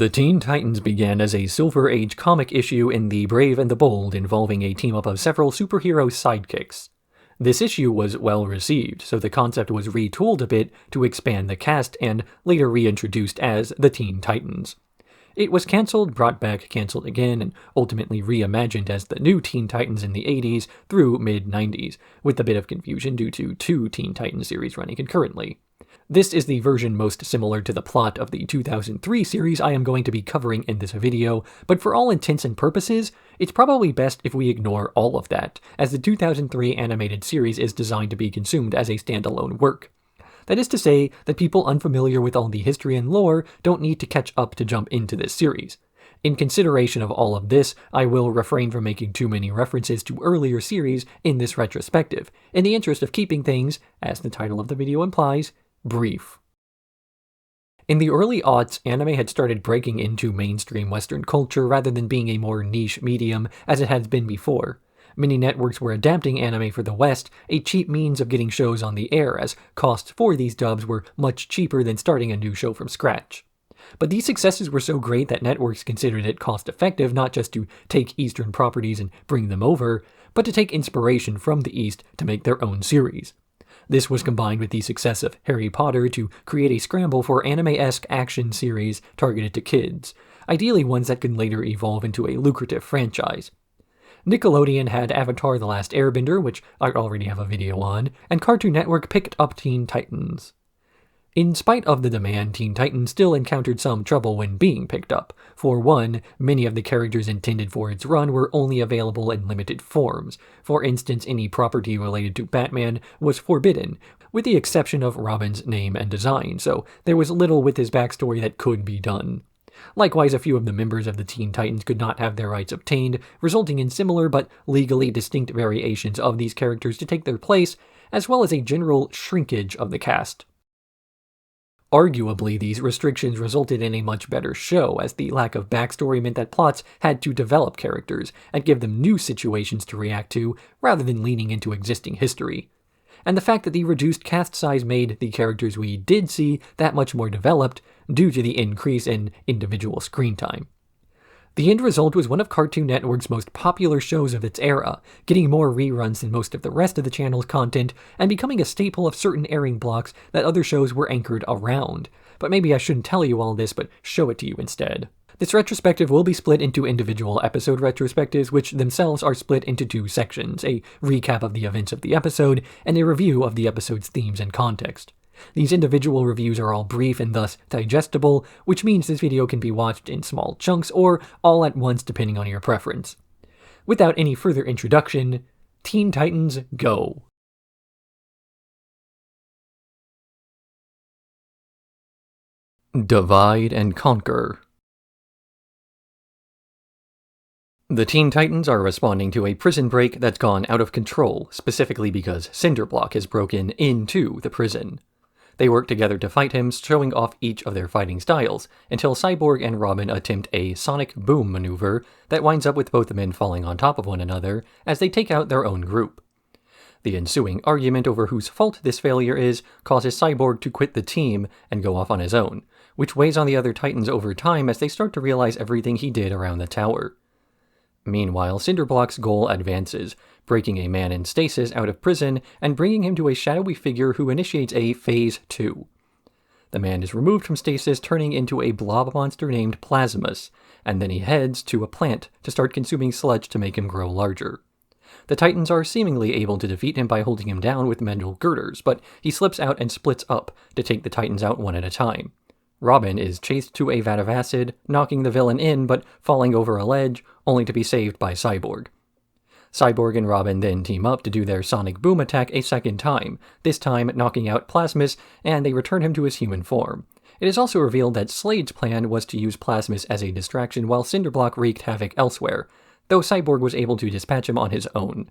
The Teen Titans began as a Silver Age comic issue in The Brave and the Bold involving a team-up of several superhero sidekicks. This issue was well received, so the concept was retooled a bit to expand the cast and later reintroduced as the Teen Titans. It was cancelled, brought back, cancelled again, and ultimately reimagined as the new Teen Titans in the 80s through mid-90s, with a bit of confusion due to two Teen Titans series running concurrently. This is the version most similar to the plot of the 2003 series I am going to be covering in this video, but for all intents and purposes, it's probably best if we ignore all of that, as the 2003 animated series is designed to be consumed as a standalone work. That is to say that people unfamiliar with all the history and lore don't need to catch up to jump into this series. In consideration of all of this, I will refrain from making too many references to earlier series in this retrospective, in the interest of keeping things, as the title of the video implies, brief. In the early aughts, anime had started breaking into mainstream Western culture rather than being a more niche medium as it has been before. Many networks were adapting anime for the West, a cheap means of getting shows on the air, as costs for these dubs were much cheaper than starting a new show from scratch. But these successes were so great that networks considered it cost-effective not just to take Eastern properties and bring them over, but to take inspiration from the East to make their own series. This was combined with the success of Harry Potter to create a scramble for anime-esque action series targeted to kids, ideally ones that could later evolve into a lucrative franchise. Nickelodeon had Avatar: The Last Airbender, which I already have a video on, and Cartoon Network picked up Teen Titans. In spite of the demand, Teen Titans still encountered some trouble when being picked up. For one, many of the characters intended for its run were only available in limited forms. For instance, any property related to Batman was forbidden, with the exception of Robin's name and design, so there was little with his backstory that could be done. Likewise, a few of the members of the Teen Titans could not have their rights obtained, resulting in similar but legally distinct variations of these characters to take their place, as well as a general shrinkage of the cast. Arguably, these restrictions resulted in a much better show, as the lack of backstory meant that plots had to develop characters and give them new situations to react to, rather than leaning into existing history. And the fact that the reduced cast size made the characters we did see that much more developed, due to the increase in individual screen time. The end result was one of Cartoon Network's most popular shows of its era, getting more reruns than most of the rest of the channel's content, and becoming a staple of certain airing blocks that other shows were anchored around. But maybe I shouldn't tell you all this, but show it to you instead. This retrospective will be split into individual episode retrospectives, which themselves are split into two sections, a recap of the events of the episode, and a review of the episode's themes and context. These individual reviews are all brief and thus digestible, which means this video can be watched in small chunks or all at once depending on your preference. Without any further introduction, Teen Titans Go! Divide and Conquer. The Teen Titans are responding to a prison break that's gone out of control, specifically because Cinderblock has broken into the prison. They work together to fight him, showing off each of their fighting styles, until Cyborg and Robin attempt a sonic boom maneuver that winds up with both men falling on top of one another as they take out their own group. The ensuing argument over whose fault this failure is causes Cyborg to quit the team and go off on his own, which weighs on the other Titans over time as they start to realize everything he did around the tower. Meanwhile, Cinderblock's goal advances, breaking a man in stasis out of prison and bringing him to a shadowy figure who initiates a Phase 2. The man is removed from stasis, turning into a blob monster named Plasmus, and then he heads to a plant to start consuming sludge to make him grow larger. The Titans are seemingly able to defeat him by holding him down with mental girders, but he slips out and splits up to take the Titans out one at a time. Robin is chased to a vat of acid, knocking the villain in but falling over a ledge, only to be saved by Cyborg. Cyborg and Robin then team up to do their sonic boom attack a second time, this time knocking out Plasmus, and they return him to his human form. It is also revealed that Slade's plan was to use Plasmus as a distraction while Cinderblock wreaked havoc elsewhere, though Cyborg was able to dispatch him on his own.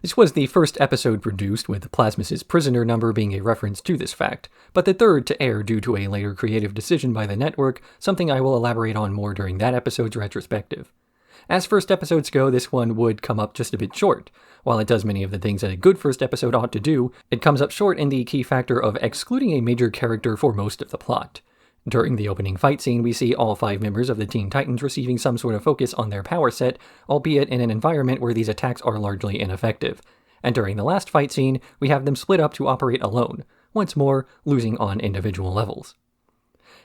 This was the first episode produced, with Plasmus's prisoner number being a reference to this fact, but the third to air due to a later creative decision by the network, something I will elaborate on more during that episode's retrospective. As first episodes go, this one would come up just a bit short. While it does many of the things that a good first episode ought to do, it comes up short in the key factor of excluding a major character for most of the plot. During the opening fight scene, we see all 5 members of the Teen Titans receiving some sort of focus on their power set, albeit in an environment where these attacks are largely ineffective. And during the last fight scene, we have them split up to operate alone, once more losing on individual levels.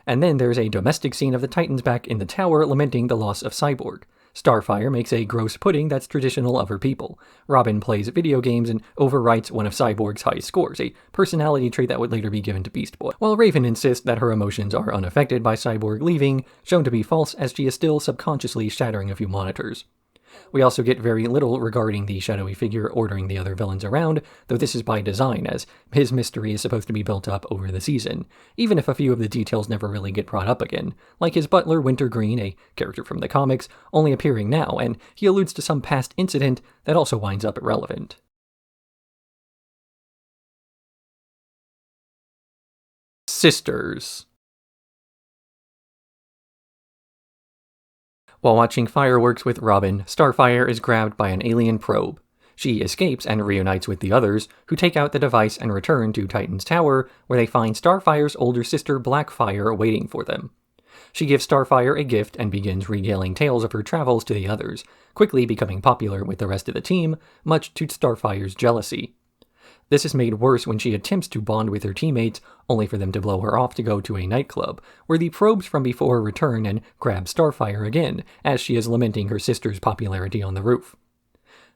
And then there's a domestic scene of the Titans back in the tower lamenting the loss of Cyborg. Starfire makes a gross pudding that's traditional of her people. Robin plays video games and overwrites one of Cyborg's high scores, a personality trait that would later be given to Beast Boy. While Raven insists that her emotions are unaffected by Cyborg leaving, shown to be false as she is still subconsciously shattering a few monitors. We also get very little regarding the shadowy figure ordering the other villains around, though this is by design, as his mystery is supposed to be built up over the season, even if a few of the details never really get brought up again, like his butler Wintergreen, a character from the comics, only appearing now, and he alludes to some past incident that also winds up irrelevant. Sisters. While watching fireworks with Robin, Starfire is grabbed by an alien probe. She escapes and reunites with the others, who take out the device and return to Titan's Tower, where they find Starfire's older sister Blackfire waiting for them. She gives Starfire a gift and begins regaling tales of her travels to the others, quickly becoming popular with the rest of the team, much to Starfire's jealousy. This is made worse when she attempts to bond with her teammates, only for them to blow her off to go to a nightclub, where the probes from before return and grab Starfire again, as she is lamenting her sister's popularity on the roof.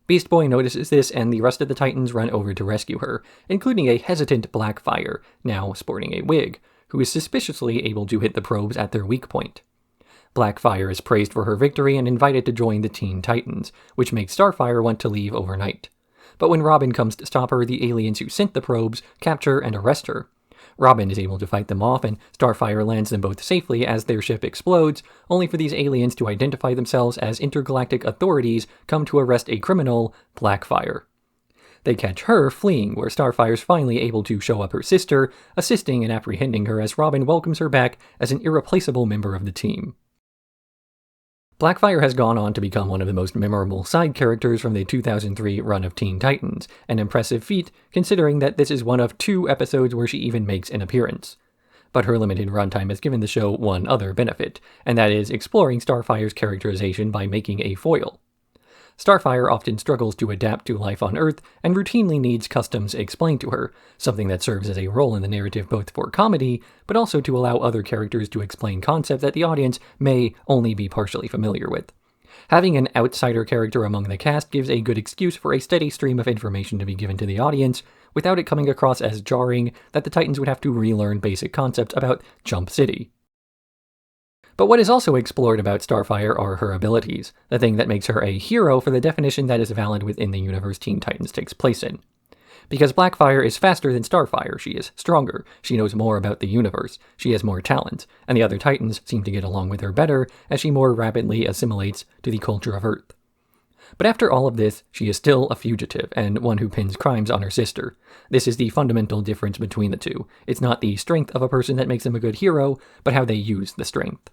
Beast Boy notices this, and the rest of the Titans run over to rescue her, including a hesitant Blackfire, now sporting a wig, who is suspiciously able to hit the probes at their weak point. Blackfire is praised for her victory and invited to join the Teen Titans, which makes Starfire want to leave overnight. But when Robin comes to stop her, the aliens who sent the probes capture and arrest her. Robin is able to fight them off, and Starfire lands them both safely as their ship explodes, only for these aliens to identify themselves as intergalactic authorities come to arrest a criminal, Blackfire. They catch her fleeing, where Starfire's finally able to show up her sister, assisting in apprehending her as Robin welcomes her back as an irreplaceable member of the team. Blackfire has gone on to become one of the most memorable side characters from the 2003 run of Teen Titans, an impressive feat considering that this is one of 2 episodes where she even makes an appearance. But her limited runtime has given the show one other benefit, and that is exploring Starfire's characterization by making a foil. Starfire often struggles to adapt to life on Earth and routinely needs customs explained to her, something that serves as a role in the narrative both for comedy, but also to allow other characters to explain concepts that the audience may only be partially familiar with. Having an outsider character among the cast gives a good excuse for a steady stream of information to be given to the audience, without it coming across as jarring that the Titans would have to relearn basic concepts about Jump City. But what is also explored about Starfire are her abilities, the thing that makes her a hero for the definition that is valid within the universe Teen Titans takes place in. Because Blackfire is faster than Starfire, she is stronger, she knows more about the universe, she has more talent, and the other Titans seem to get along with her better as she more rapidly assimilates to the culture of Earth. But after all of this, she is still a fugitive, and one who pins crimes on her sister. This is the fundamental difference between the two. It's not the strength of a person that makes them a good hero, but how they use the strength.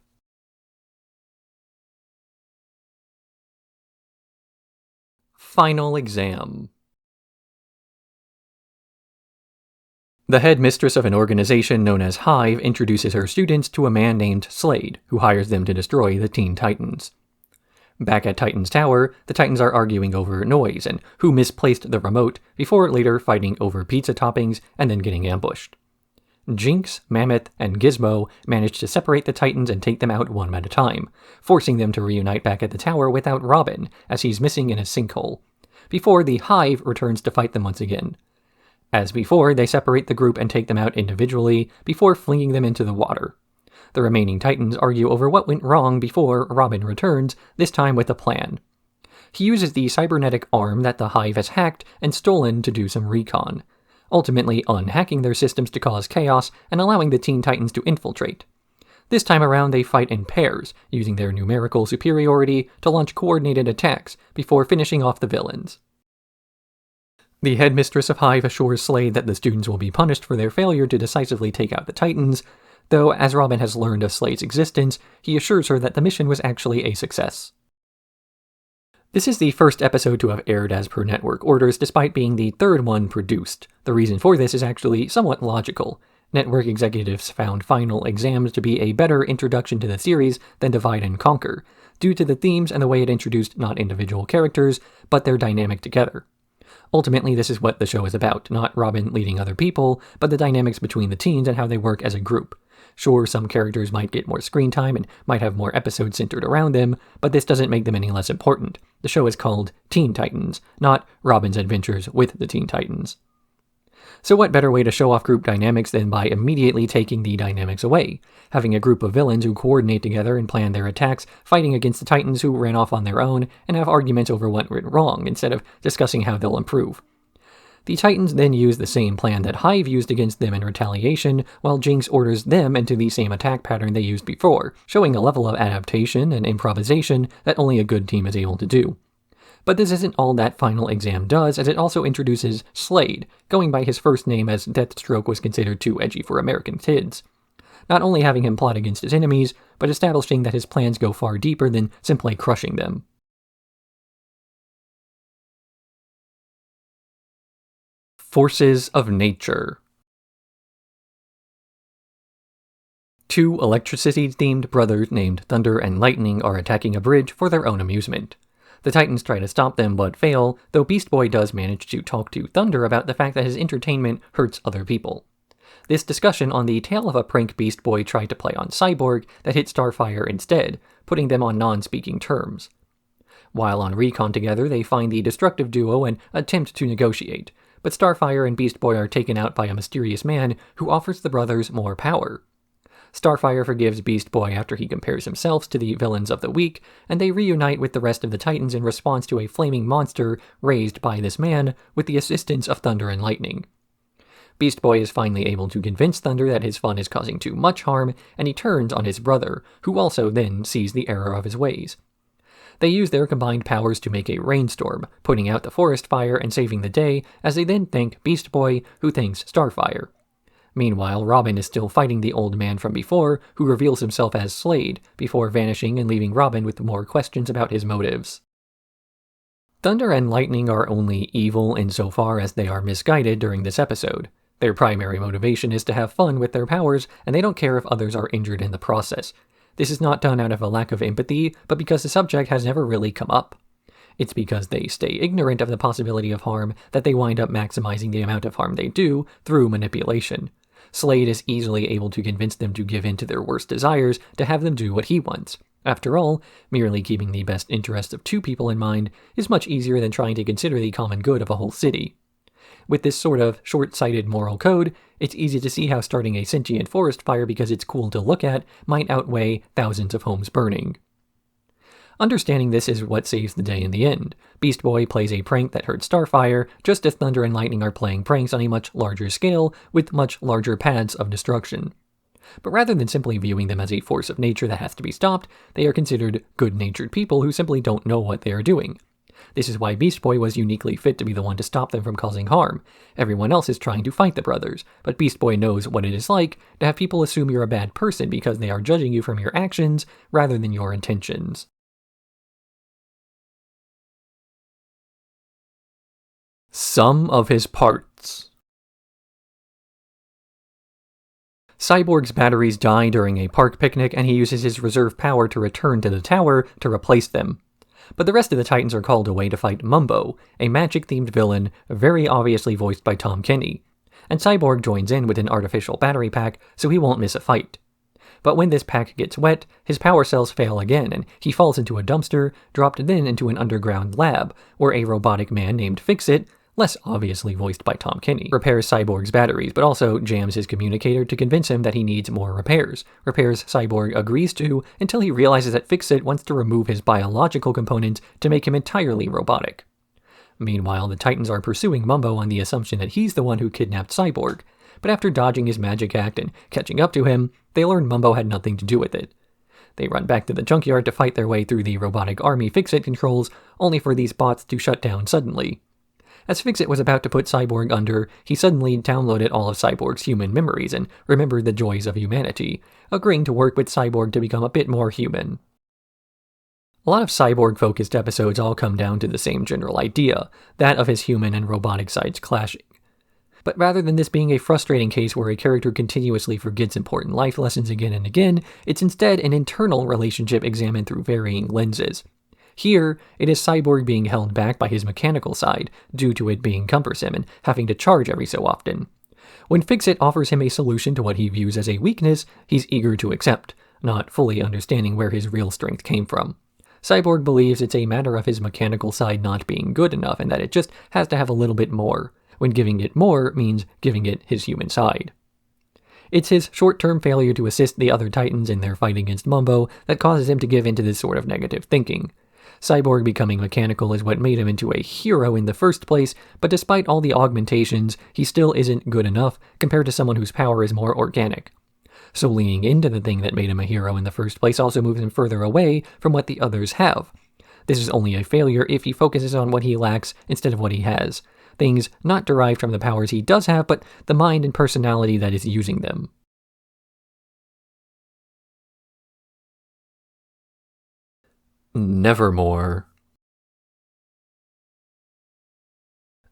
Final exam. The head mistress of an organization known as Hive introduces her students to a man named Slade, who hires them to destroy the Teen Titans. Back at Titan's Tower, the Titans are arguing over noise and who misplaced the remote, before later fighting over pizza toppings and then getting ambushed. Jinx, Mammoth, and Gizmo manage to separate the Titans and take them out one at a time, forcing them to reunite back at the tower without Robin, as he's missing in a sinkhole, before the Hive returns to fight them once again. As before, they separate the group and take them out individually, before flinging them into the water. The remaining Titans argue over what went wrong before Robin returns, this time with a plan. He uses the cybernetic arm that the Hive has hacked and stolen to do some recon, ultimately unhacking their systems to cause chaos and allowing the Teen Titans to infiltrate. This time around they fight in pairs, using their numerical superiority to launch coordinated attacks before finishing off the villains. The headmistress of Hive assures Slade that the students will be punished for their failure to decisively take out the Titans, though as Robin has learned of Slade's existence, he assures her that the mission was actually a success. This is the first episode to have aired as per network orders, despite being the third one produced. The reason for this is actually somewhat logical. Network executives found final exams to be a better introduction to the series than Divide and Conquer, due to the themes and the way it introduced not individual characters, but their dynamic together. Ultimately, this is what the show is about, not Robin leading other people, but the dynamics between the teens and how they work as a group. Sure, some characters might get more screen time and might have more episodes centered around them, but this doesn't make them any less important. The show is called Teen Titans, not Robin's Adventures with the Teen Titans. So what better way to show off group dynamics than by immediately taking the dynamics away? Having a group of villains who coordinate together and plan their attacks, fighting against the Titans who ran off on their own, and have arguments over what went wrong, instead of discussing how they'll improve. The Titans then use the same plan that Hive used against them in retaliation, while Jinx orders them into the same attack pattern they used before, showing a level of adaptation and improvisation that only a good team is able to do. But this isn't all that final exam does, as it also introduces Slade, going by his first name as Deathstroke was considered too edgy for American kids. Not only having him plot against his enemies, but establishing that his plans go far deeper than simply crushing them. Forces of Nature. Two electricity-themed brothers named Thunder and Lightning are attacking a bridge for their own amusement. The Titans try to stop them but fail, though Beast Boy does manage to talk to Thunder about the fact that his entertainment hurts other people. This discussion on the tale of a prank Beast Boy tried to play on Cyborg that hit Starfire instead, putting them on non-speaking terms. While on recon together, they find the destructive duo and attempt to negotiate, but Starfire and Beast Boy are taken out by a mysterious man who offers the brothers more power. Starfire forgives Beast Boy after he compares himself to the villains of the week, and they reunite with the rest of the Titans in response to a flaming monster raised by this man with the assistance of Thunder and Lightning. Beast Boy is finally able to convince Thunder that his fun is causing too much harm, and he turns on his brother, who also then sees the error of his ways. They use their combined powers to make a rainstorm, putting out the forest fire and saving the day, as they then thank Beast Boy, who thanks Starfire. Meanwhile, Robin is still fighting the old man from before, who reveals himself as Slade, before vanishing and leaving Robin with more questions about his motives. Thunder and Lightning are only evil insofar as they are misguided during this episode. Their primary motivation is to have fun with their powers, and they don't care if others are injured in the process. This is not done out of a lack of empathy, but because the subject has never really come up. It's because they stay ignorant of the possibility of harm that they wind up maximizing the amount of harm they do through manipulation. Slade is easily able to convince them to give in to their worst desires to have them do what he wants. After all, merely keeping the best interests of two people in mind is much easier than trying to consider the common good of a whole city. With this sort of short-sighted moral code, it's easy to see how starting a sentient forest fire because it's cool to look at might outweigh thousands of homes burning. Understanding this is what saves the day in the end. Beast Boy plays a prank that hurts Starfire, just as Thunder and Lightning are playing pranks on a much larger scale with much larger paths of destruction. But rather than simply viewing them as a force of nature that has to be stopped, they are considered good-natured people who simply don't know what they are doing. This is why Beast Boy was uniquely fit to be the one to stop them from causing harm. Everyone else is trying to fight the brothers, but Beast Boy knows what it is like to have people assume you're a bad person because they are judging you from your actions rather than your intentions. Sum of his parts. Cyborg's batteries die during a park picnic, and he uses his reserve power to return to the tower to replace them. But the rest of the Titans are called away to fight Mumbo, a magic-themed villain very obviously voiced by Tom Kenny, and Cyborg joins in with an artificial battery pack so he won't miss a fight. But when this pack gets wet, his power cells fail again, and he falls into a dumpster, dropped then into an underground lab, where a robotic man named Fix-It, less obviously voiced by Tom Kenny, repairs Cyborg's batteries, but also jams his communicator to convince him that he needs more repairs. Repairs Cyborg agrees to, until he realizes that Fix-It wants to remove his biological component to make him entirely robotic. Meanwhile, the Titans are pursuing Mumbo on the assumption that he's the one who kidnapped Cyborg, but after dodging his magic act and catching up to him, they learn Mumbo had nothing to do with it. They run back to the junkyard to fight their way through the robotic army Fix-It controls, only for these bots to shut down suddenly. As Fix-It was about to put Cyborg under, he suddenly downloaded all of Cyborg's human memories and remembered the joys of humanity, agreeing to work with Cyborg to become a bit more human. A lot of Cyborg-focused episodes all come down to the same general idea, that of his human and robotic sides clashing. But rather than this being a frustrating case where a character continuously forgets important life lessons again and again, it's instead an internal relationship examined through varying lenses. Here, it is Cyborg being held back by his mechanical side, due to it being cumbersome and having to charge every so often. When Fix-It offers him a solution to what he views as a weakness, he's eager to accept, not fully understanding where his real strength came from. Cyborg believes it's a matter of his mechanical side not being good enough and that it just has to have a little bit more, when giving it more means giving it his human side. It's his short-term failure to assist the other Titans in their fight against Mumbo that causes him to give into this sort of negative thinking. Cyborg becoming mechanical is what made him into a hero in the first place, but despite all the augmentations, he still isn't good enough compared to someone whose power is more organic. So leaning into the thing that made him a hero in the first place also moves him further away from what the others have. This is only a failure if he focuses on what he lacks instead of what he has. Things not derived from the powers he does have, but the mind and personality that is using them. Nevermore.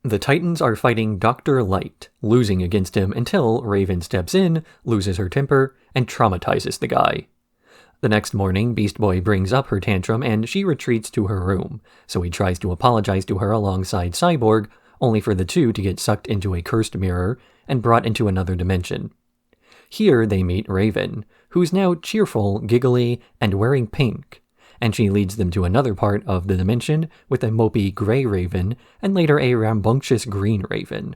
The Titans are fighting Dr. Light, losing against him until Raven steps in, loses her temper, and traumatizes the guy. The next morning, Beast Boy brings up her tantrum and she retreats to her room, so he tries to apologize to her alongside Cyborg, only for the two to get sucked into a cursed mirror and brought into another dimension. Here they meet Raven, who's now cheerful, giggly, and wearing pink, and she leads them to another part of the dimension with a mopey gray Raven and later a rambunctious green Raven.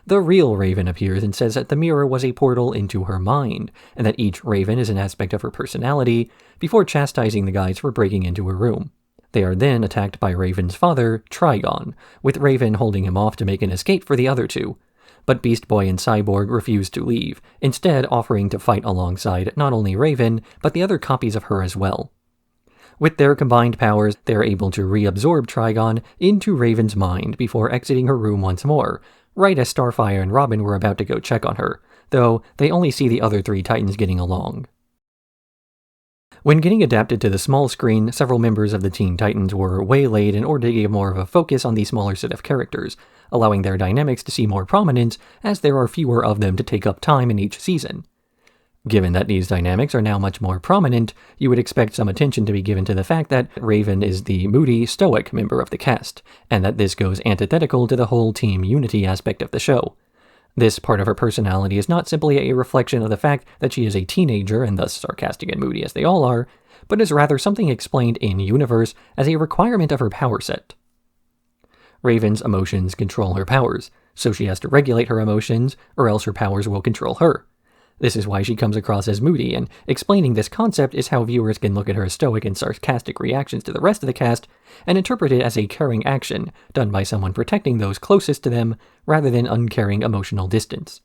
The real Raven appears and says that the mirror was a portal into her mind, and that each Raven is an aspect of her personality, before chastising the guys for breaking into her room. They are then attacked by Raven's father, Trigon, with Raven holding him off to make an escape for the other two. But Beast Boy and Cyborg refuse to leave, instead offering to fight alongside not only Raven, but the other copies of her as well. With their combined powers, they are able to reabsorb Trigon into Raven's mind before exiting her room once more, right as Starfire and Robin were about to go check on her, though they only see the other three Titans getting along. When getting adapted to the small screen, several members of the Teen Titans were waylaid in order to give more of a focus on the smaller set of characters, allowing their dynamics to see more prominence as there are fewer of them to take up time in each season. Given that these dynamics are now much more prominent, you would expect some attention to be given to the fact that Raven is the moody, stoic member of the cast, and that this goes antithetical to the whole team unity aspect of the show. This part of her personality is not simply a reflection of the fact that she is a teenager and thus sarcastic and moody as they all are, but is rather something explained in-universe as a requirement of her power set. Raven's emotions control her powers, so she has to regulate her emotions, or else her powers will control her. This is why she comes across as moody, and explaining this concept is how viewers can look at her stoic and sarcastic reactions to the rest of the cast and interpret it as a caring action done by someone protecting those closest to them rather than uncaring emotional distance.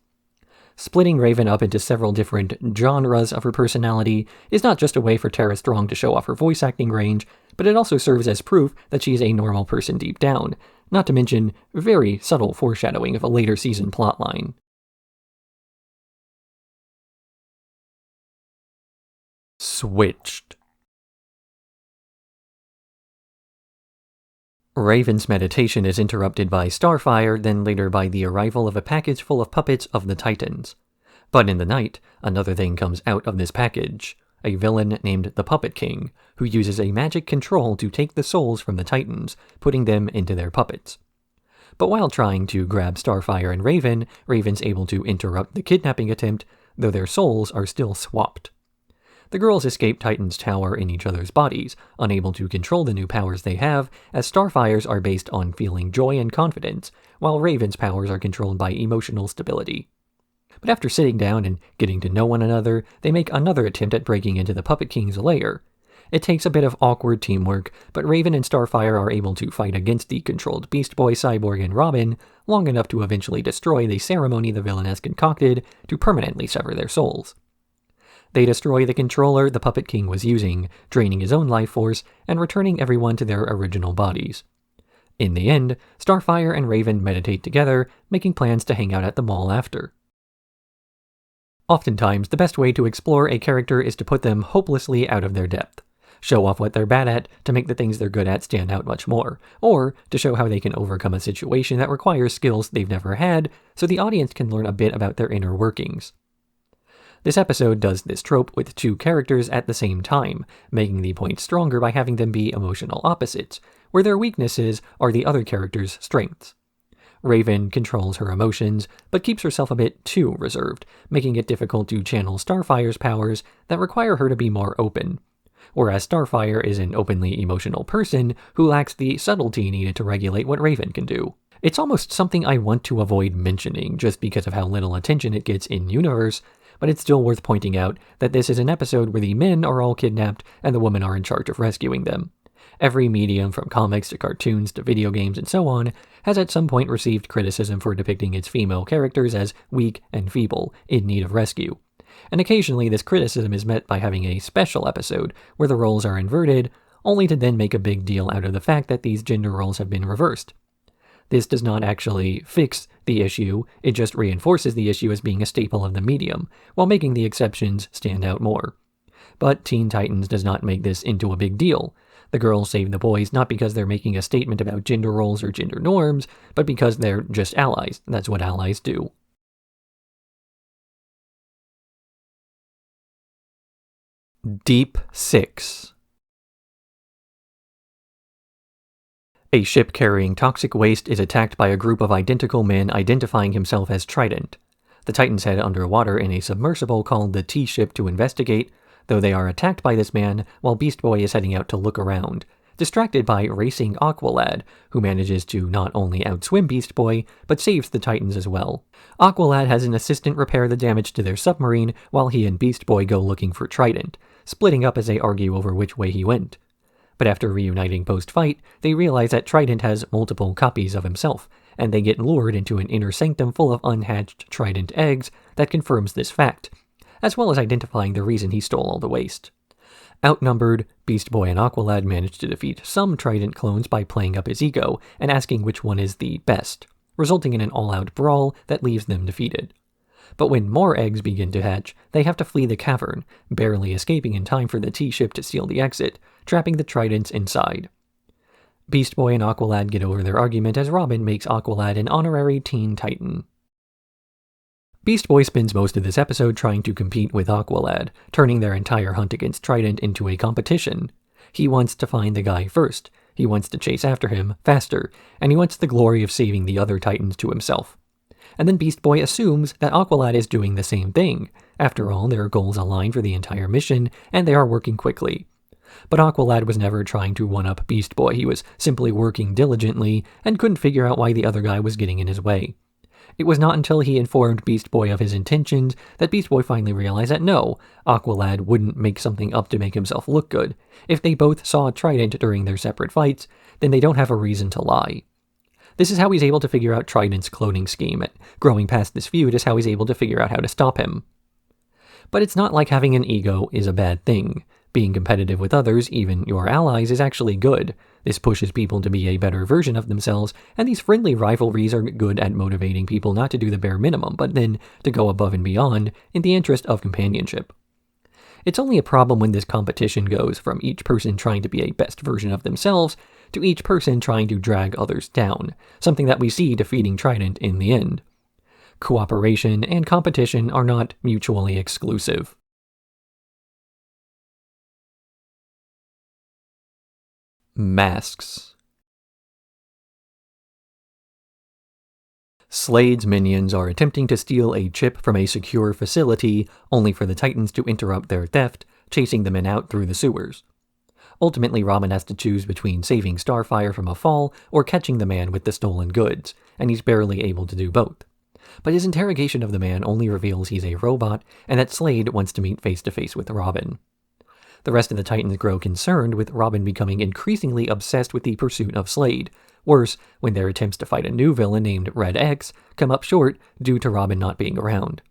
Splitting Raven up into several different genres of her personality is not just a way for Terra Strong to show off her voice acting range, but it also serves as proof that she is a normal person deep down, not to mention very subtle foreshadowing of a later season plotline. Switched. Raven's meditation is interrupted by Starfire, then later by the arrival of a package full of puppets of the Titans. But in the night, another thing comes out of this package, a villain named the Puppet King, who uses a magic control to take the souls from the Titans, putting them into their puppets. But while trying to grab Starfire and Raven, Raven's able to interrupt the kidnapping attempt, though their souls are still swapped. The girls escape Titan's tower in each other's bodies, unable to control the new powers they have, as Starfire's are based on feeling joy and confidence, while Raven's powers are controlled by emotional stability. But after sitting down and getting to know one another, they make another attempt at breaking into the Puppet King's lair. It takes a bit of awkward teamwork, but Raven and Starfire are able to fight against the controlled Beast Boy, Cyborg, and Robin long enough to eventually destroy the ceremony the villain has concocted to permanently sever their souls. They destroy the controller the Puppet King was using, draining his own life force and returning everyone to their original bodies. In the end, Starfire and Raven meditate together, making plans to hang out at the mall after. Oftentimes, the best way to explore a character is to put them hopelessly out of their depth. show off what they're bad at to make the things they're good at stand out much more, or to show how they can overcome a situation that requires skills they've never had, so the audience can learn a bit about their inner workings. This episode does this trope with two characters at the same time, making the point stronger by having them be emotional opposites, where their weaknesses are the other character's strengths. Raven controls her emotions, but keeps herself a bit too reserved, making it difficult to channel Starfire's powers that require her to be more open. Whereas Starfire is an openly emotional person who lacks the subtlety needed to regulate what Raven can do. It's almost something I want to avoid mentioning just because of how little attention it gets in-universe, but it's still worth pointing out that this is an episode where the men are all kidnapped and the women are in charge of rescuing them. Every medium, from comics to cartoons to video games and so on, has at some point received criticism for depicting its female characters as weak and feeble, in need of rescue. And occasionally this criticism is met by having a special episode where the roles are inverted, only to then make a big deal out of the fact that these gender roles have been reversed. This does not actually fix the issue, it just reinforces the issue as being a staple of the medium, while making the exceptions stand out more. But Teen Titans does not make this into a big deal. The girls save the boys not because they're making a statement about gender roles or gender norms, but because they're just allies. That's what allies do. Deep 6. A ship carrying toxic waste is attacked by a group of identical men identifying himself as Trident. The Titans head underwater in a submersible called the T-Ship to investigate, though they are attacked by this man while Beast Boy is heading out to look around, distracted by racing Aqualad, who manages to not only outswim Beast Boy, but saves the Titans as well. Aqualad has an assistant repair the damage to their submarine while he and Beast Boy go looking for Trident, splitting up as they argue over which way he went. But after reuniting post-fight, they realize that Trident has multiple copies of himself, and they get lured into an inner sanctum full of unhatched Trident eggs that confirms this fact, as well as identifying the reason he stole all the waste. Outnumbered, Beast Boy and Aqualad manage to defeat some Trident clones by playing up his ego and asking which one is the best, resulting in an all-out brawl that leaves them defeated. But when more eggs begin to hatch, they have to flee the cavern, barely escaping in time for the T-Ship to steal the exit, trapping the Tridents inside. Beast Boy and Aqualad get over their argument as Robin makes Aqualad an honorary Teen Titan. Beast Boy spends most of this episode trying to compete with Aqualad, turning their entire hunt against Trident into a competition. He wants to find the guy first, he wants to chase after him faster, and he wants the glory of saving the other Titans to himself. And then Beast Boy assumes that Aqualad is doing the same thing. After all, their goals align for the entire mission, and they are working quickly. But Aqualad was never trying to one-up Beast Boy, he was simply working diligently, and couldn't figure out why the other guy was getting in his way. It was not until he informed Beast Boy of his intentions that Beast Boy finally realized that no, Aqualad wouldn't make something up to make himself look good. If they both saw Trident during their separate fights, then they don't have a reason to lie. This is how he's able to figure out Trident's cloning scheme, and growing past this feud is how he's able to figure out how to stop him. But it's not like having an ego is a bad thing. Being competitive with others, even your allies, is actually good. This pushes people to be a better version of themselves, and these friendly rivalries are good at motivating people not to do the bare minimum, but then to go above and beyond in the interest of companionship. It's only a problem when this competition goes from each person trying to be a best version of themselves to each person trying to drag others down, something that we see defeating Trident in the end. Cooperation and competition are not mutually exclusive. Masks. Slade's minions are attempting to steal a chip from a secure facility, only for the Titans to interrupt their theft, chasing the men out through the sewers. Ultimately, Robin has to choose between saving Starfire from a fall or catching the man with the stolen goods, and he's barely able to do both. But his interrogation of the man only reveals he's a robot, and that Slade wants to meet face-to-face with Robin. The rest of the Titans grow concerned with Robin becoming increasingly obsessed with the pursuit of Slade. Worse, when their attempts to fight a new villain named Red X come up short due to Robin not being around.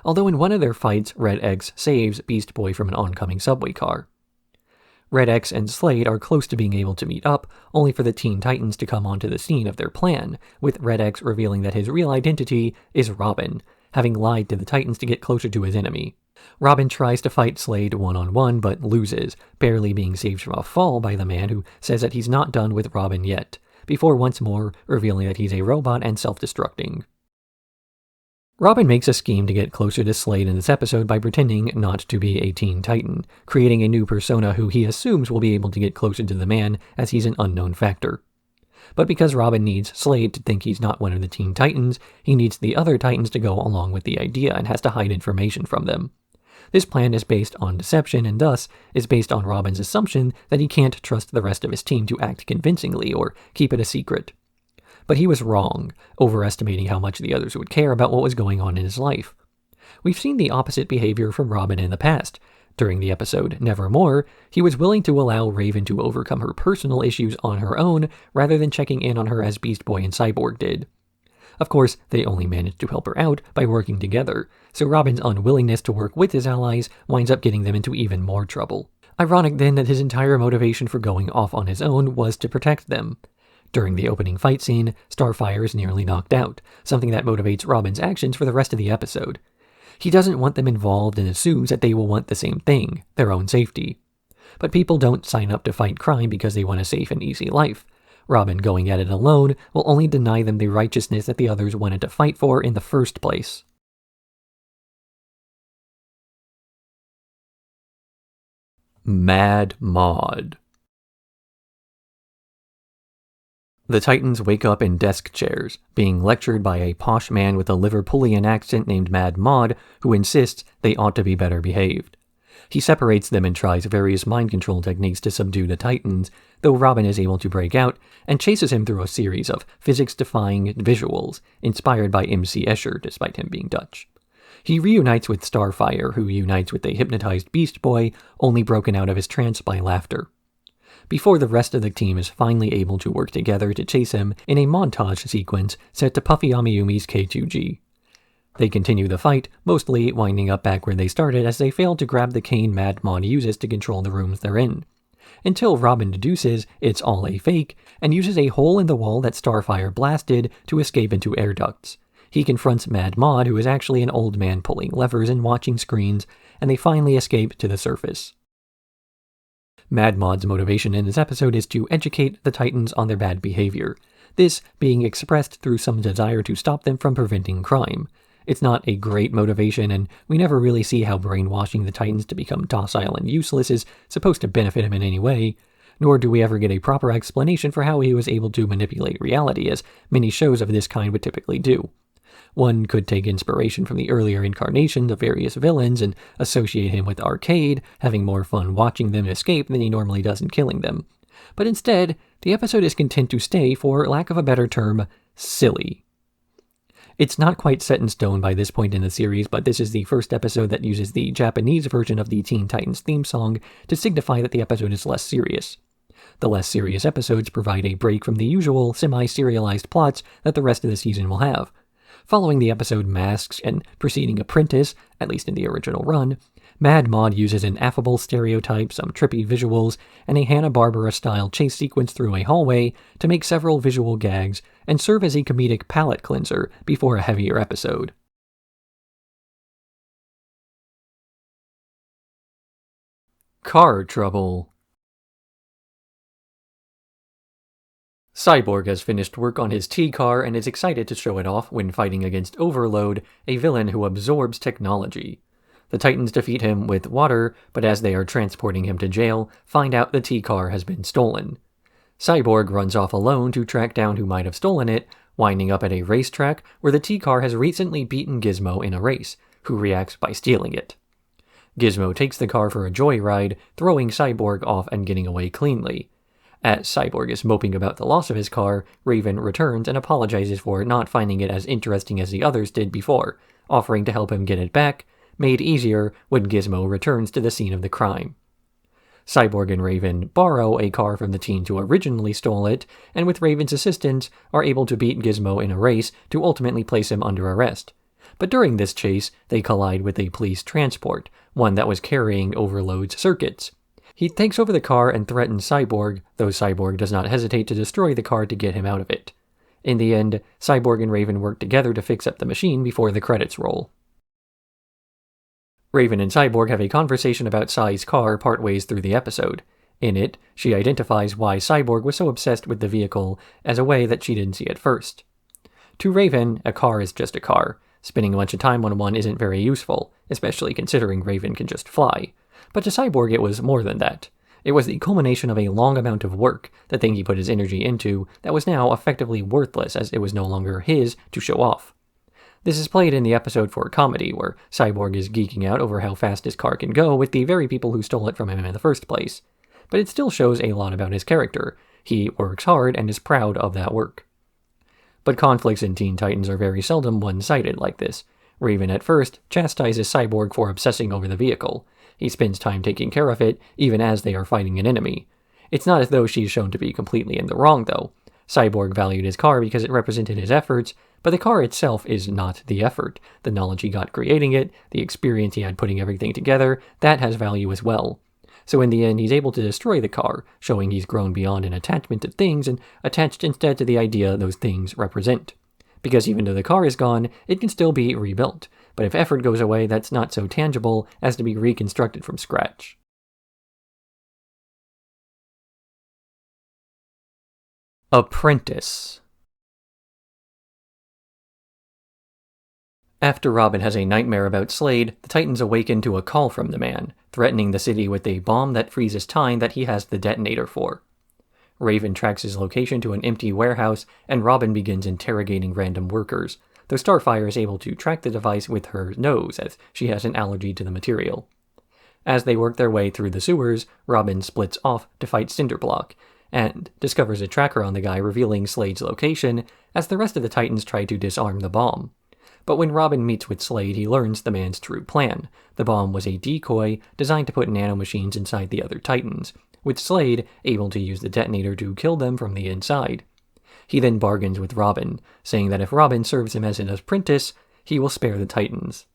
Although in one of their fights, Red X saves Beast Boy from an oncoming subway car. Red X and Slade are close to being able to meet up, only for the Teen Titans to come onto the scene of their plan, with Red X revealing that his real identity is Robin, having lied to the Titans to get closer to his enemy. Robin tries to fight Slade one-on-one but loses, barely being saved from a fall by the man who says that he's not done with Robin yet, before once more revealing that he's a robot and self-destructing. Robin makes a scheme to get closer to Slade in this episode by pretending not to be a Teen Titan, creating a new persona who he assumes will be able to get closer to the man as he's an unknown factor. But because Robin needs Slade to think he's not one of the Teen Titans, he needs the other Titans to go along with the idea and has to hide information from them. This plan is based on deception and thus is based on Robin's assumption that he can't trust the rest of his team to act convincingly or keep it a secret. But he was wrong, overestimating how much the others would care about what was going on in his life. We've seen the opposite behavior from Robin in the past. During the episode Nevermore, he was willing to allow Raven to overcome her personal issues on her own rather than checking in on her as Beast Boy and Cyborg did. Of course, they only managed to help her out by working together, so Robin's unwillingness to work with his allies winds up getting them into even more trouble. Ironic then that his entire motivation for going off on his own was to protect them. During the opening fight scene, Starfire is nearly knocked out, something that motivates Robin's actions for the rest of the episode. He doesn't want them involved and assumes that they will want the same thing, their own safety. But people don't sign up to fight crime because they want a safe and easy life. Robin going at it alone will only deny them the righteousness that the others wanted to fight for in the first place. Mad Mod. The Titans wake up in desk chairs, being lectured by a posh man with a Liverpoolian accent named Mad Mod, who insists they ought to be better behaved. He separates them and tries various mind control techniques to subdue the Titans, though Robin is able to break out and chases him through a series of physics-defying visuals, inspired by MC Escher despite him being Dutch. He reunites with Starfire, who unites with a hypnotized Beast Boy, only broken out of his trance by laughter. Before the rest of the team is finally able to work together to chase him in a montage sequence set to Puffy Amiyumi's K2G. They continue the fight, mostly winding up back where they started as they fail to grab the cane Mad Mod uses to control the rooms they're in. Until Robin deduces it's all a fake, and uses a hole in the wall that Starfire blasted to escape into air ducts. He confronts Mad Mod, who is actually an old man pulling levers and watching screens, and they finally escape to the surface. Mad Mod's motivation in this episode is to educate the Titans on their bad behavior, this being expressed through some desire to stop them from preventing crime. It's not a great motivation, and we never really see how brainwashing the Titans to become docile and useless is supposed to benefit him in any way, nor do we ever get a proper explanation for how he was able to manipulate reality, as many shows of this kind would typically do. One could take inspiration from the earlier incarnations of various villains and associate him with Arcade, having more fun watching them escape than he normally does in killing them. But instead, the episode is content to stay, for lack of a better term, silly. It's not quite set in stone by this point in the series, but this is the first episode that uses the Japanese version of the Teen Titans theme song to signify that the episode is less serious. The less serious episodes provide a break from the usual semi-serialized plots that the rest of the season will have. Following the episode Masks and preceding Apprentice, at least in the original run, Mad Mod uses an affable stereotype, some trippy visuals, and a Hanna-Barbera-style chase sequence through a hallway to make several visual gags and serve as a comedic palate cleanser before a heavier episode. Car trouble. Cyborg has finished work on his T-Car and is excited to show it off when fighting against Overload, a villain who absorbs technology. The Titans defeat him with water, but as they are transporting him to jail, find out the T-Car has been stolen. Cyborg runs off alone to track down who might have stolen it, winding up at a racetrack where the T-Car has recently beaten Gizmo in a race, who reacts by stealing it. Gizmo takes the car for a joyride, throwing Cyborg off and getting away cleanly. As Cyborg is moping about the loss of his car, Raven returns and apologizes for not finding it as interesting as the others did before, offering to help him get it back, made easier when Gizmo returns to the scene of the crime. Cyborg and Raven borrow a car from the teen who originally stole it, and with Raven's assistance, are able to beat Gizmo in a race to ultimately place him under arrest. But during this chase, they collide with a police transport, one that was carrying Overload's circuits. He takes over the car and threatens Cyborg, though Cyborg does not hesitate to destroy the car to get him out of it. In the end, Cyborg and Raven work together to fix up the machine before the credits roll. Raven and Cyborg have a conversation about Cy's car partways through the episode. In it, she identifies why Cyborg was so obsessed with the vehicle as a way that she didn't see at first. To Raven, a car is just a car. Spending a bunch of time on one isn't very useful, especially considering Raven can just fly. But to Cyborg it was more than that. It was the culmination of a long amount of work, the thing he put his energy into, that was now effectively worthless as it was no longer his to show off. This is played in the episode for comedy, where Cyborg is geeking out over how fast his car can go with the very people who stole it from him in the first place. But it still shows a lot about his character. He works hard and is proud of that work. But conflicts in Teen Titans are very seldom one-sided like this. Raven at first chastises Cyborg for obsessing over the vehicle. He spends time taking care of it, even as they are fighting an enemy. It's not as though she's shown to be completely in the wrong, though. Cyborg valued his car because it represented his efforts, but the car itself is not the effort. The knowledge he got creating it, the experience he had putting everything together, that has value as well. So in the end, he's able to destroy the car, showing he's grown beyond an attachment to things and attached instead to the idea those things represent. Because even though the car is gone, it can still be rebuilt, but if effort goes away, that's not so tangible as to be reconstructed from scratch. Apprentice. After Robin has a nightmare about Slade, the Titans awaken to a call from the man, threatening the city with a bomb that freezes time that he has the detonator for. Raven tracks his location to an empty warehouse, and Robin begins interrogating random workers, though Starfire is able to track the device with her nose as she has an allergy to the material. As they work their way through the sewers, Robin splits off to fight Cinderblock, and discovers a tracker on the guy revealing Slade's location as the rest of the Titans try to disarm the bomb. But when Robin meets with Slade, he learns the man's true plan. The bomb was a decoy designed to put nanomachines inside the other Titans, with Slade able to use the detonator to kill them from the inside. He then bargains with Robin, saying that if Robin serves him as an apprentice, he will spare the Titans.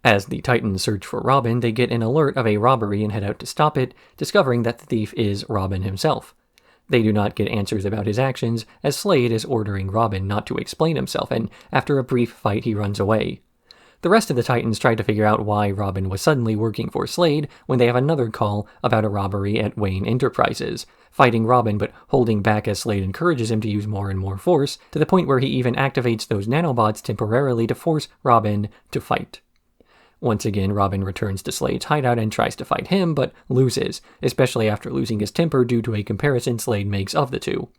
As the Titans search for Robin, they get an alert of a robbery and head out to stop it, discovering that the thief is Robin himself. They do not get answers about his actions, as Slade is ordering Robin not to explain himself, and after a brief fight he runs away. The rest of the Titans try to figure out why Robin was suddenly working for Slade when they have another call about a robbery at Wayne Enterprises, fighting Robin but holding back as Slade encourages him to use more and more force, to the point where he even activates those nanobots temporarily to force Robin to fight. Once again, Robin returns to Slade's hideout and tries to fight him, but loses, especially after losing his temper due to a comparison Slade makes of the two.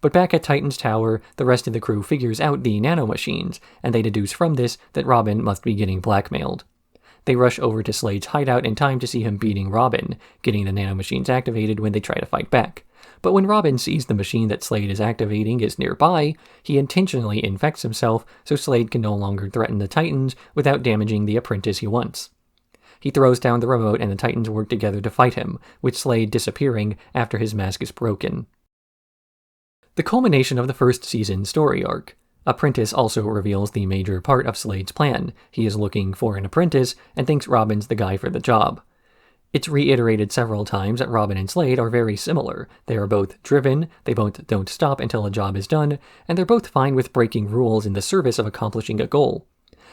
But back at Titan's Tower, the rest of the crew figures out the nanomachines, and they deduce from this that Robin must be getting blackmailed. They rush over to Slade's hideout in time to see him beating Robin, getting the nanomachines activated when they try to fight back. But when Robin sees the machine that Slade is activating is nearby, he intentionally infects himself so Slade can no longer threaten the Titans without damaging the apprentice he wants. He throws down the remote and the Titans work together to fight him, with Slade disappearing after his mask is broken. The culmination of the first season's story arc. Apprentice also reveals the major part of Slade's plan. He is looking for an apprentice and thinks Robin's the guy for the job. It's reiterated several times that Robin and Slade are very similar. They are both driven, they both don't stop until a job is done, and they're both fine with breaking rules in the service of accomplishing a goal.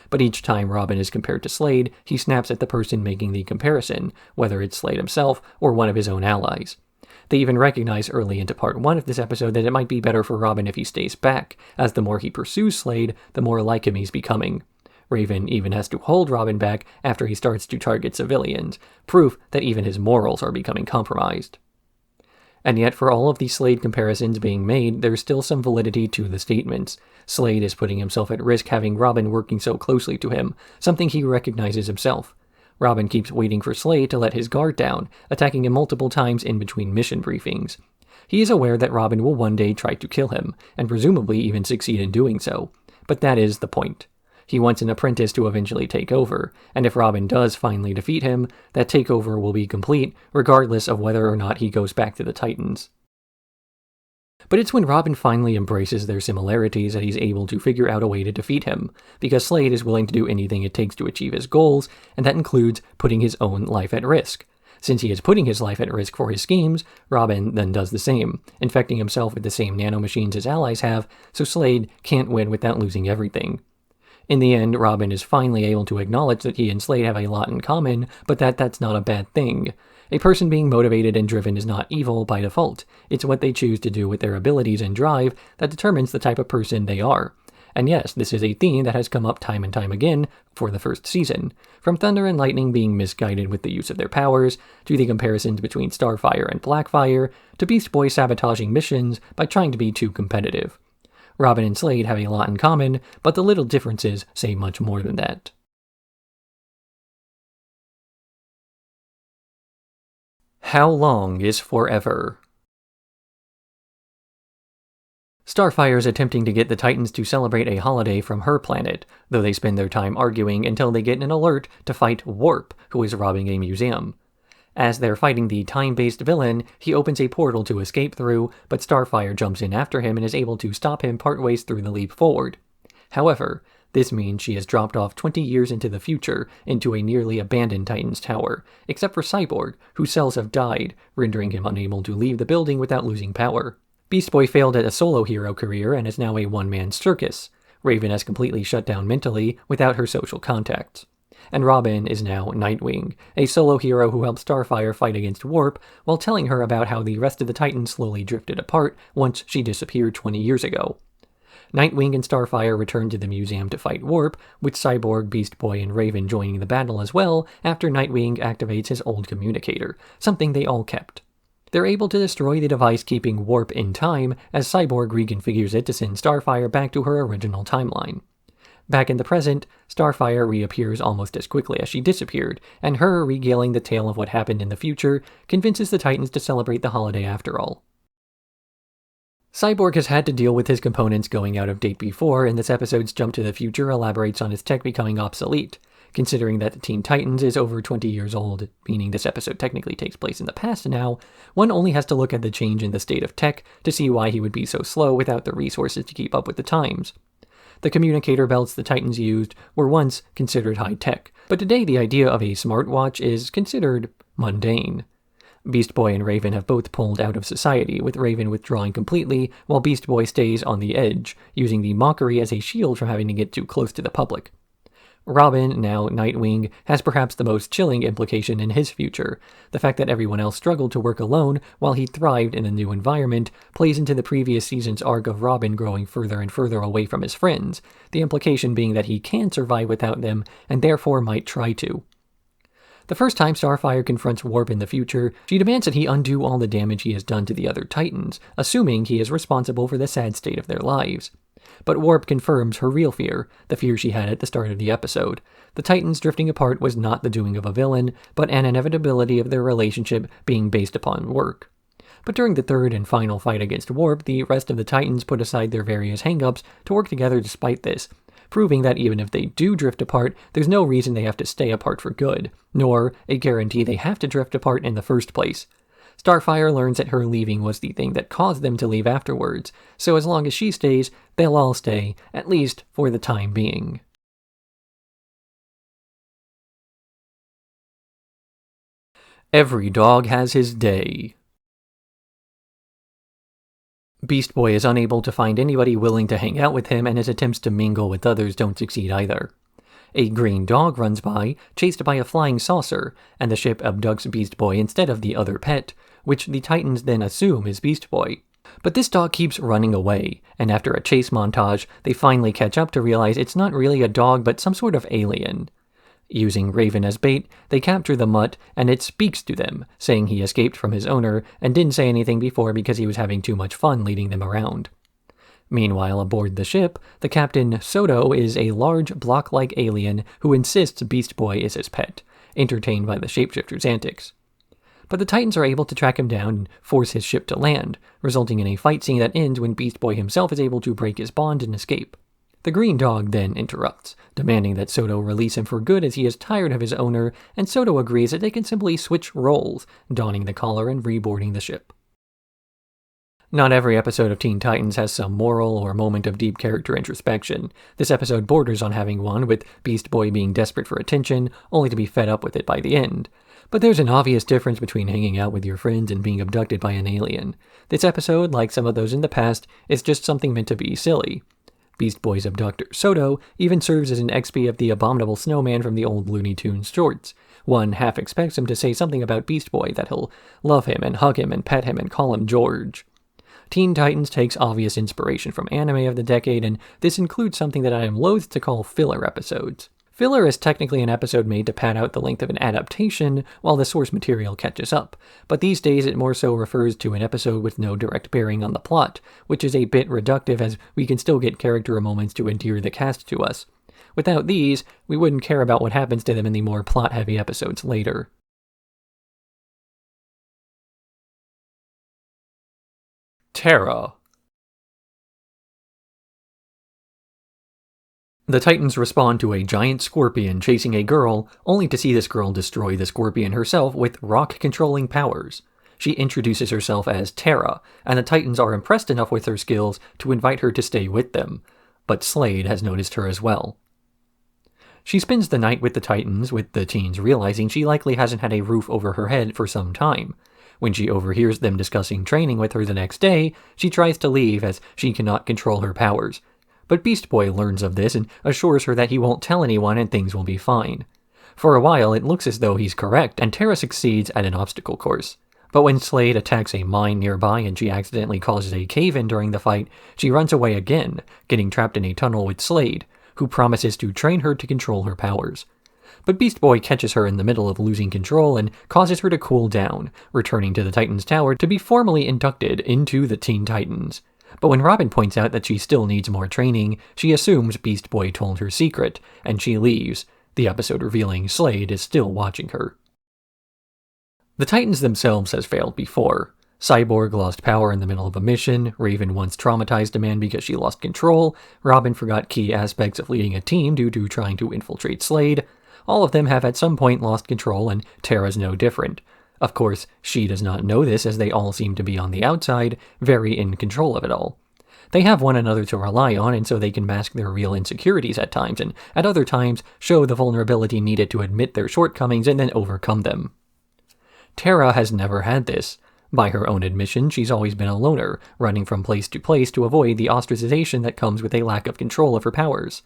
But each time Robin is compared to Slade, he snaps at the person making the comparison, whether it's Slade himself or one of his own allies. They even recognize early into part 1 of this episode that it might be better for Robin if he stays back, as the more he pursues Slade, the more like him he's becoming. Raven even has to hold Robin back after he starts to target civilians, proof that even his morals are becoming compromised. And yet, for all of these Slade comparisons being made, there's still some validity to the statements. Slade is putting himself at risk having Robin working so closely to him, something he recognizes himself. Robin keeps waiting for Slade to let his guard down, attacking him multiple times in between mission briefings. He is aware that Robin will one day try to kill him, and presumably even succeed in doing so. But that is the point. He wants an apprentice to eventually take over, and if Robin does finally defeat him, that takeover will be complete, regardless of whether or not he goes back to the Titans. But it's when Robin finally embraces their similarities that he's able to figure out a way to defeat him, because Slade is willing to do anything it takes to achieve his goals, and that includes putting his own life at risk. Since he is putting his life at risk for his schemes, Robin then does the same, infecting himself with the same nanomachines his allies have, so Slade can't win without losing everything. In the end, Robin is finally able to acknowledge that he and Slade have a lot in common, but that's not a bad thing. A person being motivated and driven is not evil by default. It's what they choose to do with their abilities and drive that determines the type of person they are. And yes, this is a theme that has come up time and time again for the first season, from Thunder and Lightning being misguided with the use of their powers, to the comparisons between Starfire and Blackfire, to Beast Boy sabotaging missions by trying to be too competitive. Robin and Slade have a lot in common, but the little differences say much more than that. How long is forever? Starfire is attempting to get the Titans to celebrate a holiday from her planet, though they spend their time arguing until they get an alert to fight Warp, who is robbing a museum. As they're fighting the time-based villain, he opens a portal to escape through, but Starfire jumps in after him and is able to stop him partways through the leap forward. However, this means she has dropped off 20 years into the future, into a nearly abandoned Titan's tower, except for Cyborg, whose cells have died, rendering him unable to leave the building without losing power. Beast Boy failed at a solo hero career and is now a one-man circus. Raven has completely shut down mentally without her social contacts. And Robin is now Nightwing, a solo hero who helped Starfire fight against Warp while telling her about how the rest of the Titans slowly drifted apart once she disappeared 20 years ago. Nightwing and Starfire return to the museum to fight Warp, with Cyborg, Beast Boy, and Raven joining the battle as well after Nightwing activates his old communicator, something they all kept. They're able to destroy the device keeping Warp in time as Cyborg reconfigures it to send Starfire back to her original timeline. Back in the present, Starfire reappears almost as quickly as she disappeared, and her regaling the tale of what happened in the future convinces the Titans to celebrate the holiday after all. Cyborg has had to deal with his components going out of date before, and this episode's Jump to the Future elaborates on his tech becoming obsolete. Considering that the Teen Titans is over 20 years old, meaning this episode technically takes place in the past now, one only has to look at the change in the state of tech to see why he would be so slow without the resources to keep up with the times. The communicator belts the Titans used were once considered high-tech, but today the idea of a smartwatch is considered mundane. Beast Boy and Raven have both pulled out of society, with Raven withdrawing completely while Beast Boy stays on the edge, using the mockery as a shield from having to get too close to the public. Robin, now Nightwing, has perhaps the most chilling implication in his future. The fact that everyone else struggled to work alone while he thrived in a new environment plays into the previous season's arc of Robin growing further and further away from his friends, the implication being that he can survive without them and therefore might try to. The first time Starfire confronts Warp in the future, she demands that he undo all the damage he has done to the other Titans, assuming he is responsible for the sad state of their lives. But Warp confirms her real fear, the fear she had at the start of the episode. The Titans drifting apart was not the doing of a villain, but an inevitability of their relationship being based upon work. But during the third and final fight against Warp, the rest of the Titans put aside their various hang-ups to work together despite this, proving that even if they do drift apart, there's no reason they have to stay apart for good, nor a guarantee they have to drift apart in the first place. Starfire learns that her leaving was the thing that caused them to leave afterwards, so as long as she stays, they'll all stay, at least for the time being. Every dog has his day. Beast Boy is unable to find anybody willing to hang out with him, and his attempts to mingle with others don't succeed either. A green dog runs by, chased by a flying saucer, and the ship abducts Beast Boy instead of the other pet, which the Titans then assume is Beast Boy. But this dog keeps running away, and after a chase montage, they finally catch up to realize it's not really a dog but some sort of alien. Using Raven as bait, they capture the mutt, and it speaks to them, saying he escaped from his owner and didn't say anything before because he was having too much fun leading them around. Meanwhile, aboard the ship, the captain, Soto, is a large, block-like alien who insists Beast Boy is his pet, entertained by the shapeshifter's antics. But the Titans are able to track him down and force his ship to land, resulting in a fight scene that ends when Beast Boy himself is able to break his bond and escape. The green dog then interrupts, demanding that Soto release him for good as he is tired of his owner, and Soto agrees that they can simply switch roles, donning the collar and reboarding the ship. Not every episode of Teen Titans has some moral or moment of deep character introspection. This episode borders on having one, with Beast Boy being desperate for attention, only to be fed up with it by the end. But there's an obvious difference between hanging out with your friends and being abducted by an alien. This episode, like some of those in the past, is just something meant to be silly. Beast Boy's abductor, Soto, even serves as an XP of the abominable snowman from the old Looney Tunes shorts. One half expects him to say something about Beast Boy, that he'll love him and hug him and pet him and call him George. Teen Titans takes obvious inspiration from anime of the decade, and this includes something that I am loath to call filler episodes. Filler is technically an episode made to pad out the length of an adaptation while the source material catches up, but these days it more so refers to an episode with no direct bearing on the plot, which is a bit reductive as we can still get character moments to endear the cast to us. Without these, we wouldn't care about what happens to them in the more plot-heavy episodes later. Terra. The Titans respond to a giant scorpion chasing a girl, only to see this girl destroy the scorpion herself with rock-controlling powers. She introduces herself as Terra, and the Titans are impressed enough with her skills to invite her to stay with them, but Slade has noticed her as well. She spends the night with the Titans, with the teens realizing she likely hasn't had a roof over her head for some time. When she overhears them discussing training with her the next day, she tries to leave as she cannot control her powers. But Beast Boy learns of this and assures her that he won't tell anyone and things will be fine. For a while, it looks as though he's correct, and Terra succeeds at an obstacle course. But when Slade attacks a mine nearby and she accidentally causes a cave-in during the fight, she runs away again, getting trapped in a tunnel with Slade, who promises to train her to control her powers. But Beast Boy catches her in the middle of losing control and causes her to cool down, returning to the Titans Tower to be formally inducted into the Teen Titans. But when Robin points out that she still needs more training, she assumes Beast Boy told her secret, and she leaves, the episode revealing Slade is still watching her. The Titans themselves has failed before. Cyborg lost power in the middle of a mission, Raven once traumatized a man because she lost control, Robin forgot key aspects of leading a team due to trying to infiltrate Slade. All of them have at some point lost control, and Terra's no different. Of course, she does not know this as they all seem to be on the outside, very in control of it all. They have one another to rely on, and so they can mask their real insecurities at times, and at other times show the vulnerability needed to admit their shortcomings and then overcome them. Terra has never had this. By her own admission, she's always been a loner, running from place to place to avoid the ostracization that comes with a lack of control of her powers.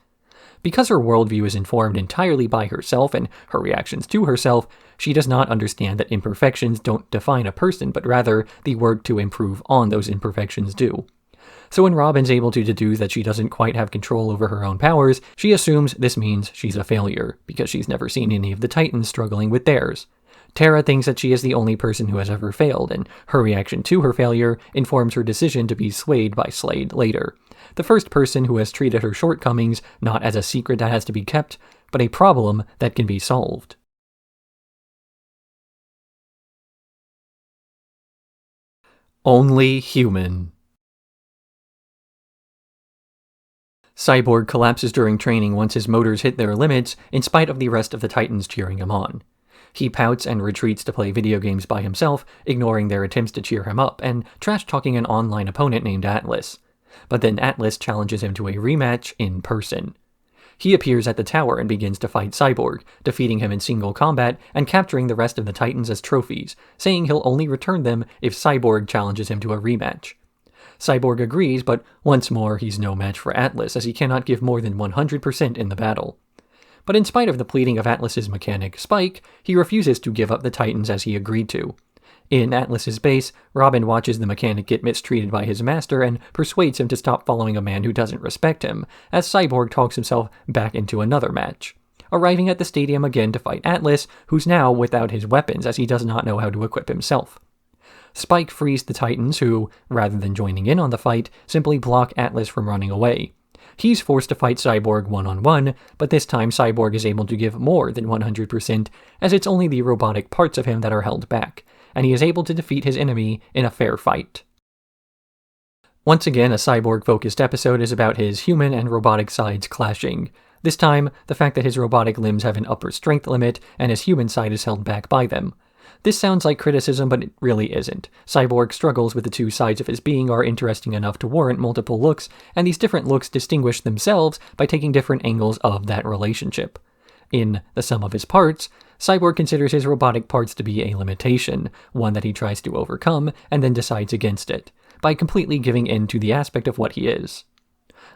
Because her worldview is informed entirely by herself and her reactions to herself, she does not understand that imperfections don't define a person, but rather the work to improve on those imperfections do. So when Robin's able to deduce that she doesn't quite have control over her own powers, she assumes this means she's a failure, because she's never seen any of the Titans struggling with theirs. Terra thinks that she is the only person who has ever failed, and her reaction to her failure informs her decision to be swayed by Slade later. The first person who has treated her shortcomings not as a secret that has to be kept, but a problem that can be solved. Only human. Cyborg collapses during training once his motors hit their limits, in spite of the rest of the Titans cheering him on. He pouts and retreats to play video games by himself, ignoring their attempts to cheer him up, and trash-talking an online opponent named Atlas. But then Atlas challenges him to a rematch in person. He appears at the tower and begins to fight Cyborg, defeating him in single combat and capturing the rest of the Titans as trophies, saying he'll only return them if Cyborg challenges him to a rematch. Cyborg agrees, but once more he's no match for Atlas as he cannot give more than 100% in the battle. But in spite of the pleading of Atlas's mechanic, Spike, he refuses to give up the Titans as he agreed to. In Atlas's base, Robin watches the mechanic get mistreated by his master and persuades him to stop following a man who doesn't respect him, as Cyborg talks himself back into another match, arriving at the stadium again to fight Atlas, who's now without his weapons as he does not know how to equip himself. Spike frees the Titans who, rather than joining in on the fight, simply block Atlas from running away. He's forced to fight Cyborg one-on-one, but this time Cyborg is able to give more than 100%, as it's only the robotic parts of him that are held back, and he is able to defeat his enemy in a fair fight. Once again, a Cyborg-focused episode is about his human and robotic sides clashing. This time, the fact that his robotic limbs have an upper strength limit, and his human side is held back by them. This sounds like criticism, but it really isn't. Cyborg's struggles with the two sides of his being are interesting enough to warrant multiple looks, and these different looks distinguish themselves by taking different angles of that relationship. In The Sum of His Parts, Cyborg considers his robotic parts to be a limitation, one that he tries to overcome, and then decides against it, by completely giving in to the aspect of what he is.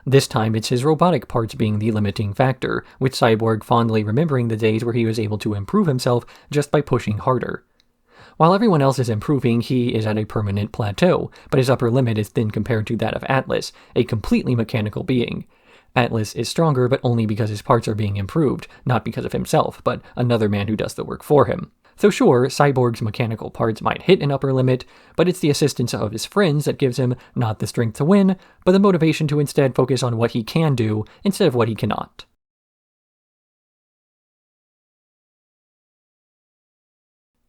This time it's his robotic parts being the limiting factor, with Cyborg fondly remembering the days where he was able to improve himself just by pushing harder. While everyone else is improving, he is at a permanent plateau, but his upper limit is thin compared to that of Atlas, a completely mechanical being. Atlas is stronger, but only because his parts are being improved, not because of himself, but another man who does the work for him. So sure, Cyborg's mechanical parts might hit an upper limit, but it's the assistance of his friends that gives him not the strength to win, but the motivation to instead focus on what he can do instead of what he cannot.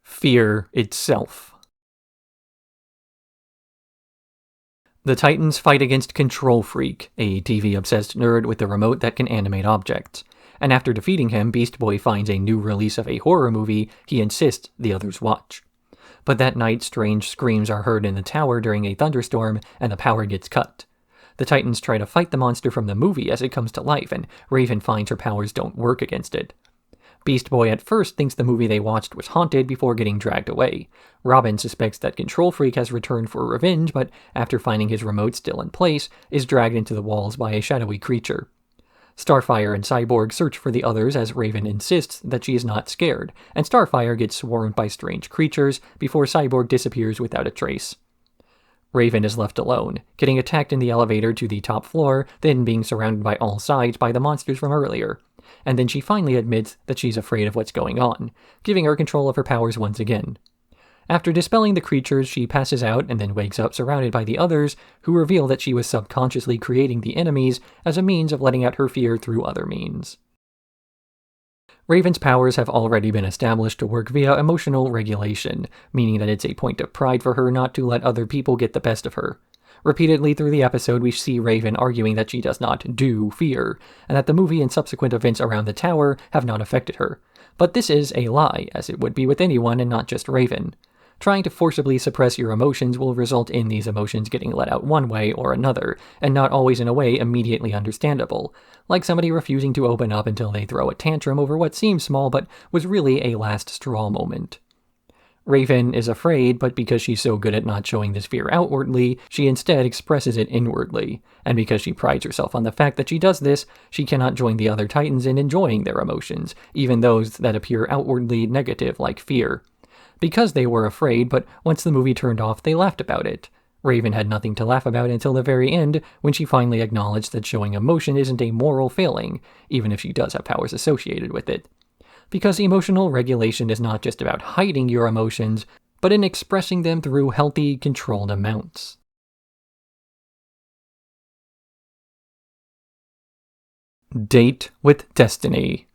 Fear itself. The Titans fight against Control Freak, a TV-obsessed nerd with a remote that can animate objects. And after defeating him, Beast Boy finds a new release of a horror movie he insists the others watch. But that night, strange screams are heard in the tower during a thunderstorm, and the power gets cut. The Titans try to fight the monster from the movie as it comes to life, and Raven finds her powers don't work against it. Beast Boy at first thinks the movie they watched was haunted before getting dragged away. Robin suspects that Control Freak has returned for revenge, but after finding his remote still in place, is dragged into the walls by a shadowy creature. Starfire and Cyborg search for the others as Raven insists that she is not scared, and Starfire gets swarmed by strange creatures before Cyborg disappears without a trace. Raven is left alone, getting attacked in the elevator to the top floor, then being surrounded by all sides by the monsters from earlier. And then she finally admits that she's afraid of what's going on, giving her control of her powers once again. After dispelling the creatures, she passes out and then wakes up surrounded by the others, who reveal that she was subconsciously creating the enemies as a means of letting out her fear through other means. Raven's powers have already been established to work via emotional regulation, meaning that it's a point of pride for her not to let other people get the best of her. Repeatedly through the episode, we see Raven arguing that she does not do fear, and that the movie and subsequent events around the tower have not affected her. But this is a lie, as it would be with anyone and not just Raven. Trying to forcibly suppress your emotions will result in these emotions getting let out one way or another, and not always in a way immediately understandable, like somebody refusing to open up until they throw a tantrum over what seems small but was really a last straw moment. Raven is afraid, but because she's so good at not showing this fear outwardly, she instead expresses it inwardly. And because she prides herself on the fact that she does this, she cannot join the other Titans in enjoying their emotions, even those that appear outwardly negative like fear. Because they were afraid, but once the movie turned off, they laughed about it. Raven had nothing to laugh about until the very end, when she finally acknowledged that showing emotion isn't a moral failing, even if she does have powers associated with it. Because emotional regulation is not just about hiding your emotions, but in expressing them through healthy, controlled amounts. Date with Destiny.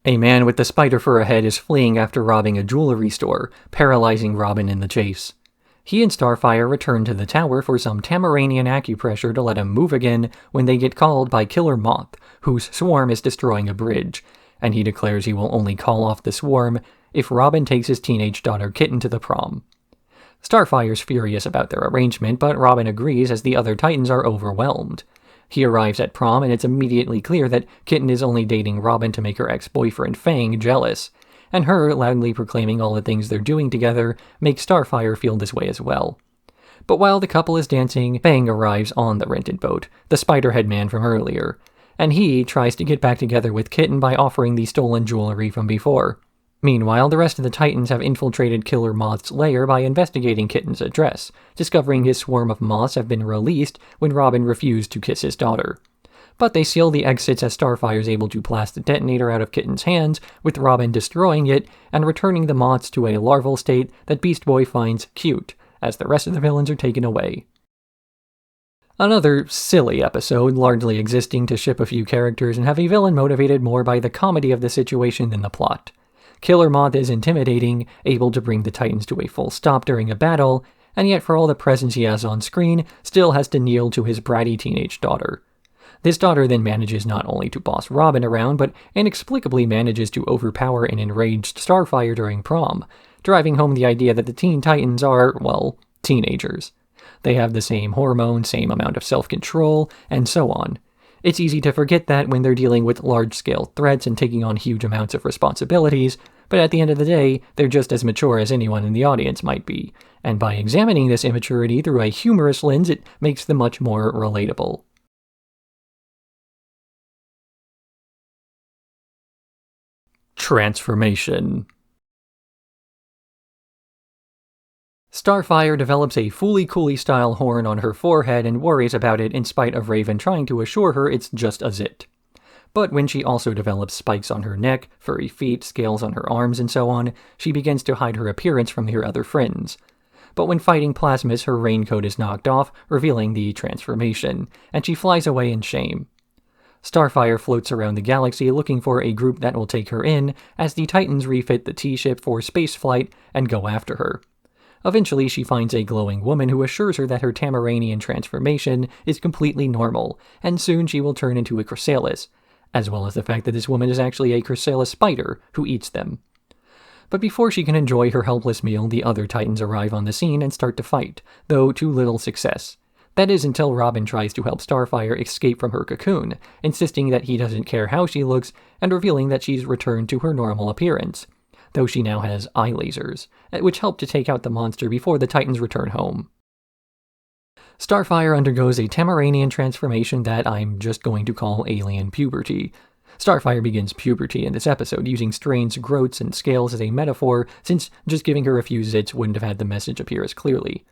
A man with the spider for a head is fleeing after robbing a jewelry store, paralyzing Robin in the chase. He and Starfire return to the tower for some Tamaranian acupressure to let him move again when they get called by Killer Moth, whose swarm is destroying a bridge, and he declares he will only call off the swarm if Robin takes his teenage daughter Kitten to the prom. Starfire's furious about their arrangement, but Robin agrees as the other Titans are overwhelmed. He arrives at prom and it's immediately clear that Kitten is only dating Robin to make her ex-boyfriend Fang jealous, and her loudly proclaiming all the things they're doing together makes Starfire feel this way as well. But while the couple is dancing, Fang arrives on the rented boat, the Spiderhead man from earlier, and he tries to get back together with Kitten by offering the stolen jewelry from before. Meanwhile, the rest of the Titans have infiltrated Killer Moth's lair by investigating Kitten's address, discovering his swarm of moths have been released when Robin refused to kiss his daughter. But they seal the exits as Starfire is able to blast the detonator out of Kitten's hands, with Robin destroying it and returning the moths to a larval state that Beast Boy finds cute, as the rest of the villains are taken away. Another silly episode, largely existing to ship a few characters and have a villain motivated more by the comedy of the situation than the plot. Killer Moth is intimidating, able to bring the Titans to a full stop during a battle, and yet for all the presence he has on screen, still has to kneel to his bratty teenage daughter. This daughter then manages not only to boss Robin around, but inexplicably manages to overpower an enraged Starfire during prom, driving home the idea that the Teen Titans are, well, teenagers. They have the same hormones, same amount of self-control, and so on. It's easy to forget that when they're dealing with large-scale threats and taking on huge amounts of responsibilities, But at the end of the day, they're just as mature as anyone in the audience might be, and by examining this immaturity through a humorous lens, it makes them much more relatable. Transformation. Starfire develops a Fooly Cooly style horn on her forehead and worries about it in spite of Raven trying to assure her it's just a zit. But when she also develops spikes on her neck, furry feet, scales on her arms, and so on, she begins to hide her appearance from her other friends. But when fighting Plasmus, her raincoat is knocked off, revealing the transformation, and she flies away in shame. Starfire floats around the galaxy looking for a group that will take her in, as the Titans refit the T-ship for spaceflight and go after her. Eventually, she finds a glowing woman who assures her that her Tamaranian transformation is completely normal, and soon she will turn into a chrysalis, as well as the fact that this woman is actually a chrysalis spider who eats them. But before she can enjoy her helpless meal, the other Titans arrive on the scene and start to fight, though to little success. That is until Robin tries to help Starfire escape from her cocoon, insisting that he doesn't care how she looks, and revealing that she's returned to her normal appearance, though she now has eye lasers, which help to take out the monster before the Titans return home. Starfire undergoes a Tamaranian transformation that I'm just going to call alien puberty. Starfire begins puberty in this episode, using strange growths and scales as a metaphor, since just giving her a few zits wouldn't have had the message appear as clearly.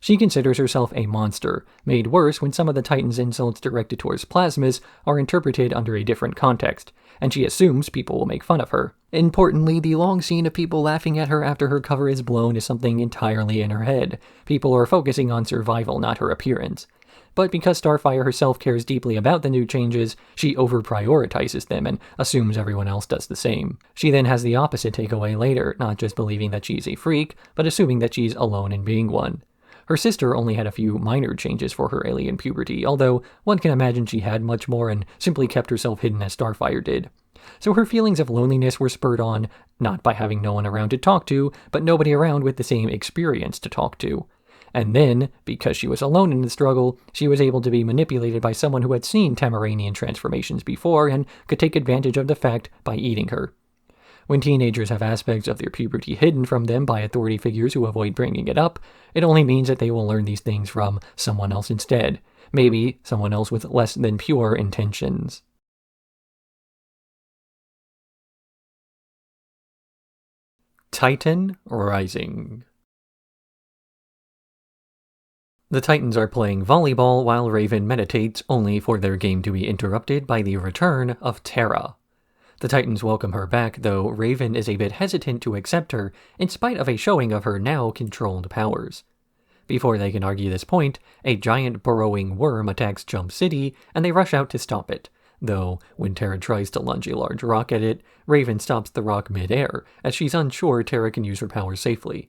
She considers herself a monster, made worse when some of the Titans' insults directed towards Plasmus are interpreted under a different context, and she assumes people will make fun of her. Importantly, the long scene of people laughing at her after her cover is blown is something entirely in her head. People are focusing on survival, not her appearance. But because Starfire herself cares deeply about the new changes, she over-prioritizes them and assumes everyone else does the same. She then has the opposite takeaway later, not just believing that she's a freak, but assuming that she's alone in being one. Her sister only had a few minor changes for her alien puberty, although one can imagine she had much more and simply kept herself hidden as Starfire did. So her feelings of loneliness were spurred on, not by having no one around to talk to, but nobody around with the same experience to talk to. And then, because she was alone in the struggle, she was able to be manipulated by someone who had seen Tamaranian transformations before and could take advantage of the fact by eating her. When teenagers have aspects of their puberty hidden from them by authority figures who avoid bringing it up, it only means that they will learn these things from someone else instead. Maybe someone else with less than pure intentions. Titan Rising. The Titans are playing volleyball while Raven meditates, only for their game to be interrupted by the return of Terra. The Titans welcome her back, though Raven is a bit hesitant to accept her, in spite of a showing of her now controlled powers. Before they can argue this point, a giant burrowing worm attacks Jump City, and they rush out to stop it, though when Terra tries to lunge a large rock at it, Raven stops the rock mid-air, as she's unsure Terra can use her powers safely.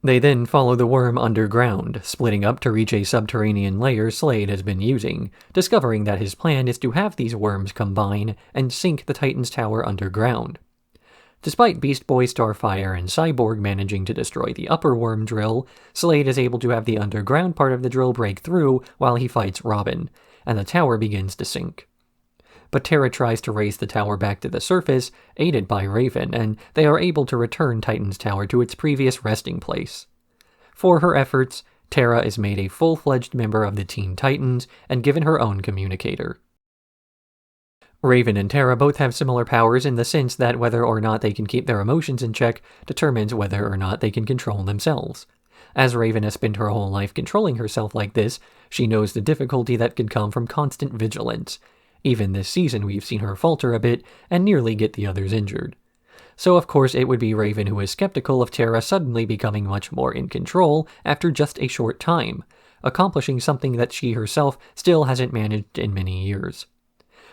They then follow the worm underground, splitting up to reach a subterranean layer Slade has been using, discovering that his plan is to have these worms combine and sink the Titan's tower underground. Despite Beast Boy, Starfire, and Cyborg managing to destroy the upper worm drill, Slade is able to have the underground part of the drill break through while he fights Robin, and the tower begins to sink. But Terra tries to raise the tower back to the surface, aided by Raven, and they are able to return Titan's tower to its previous resting place. For her efforts, Terra is made a full-fledged member of the Teen Titans and given her own communicator. Raven and Terra both have similar powers in the sense that whether or not they can keep their emotions in check determines whether or not they can control themselves. As Raven has spent her whole life controlling herself like this, she knows the difficulty that can come from constant vigilance. Even this season we've seen her falter a bit and nearly get the others injured. So of course it would be Raven who is skeptical of Terra suddenly becoming much more in control after just a short time, accomplishing something that she herself still hasn't managed in many years.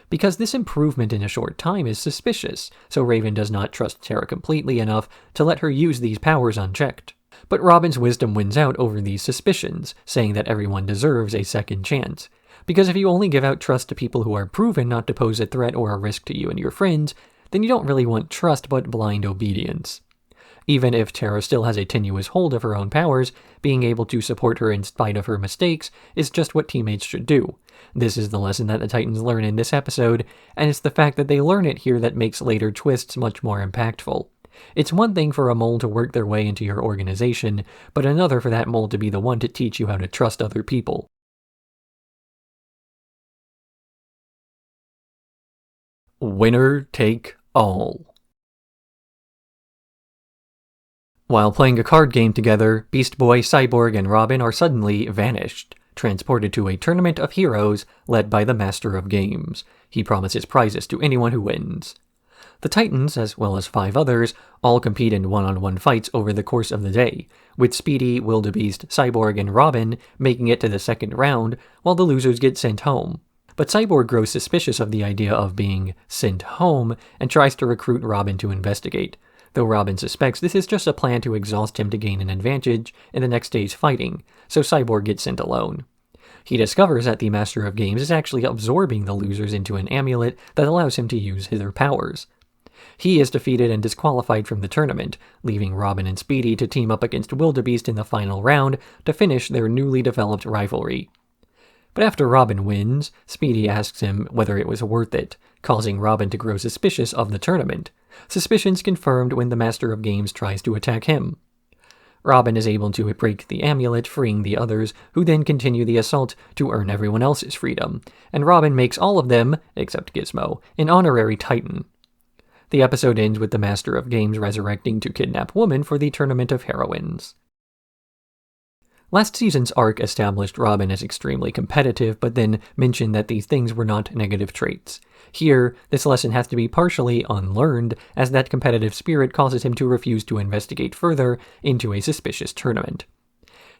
Because this improvement in a short time is suspicious, so Raven does not trust Terra completely enough to let her use these powers unchecked. But Robin's wisdom wins out over these suspicions, saying that everyone deserves a second chance. Because if you only give out trust to people who are proven not to pose a threat or a risk to you and your friends, then you don't really want trust but blind obedience. Even if Terra still has a tenuous hold of her own powers, being able to support her in spite of her mistakes is just what teammates should do. This is the lesson that the Titans learn in this episode, and it's the fact that they learn it here that makes later twists much more impactful. It's one thing for a mole to work their way into your organization, but another for that mole to be the one to teach you how to trust other people. Winner take all. While playing a card game together, Beast Boy, Cyborg, and Robin are suddenly vanished, transported to a tournament of heroes led by the Master of Games. He promises prizes to anyone who wins. The Titans, as well as 5 others, all compete in one-on-one fights over the course of the day, with Speedy, Wildebeest, Cyborg, and Robin making it to the second round, while the losers get sent home. But Cyborg grows suspicious of the idea of being sent home and tries to recruit Robin to investigate, though Robin suspects this is just a plan to exhaust him to gain an advantage in the next day's fighting, so Cyborg gets sent alone. He discovers that the Master of Games is actually absorbing the losers into an amulet that allows him to use their powers. He is defeated and disqualified from the tournament, leaving Robin and Speedy to team up against Wildebeest in the final round to finish their newly developed rivalry. But after Robin wins, Speedy asks him whether it was worth it, causing Robin to grow suspicious of the tournament. Suspicions confirmed when the Master of Games tries to attack him. Robin is able to break the amulet, freeing the others, who then continue the assault to earn everyone else's freedom, and Robin makes all of them, except Gizmo, an honorary Titan. The episode ends with the Master of Games resurrecting to kidnap Woman for the Tournament of Heroines. Last season's arc established Robin as extremely competitive, but then mentioned that these things were not negative traits. Here, this lesson has to be partially unlearned, as that competitive spirit causes him to refuse to investigate further into a suspicious tournament.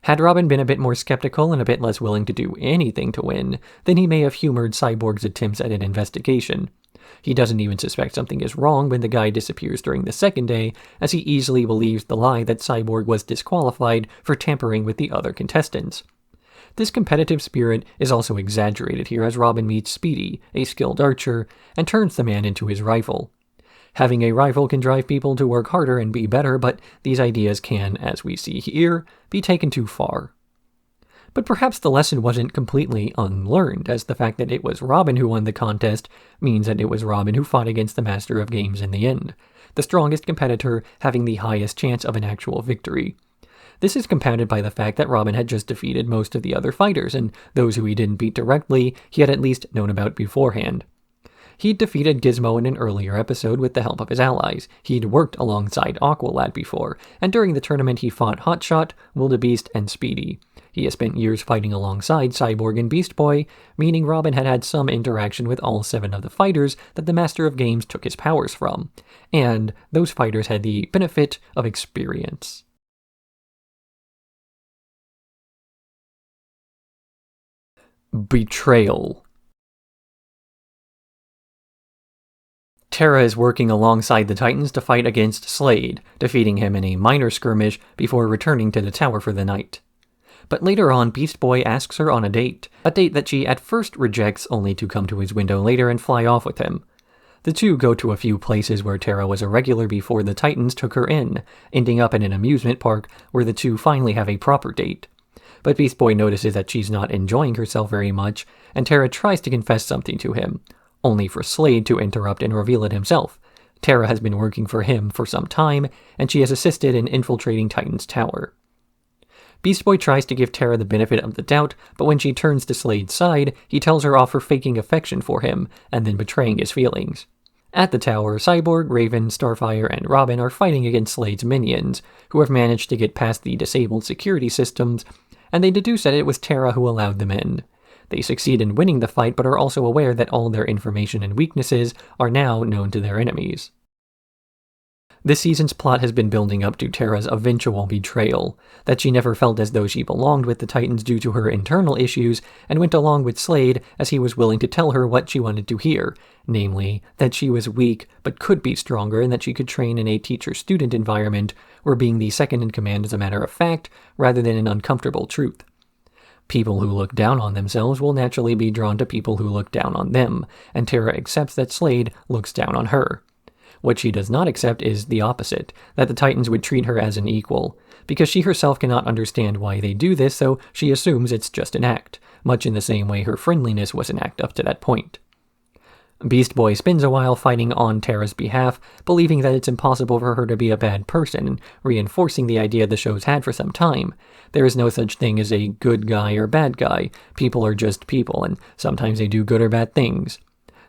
Had Robin been a bit more skeptical and a bit less willing to do anything to win, then he may have humored Cyborg's attempts at an investigation. He doesn't even suspect something is wrong when the guy disappears during the second day, as he easily believes the lie that Cyborg was disqualified for tampering with the other contestants. This competitive spirit is also exaggerated here as Robin meets Speedy, a skilled archer, and turns the man into his rival. Having a rival can drive people to work harder and be better, but these ideas can, as we see here, be taken too far. But perhaps the lesson wasn't completely unlearned, as the fact that it was Robin who won the contest means that it was Robin who fought against the Master of Games in the end, the strongest competitor having the highest chance of an actual victory. This is compounded by the fact that Robin had just defeated most of the other fighters, and those who he didn't beat directly, he had at least known about beforehand. He'd defeated Gizmo in an earlier episode with the help of his allies. He'd worked alongside Aqualad before, and during the tournament he fought Hotshot, Wildebeest, and Speedy. He has spent years fighting alongside Cyborg and Beast Boy, meaning Robin had had some interaction with all 7 of the fighters that the Master of Games took his powers from, and those fighters had the benefit of experience. Betrayal. Terra is working alongside the Titans to fight against Slade, defeating him in a minor skirmish before returning to the tower for the night. But later on, Beast Boy asks her on a date that she at first rejects only to come to his window later and fly off with him. The two go to a few places where Terra was a regular before the Titans took her in, ending up in an amusement park where the two finally have a proper date. But Beast Boy notices that she's not enjoying herself very much, and Terra tries to confess something to him, only for Slade to interrupt and reveal it himself. Terra has been working for him for some time, and she has assisted in infiltrating Titan's tower. Beast Boy tries to give Terra the benefit of the doubt, but when she turns to Slade's side, he tells her off for faking affection for him, and then betraying his feelings. At the tower, Cyborg, Raven, Starfire, and Robin are fighting against Slade's minions, who have managed to get past the disabled security systems, and they deduce that it was Terra who allowed them in. They succeed in winning the fight, but are also aware that all their information and weaknesses are now known to their enemies. This season's plot has been building up to Terra's eventual betrayal, that she never felt as though she belonged with the Titans due to her internal issues, and went along with Slade as he was willing to tell her what she wanted to hear, namely, that she was weak but could be stronger and that she could train in a teacher-student environment where being the second in command is a matter of fact rather than an uncomfortable truth. People who look down on themselves will naturally be drawn to people who look down on them, and Terra accepts that Slade looks down on her. What she does not accept is the opposite, that the Titans would treat her as an equal, because she herself cannot understand why they do this, so she assumes it's just an act, much in the same way her friendliness was an act up to that point. Beast Boy spends a while fighting on Terra's behalf, believing that it's impossible for her to be a bad person, and reinforcing the idea the show's had for some time. There is no such thing as a good guy or bad guy. People are just people, and sometimes they do good or bad things.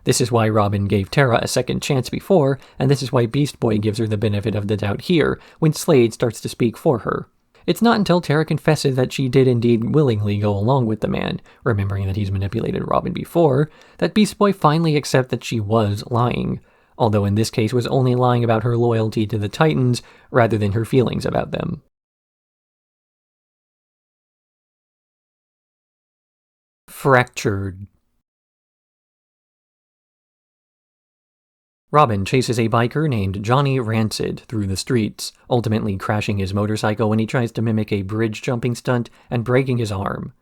This is why Robin gave Terra a second chance before, and this is why Beast Boy gives her the benefit of the doubt here, when Slade starts to speak for her. It's not until Terra confesses that she did indeed willingly go along with the man, remembering that he's manipulated Robin before, that Beast Boy finally accepts that she was lying, although in this case was only lying about her loyalty to the Titans rather than her feelings about them. Fractured. Robin chases a biker named Johnny Rancid through the streets, ultimately crashing his motorcycle when he tries to mimic a bridge jumping stunt and breaking his arm.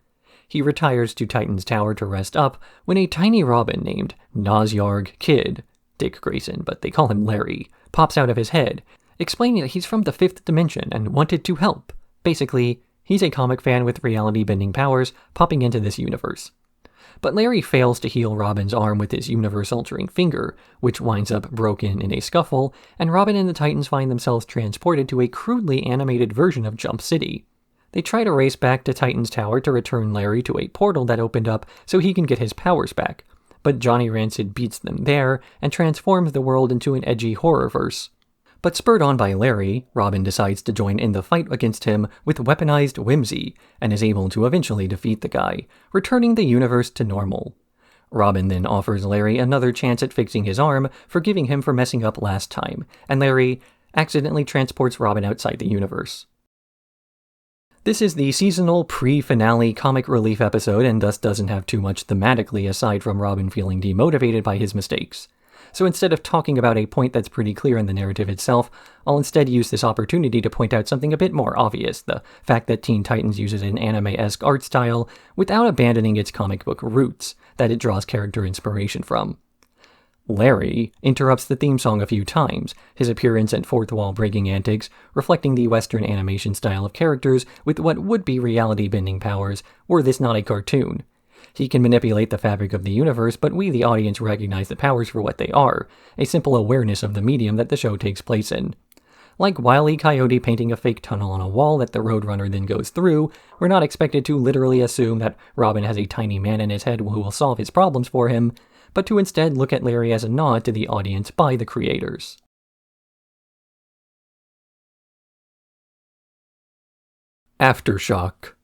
He retires to Titan's Tower to rest up when a tiny Robin named Nozyarg Kid, Dick Grayson, but they call him Larry, pops out of his head, explaining that he's from the 5th dimension and wanted to help. Basically, he's a comic fan with reality-bending powers popping into this universe. But Larry fails to heal Robin's arm with his universe-altering finger, which winds up broken in a scuffle, and Robin and the Titans find themselves transported to a crudely animated version of Jump City. They try to race back to Titan's Tower to return Larry to a portal that opened up so he can get his powers back, but Johnny Rancid beats them there and transforms the world into an edgy horror-verse. But spurred on by Larry, Robin decides to join in the fight against him with weaponized whimsy, and is able to eventually defeat the guy, returning the universe to normal. Robin then offers Larry another chance at fixing his arm, forgiving him for messing up last time, and Larry accidentally transports Robin outside the universe. This is the seasonal pre-finale comic relief episode, and thus doesn't have too much thematically aside from Robin feeling demotivated by his mistakes. So instead of talking about a point that's pretty clear in the narrative itself, I'll instead use this opportunity to point out something a bit more obvious, the fact that Teen Titans uses an anime-esque art style without abandoning its comic book roots that it draws character inspiration from. Larry interrupts the theme song a few times, his appearance and fourth-wall-breaking antics reflecting the Western animation style of characters with what would be reality-bending powers were this not a cartoon. He can manipulate the fabric of the universe, but we, the audience, recognize the powers for what they are, a simple awareness of the medium that the show takes place in. Like Wile E. Coyote painting a fake tunnel on a wall that the Roadrunner then goes through, we're not expected to literally assume that Robin has a tiny man in his head who will solve his problems for him, but to instead look at Larry as a nod to the audience by the creators. Aftershock.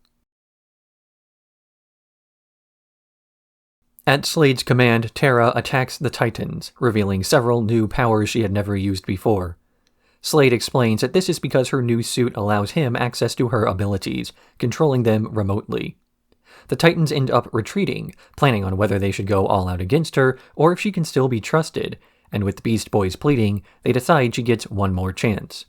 At Slade's command, Terra attacks the Titans, revealing several new powers she had never used before. Slade explains that this is because her new suit allows him access to her abilities, controlling them remotely. The Titans end up retreating, planning on whether they should go all out against her or if she can still be trusted, and with Beast Boy's pleading, they decide she gets one more chance.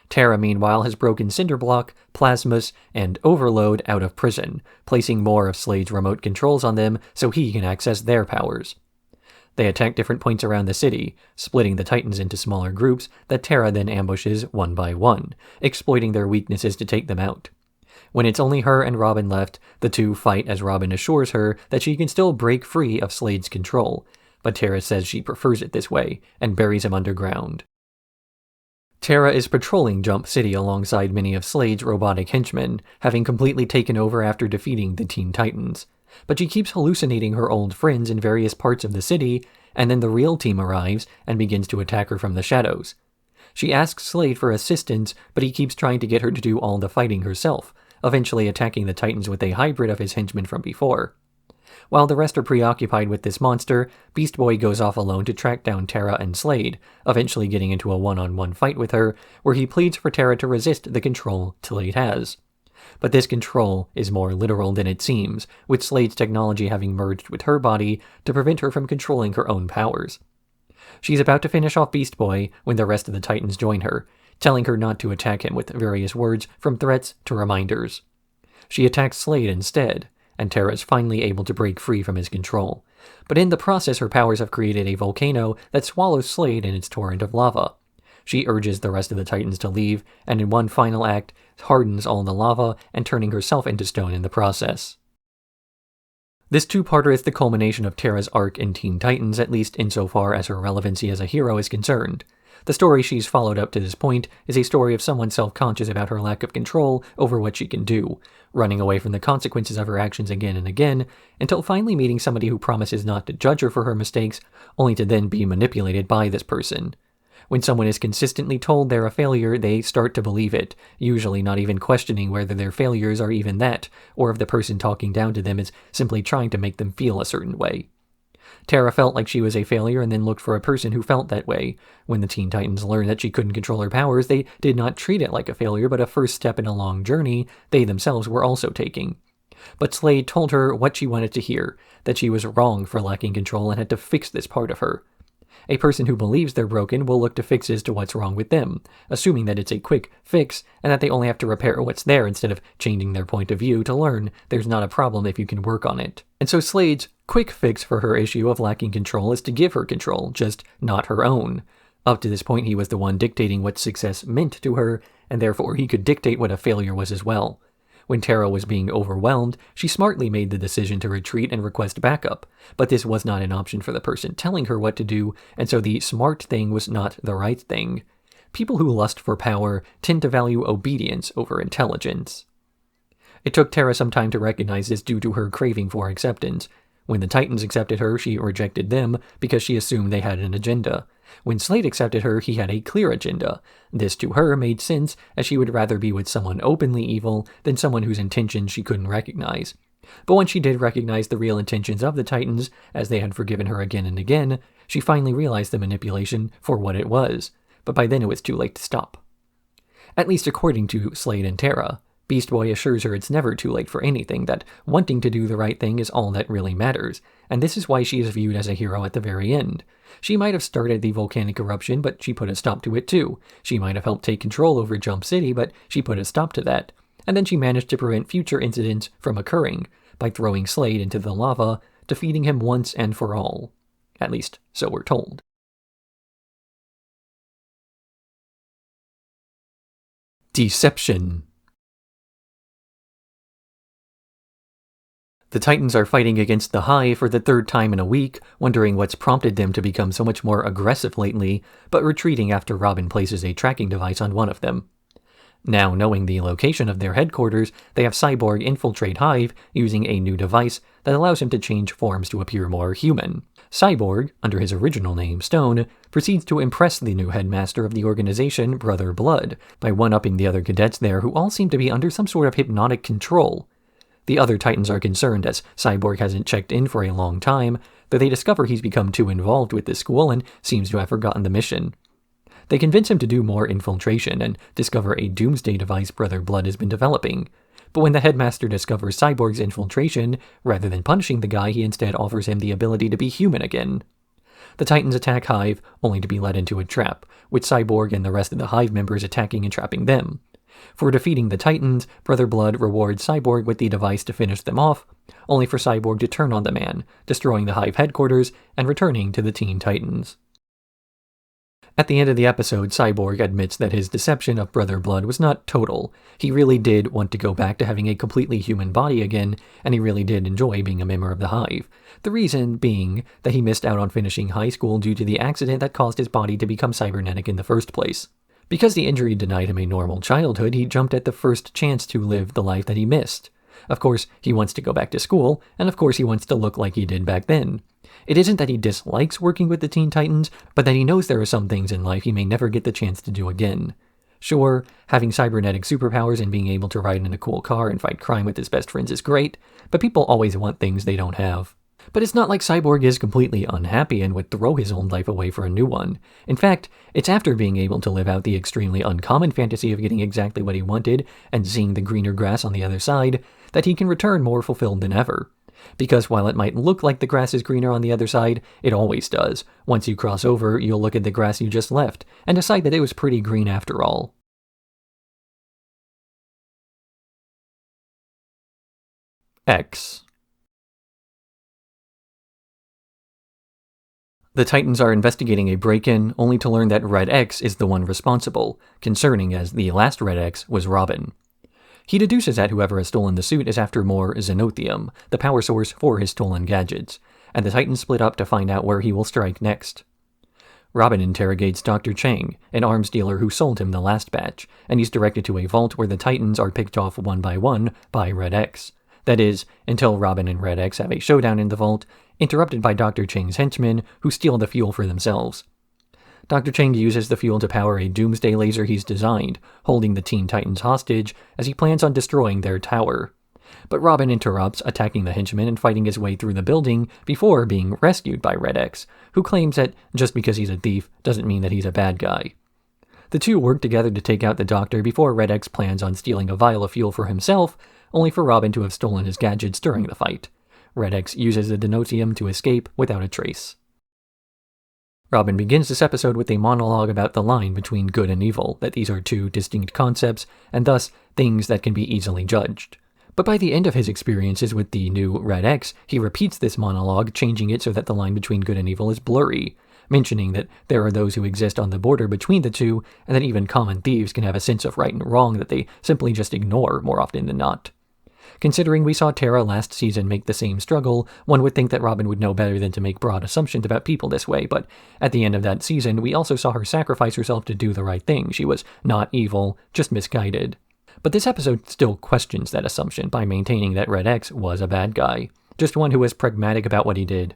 Terra, meanwhile, has broken Cinderblock, Plasmus, and Overload out of prison, placing more of Slade's remote controls on them so he can access their powers. They attack different points around the city, splitting the Titans into smaller groups that Terra then ambushes one by one, exploiting their weaknesses to take them out. When it's only her and Robin left, the two fight as Robin assures her that she can still break free of Slade's control, but Terra says she prefers it this way, and buries him underground. Terra is patrolling Jump City alongside many of Slade's robotic henchmen, having completely taken over after defeating the Teen Titans. But she keeps hallucinating her old friends in various parts of the city, and then the real team arrives and begins to attack her from the shadows. She asks Slade for assistance, but he keeps trying to get her to do all the fighting herself, eventually attacking the Titans with a hybrid of his henchmen from before. While the rest are preoccupied with this monster, Beast Boy goes off alone to track down Terra and Slade, eventually getting into a one-on-one fight with her, where he pleads for Terra to resist the control Slade has. But this control is more literal than it seems, with Slade's technology having merged with her body to prevent her from controlling her own powers. She's about to finish off Beast Boy when the rest of the Titans join her, telling her not to attack him with various words from threats to reminders. She attacks Slade instead, and Terra is finally able to break free from his control, But in the process, her powers have created a volcano that swallows Slade in its torrent of lava. She urges the rest of the Titans to leave, and in one final act, hardens all the lava and turning herself into stone in the process. This two-parter is the culmination of Terra's arc in Teen Titans, at least insofar as her relevancy as a hero is concerned. The story she's followed up to this point is a story of someone self-conscious about her lack of control over what she can do, running away from the consequences of her actions again and again, until finally meeting somebody who promises not to judge her for her mistakes, only to then be manipulated by this person. When someone is consistently told they're a failure, they start to believe it, usually not even questioning whether their failures are even that, or if the person talking down to them is simply trying to make them feel a certain way. Terra felt like she was a failure and then looked for a person who felt that way. When the Teen Titans learned that she couldn't control her powers, they did not treat it like a failure, but a first step in a long journey they themselves were also taking. But Slade told her what she wanted to hear, that she was wrong for lacking control and had to fix this part of her. A person who believes they're broken will look to fixes to what's wrong with them, assuming that it's a quick fix and that they only have to repair what's there instead of changing their point of view to learn there's not a problem if you can work on it. And so Slade's quick fix for her issue of lacking control is to give her control, just not her own. Up to this point, he was the one dictating what success meant to her, and therefore he could dictate what a failure was as well. When Terra was being overwhelmed, she smartly made the decision to retreat and request backup, but this was not an option for the person telling her what to do, and so the smart thing was not the right thing. People who lust for power tend to value obedience over intelligence. It took Terra some time to recognize this due to her craving for acceptance. When the Titans accepted her, she rejected them because she assumed they had an agenda. When Slade accepted her, he had a clear agenda. This to her made sense, as she would rather be with someone openly evil than someone whose intentions she couldn't recognize. But when she did recognize the real intentions of the Titans, as they had forgiven her again and again, she finally realized the manipulation for what it was. But by then it was too late to stop. At least according to Slade and Terra. Beast Boy assures her it's never too late for anything, that wanting to do the right thing is all that really matters, and this is why she is viewed as a hero at the very end. She might have started the volcanic eruption, but she put a stop to it too. She might have helped take control over Jump City, but she put a stop to that. And then she managed to prevent future incidents from occurring, by throwing Slade into the lava, defeating him once and for all. At least, so we're told. Deception. The Titans are fighting against the Hive for the third time in a week, wondering what's prompted them to become so much more aggressive lately, but retreating after Robin places a tracking device on one of them. Now knowing the location of their headquarters, they have Cyborg infiltrate Hive using a new device that allows him to change forms to appear more human. Cyborg, under his original name Stone, proceeds to impress the new headmaster of the organization, Brother Blood, by one-upping the other cadets there who all seem to be under some sort of hypnotic control. The other Titans are concerned as Cyborg hasn't checked in for a long time, though they discover he's become too involved with the school and seems to have forgotten the mission. They convince him to do more infiltration and discover a doomsday device Brother Blood has been developing. But when the headmaster discovers Cyborg's infiltration, rather than punishing the guy, he instead offers him the ability to be human again. The Titans attack Hive, only to be led into a trap, with Cyborg and the rest of the Hive members attacking and trapping them. For defeating the Titans, Brother Blood rewards Cyborg with the device to finish them off, only for Cyborg to turn on the man, destroying the Hive headquarters and returning to the Teen Titans. At the end of the episode, Cyborg admits that his deception of Brother Blood was not total. He really did want to go back to having a completely human body again, and he really did enjoy being a member of the Hive. The reason being that he missed out on finishing high school due to the accident that caused his body to become cybernetic in the first place. Because the injury denied him a normal childhood, he jumped at the first chance to live the life that he missed. Of course, he wants to go back to school, and of course he wants to look like he did back then. It isn't that he dislikes working with the Teen Titans, but that he knows there are some things in life he may never get the chance to do again. Sure, having cybernetic superpowers and being able to ride in a cool car and fight crime with his best friends is great, but people always want things they don't have. But it's not like Cyborg is completely unhappy and would throw his old life away for a new one. In fact, it's after being able to live out the extremely uncommon fantasy of getting exactly what he wanted and seeing the greener grass on the other side that he can return more fulfilled than ever. Because while it might look like the grass is greener on the other side, it always does. Once you cross over, you'll look at the grass you just left and decide that it was pretty green after all. X. The Titans are investigating a break-in, only to learn that Red X is the one responsible, concerning as the last Red X was Robin. He deduces that whoever has stolen the suit is after more Xenothium, the power source for his stolen gadgets, and the Titans split up to find out where he will strike next. Robin interrogates Dr. Chang, an arms dealer who sold him the last batch, and he's directed to a vault where the Titans are picked off one by Red X. That is, until Robin and Red X have a showdown in the vault, interrupted by Dr. Chang's henchmen, who steal the fuel for themselves. Dr. Chang uses the fuel to power a doomsday laser he's designed, holding the Teen Titans hostage as he plans on destroying their tower. But Robin interrupts, attacking the henchmen and fighting his way through the building before being rescued by Red X, who claims that just because he's a thief doesn't mean that he's a bad guy. The two work together to take out the Doctor before Red X plans on stealing a vial of fuel for himself, only for Robin to have stolen his gadgets during the fight. Red X uses the Denotium to escape without a trace. Robin begins this episode with a monologue about the line between good and evil, that these are two distinct concepts, and thus things that can be easily judged. But by the end of his experiences with the new Red X, he repeats this monologue, changing it so that the line between good and evil is blurry, mentioning that there are those who exist on the border between the two, and that even common thieves can have a sense of right and wrong that they simply just ignore more often than not. Considering we saw Terra last season make the same struggle, one would think that Robin would know better than to make broad assumptions about people this way, but at the end of that season, we also saw her sacrifice herself to do the right thing. She was not evil, just misguided. But this episode still questions that assumption by maintaining that Red X was a bad guy, just one who was pragmatic about what he did.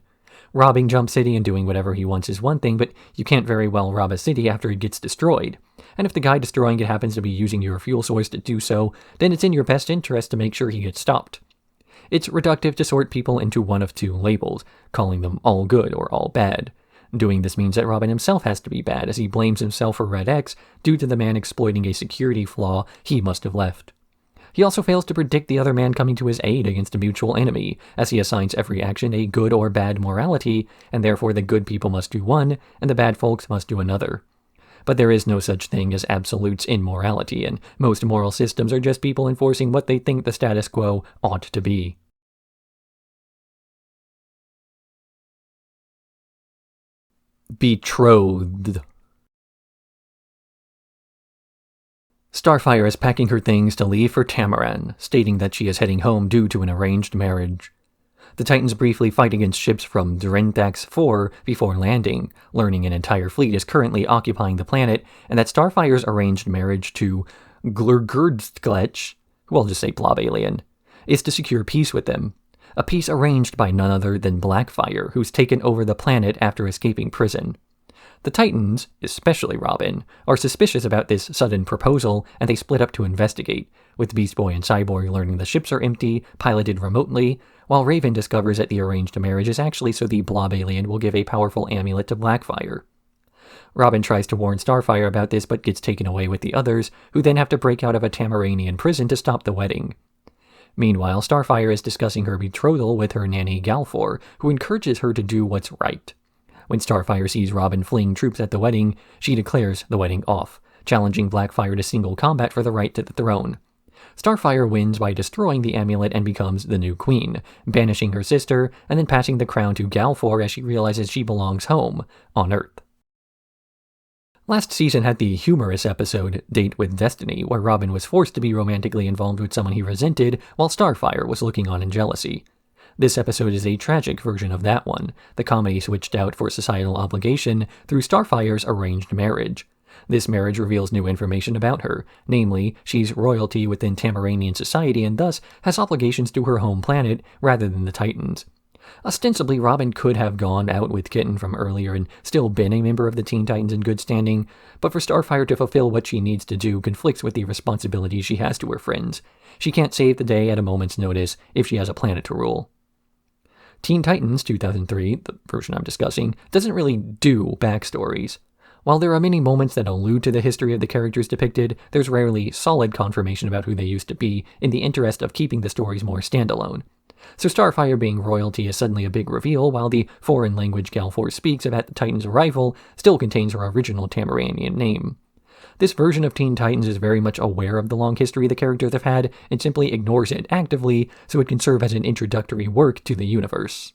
Robbing Jump City and doing whatever he wants is one thing, but you can't very well rob a city after it gets destroyed. And if the guy destroying it happens to be using your fuel source to do so, then it's in your best interest to make sure he gets stopped. It's reductive to sort people into one of two labels, calling them all good or all bad. Doing this means that Robin himself has to be bad, as he blames himself for Red X due to the man exploiting a security flaw he must have left. He also fails to predict the other man coming to his aid against a mutual enemy, as he assigns every action a good or bad morality, and therefore the good people must do one, and the bad folks must do another. But there is no such thing as absolutes in morality, and most moral systems are just people enforcing what they think the status quo ought to be. Betrothed. Starfire is packing her things to leave for Tamaran, stating that she is heading home due to an arranged marriage. The Titans briefly fight against ships from Duranthax 4 before landing, learning an entire fleet is currently occupying the planet, and that Starfire's arranged marriage to Glurgurdsklech, we'll just say Blob Alien, is to secure peace with them. A peace arranged by none other than Blackfire, who's taken over the planet after escaping prison. The Titans, especially Robin, are suspicious about this sudden proposal, and they split up to investigate, with Beast Boy and Cyborg learning the ships are empty, piloted remotely, while Raven discovers that the arranged marriage is actually so the Blob Alien will give a powerful amulet to Blackfire. Robin tries to warn Starfire about this but gets taken away with the others, who then have to break out of a Tamaranian prison to stop the wedding. Meanwhile, Starfire is discussing her betrothal with her nanny Galfor, who encourages her to do what's right. When Starfire sees Robin fleeing troops at the wedding, she declares the wedding off, challenging Blackfire to single combat for the right to the throne. Starfire wins by destroying the amulet and becomes the new queen, banishing her sister, and then passing the crown to Galfor as she realizes she belongs home, on Earth. Last season had the humorous episode, Date with Destiny, where Robin was forced to be romantically involved with someone he resented, while Starfire was looking on in jealousy. This episode is a tragic version of that one, the comedy switched out for societal obligation through Starfire's arranged marriage. This marriage reveals new information about her, namely, she's royalty within Tamaranian society and thus has obligations to her home planet rather than the Titans. Ostensibly, Robin could have gone out with Kitten from earlier and still been a member of the Teen Titans in good standing, but for Starfire to fulfill what she needs to do conflicts with the responsibilities she has to her friends. She can't save the day at a moment's notice if she has a planet to rule. Teen Titans 2003, the version I'm discussing, doesn't really do backstories. While there are many moments that allude to the history of the characters depicted, there's rarely solid confirmation about who they used to be in the interest of keeping the stories more standalone. So Starfire being royalty is suddenly a big reveal, while the foreign language Galfor speaks about the Titans' arrival still contains her original Tamaranian name. This version of Teen Titans is very much aware of the long history the characters have had and simply ignores it actively so it can serve as an introductory work to the universe.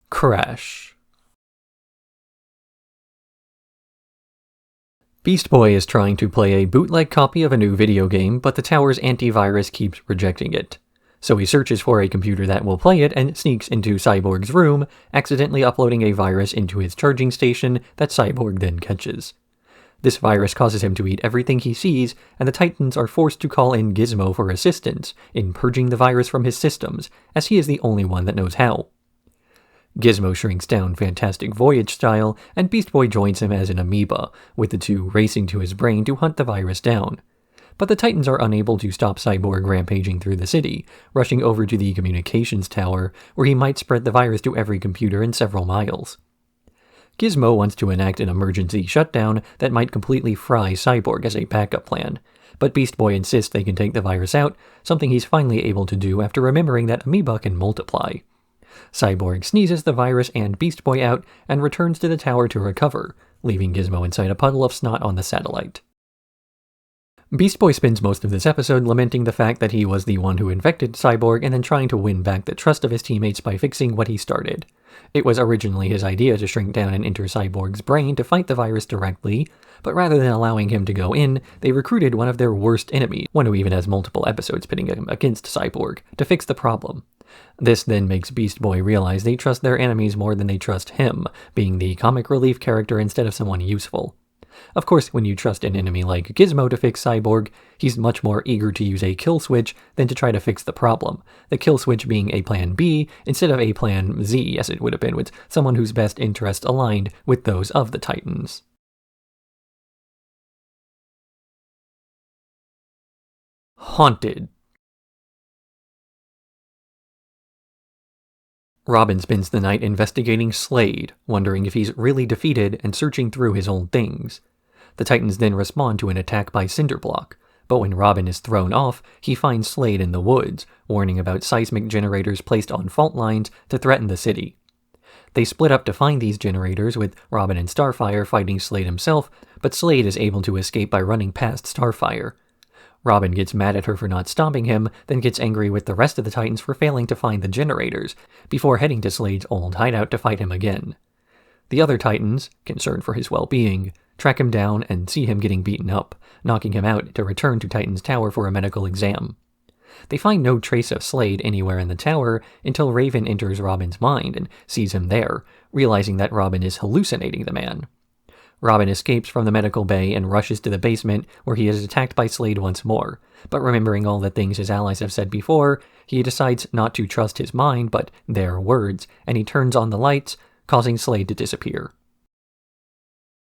Crash. Beast Boy is trying to play a bootleg copy of a new video game, but the tower's antivirus keeps rejecting it. So he searches for a computer that will play it and sneaks into Cyborg's room, accidentally uploading a virus into his charging station that Cyborg then catches. This virus causes him to eat everything he sees, and the Titans are forced to call in Gizmo for assistance in purging the virus from his systems, as he is the only one that knows how. Gizmo shrinks down Fantastic Voyage style, and Beast Boy joins him as an amoeba, with the two racing to his brain to hunt the virus down. But the Titans are unable to stop Cyborg rampaging through the city, rushing over to the communications tower, where he might spread the virus to every computer in several miles. Gizmo wants to enact an emergency shutdown that might completely fry Cyborg as a backup plan, but Beast Boy insists they can take the virus out, something he's finally able to do after remembering that amoeba can multiply. Cyborg sneezes the virus and Beast Boy out and returns to the tower to recover, leaving Gizmo inside a puddle of snot on the satellite. Beast Boy spends most of this episode lamenting the fact that he was the one who infected Cyborg and then trying to win back the trust of his teammates by fixing what he started. It was originally his idea to shrink down and enter Cyborg's brain to fight the virus directly, but rather than allowing him to go in, they recruited one of their worst enemies, one who even has multiple episodes pitting him against Cyborg, to fix the problem. This then makes Beast Boy realize they trust their enemies more than they trust him, being the comic relief character instead of someone useful. Of course, when you trust an enemy like Gizmo to fix Cyborg, he's much more eager to use a kill switch than to try to fix the problem, the kill switch being a plan B instead of a plan Z, as it would have been with someone whose best interests aligned with those of the Titans. Haunted. Robin spends the night investigating Slade, wondering if he's really defeated and searching through his old things. The Titans then respond to an attack by Cinderblock, but when Robin is thrown off, he finds Slade in the woods, warning about seismic generators placed on fault lines to threaten the city. They split up to find these generators, with Robin and Starfire fighting Slade himself, but Slade is able to escape by running past Starfire. Robin gets mad at her for not stopping him, then gets angry with the rest of the Titans for failing to find the generators, before heading to Slade's old hideout to fight him again. The other Titans, concerned for his well-being, track him down and see him getting beaten up, knocking him out to return to Titan's tower for a medical exam. They find no trace of Slade anywhere in the tower until Raven enters Robin's mind and sees him there, realizing that Robin is hallucinating the man. Robin escapes from the medical bay and rushes to the basement, where he is attacked by Slade once more, but remembering all the things his allies have said before, he decides not to trust his mind but their words, and he turns on the lights, causing Slade to disappear.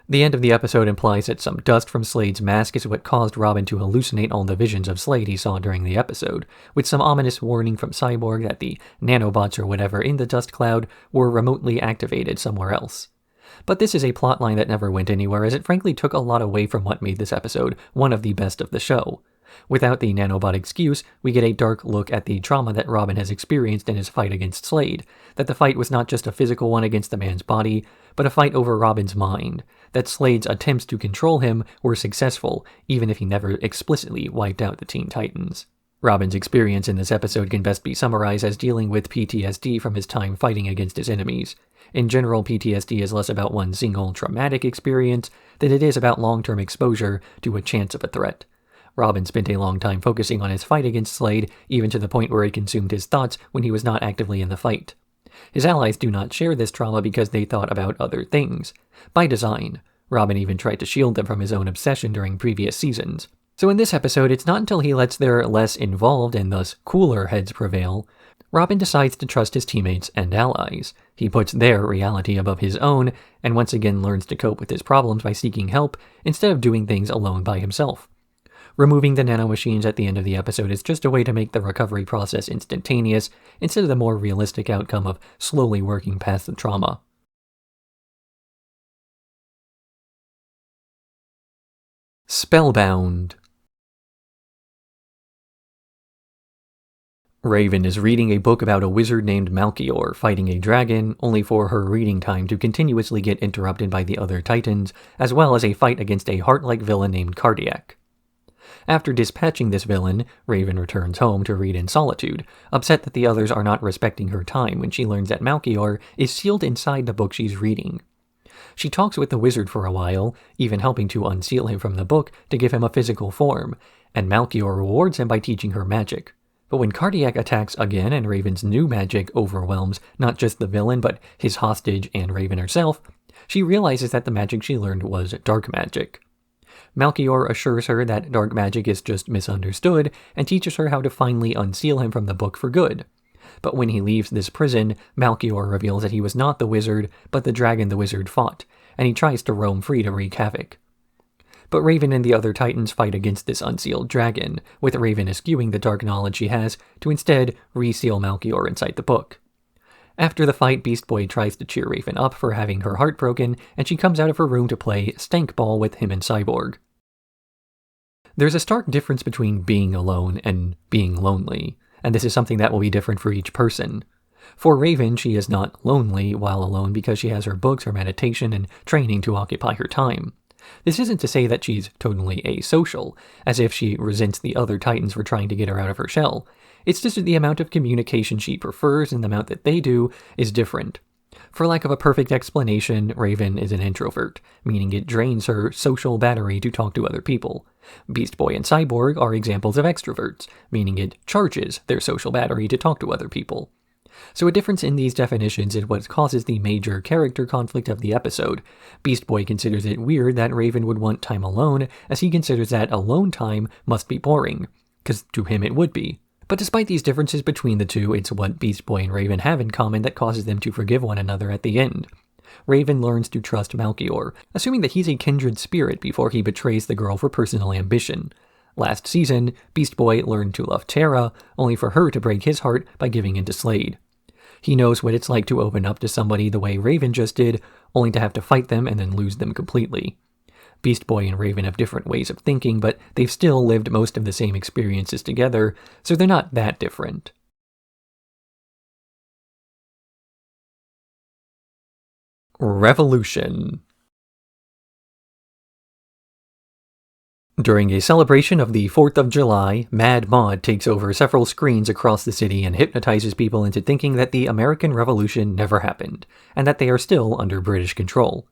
The end of the episode implies that some dust from Slade's mask is what caused Robin to hallucinate all the visions of Slade he saw during the episode, with some ominous warning from Cyborg that the nanobots or whatever in the dust cloud were remotely activated somewhere else. But this is a plotline that never went anywhere, as it frankly took a lot away from what made this episode one of the best of the show. Without the nanobot excuse, we get a dark look at the trauma that Robin has experienced in his fight against Slade, that the fight was not just a physical one against the man's body, but a fight over Robin's mind, that Slade's attempts to control him were successful, even if he never explicitly wiped out the Teen Titans. Robin's experience in this episode can best be summarized as dealing with PTSD from his time fighting against his enemies. In general, PTSD is less about one single traumatic experience than it is about long-term exposure to a chance of a threat. Robin spent a long time focusing on his fight against Slade, even to the point where it consumed his thoughts when he was not actively in the fight. His allies do not share this trauma because they thought about other things. By design, Robin even tried to shield them from his own obsession during previous seasons. So in this episode, it's not until he lets their less involved and thus cooler heads prevail, Robin decides to trust his teammates and allies. He puts their reality above his own, and once again learns to cope with his problems by seeking help instead of doing things alone by himself. Removing the nanomachines at the end of the episode is just a way to make the recovery process instantaneous, instead of the more realistic outcome of slowly working past the trauma. Spellbound. Raven is reading a book about a wizard named Malchior fighting a dragon, only for her reading time to continuously get interrupted by the other Titans, as well as a fight against a heart-like villain named Cardiac. After dispatching this villain, Raven returns home to read in solitude, upset that the others are not respecting her time when she learns that Melchior is sealed inside the book she's reading. She talks with the wizard for a while, even helping to unseal him from the book to give him a physical form, and Melchior rewards him by teaching her magic. But when Cardiac attacks again and Raven's new magic overwhelms not just the villain but his hostage and Raven herself, she realizes that the magic she learned was dark magic. Melchior assures her that dark magic is just misunderstood and teaches her how to finally unseal him from the book for good. But when he leaves this prison, Melchior reveals that he was not the wizard, but the dragon the wizard fought, and he tries to roam free to wreak havoc. But Raven and the other Titans fight against this unsealed dragon, with Raven eschewing the dark knowledge she has to instead reseal Melchior inside the book. After the fight, Beast Boy tries to cheer Raven up for having her heart broken, and she comes out of her room to play Stank Ball with him and Cyborg. There's a stark difference between being alone and being lonely, and this is something that will be different for each person. For Raven, she is not lonely while alone because she has her books, her meditation, and training to occupy her time. This isn't to say that she's totally asocial, as if she resents the other Titans for trying to get her out of her shell. It's just that the amount of communication she prefers and the amount that they do is different. For lack of a perfect explanation, Raven is an introvert, meaning it drains her social battery to talk to other people. Beast Boy and Cyborg are examples of extroverts, meaning it charges their social battery to talk to other people. So a difference in these definitions is what causes the major character conflict of the episode. Beast Boy considers it weird that Raven would want time alone, as he considers that alone time must be boring, because to him it would be. But despite these differences between the two, it's what Beast Boy and Raven have in common that causes them to forgive one another at the end. Raven learns to trust Melchior, assuming that he's a kindred spirit before he betrays the girl for personal ambition. Last season, Beast Boy learned to love Terra, only for her to break his heart by giving in to Slade. He knows what it's like to open up to somebody the way Raven just did, only to have to fight them and then lose them completely. Beast Boy and Raven have different ways of thinking, but they've still lived most of the same experiences together, so they're not that different. Revolution. During a celebration of the 4th of July, Mad Mod takes over several screens across the city and hypnotizes people into thinking that the American Revolution never happened, and that they are still under British control.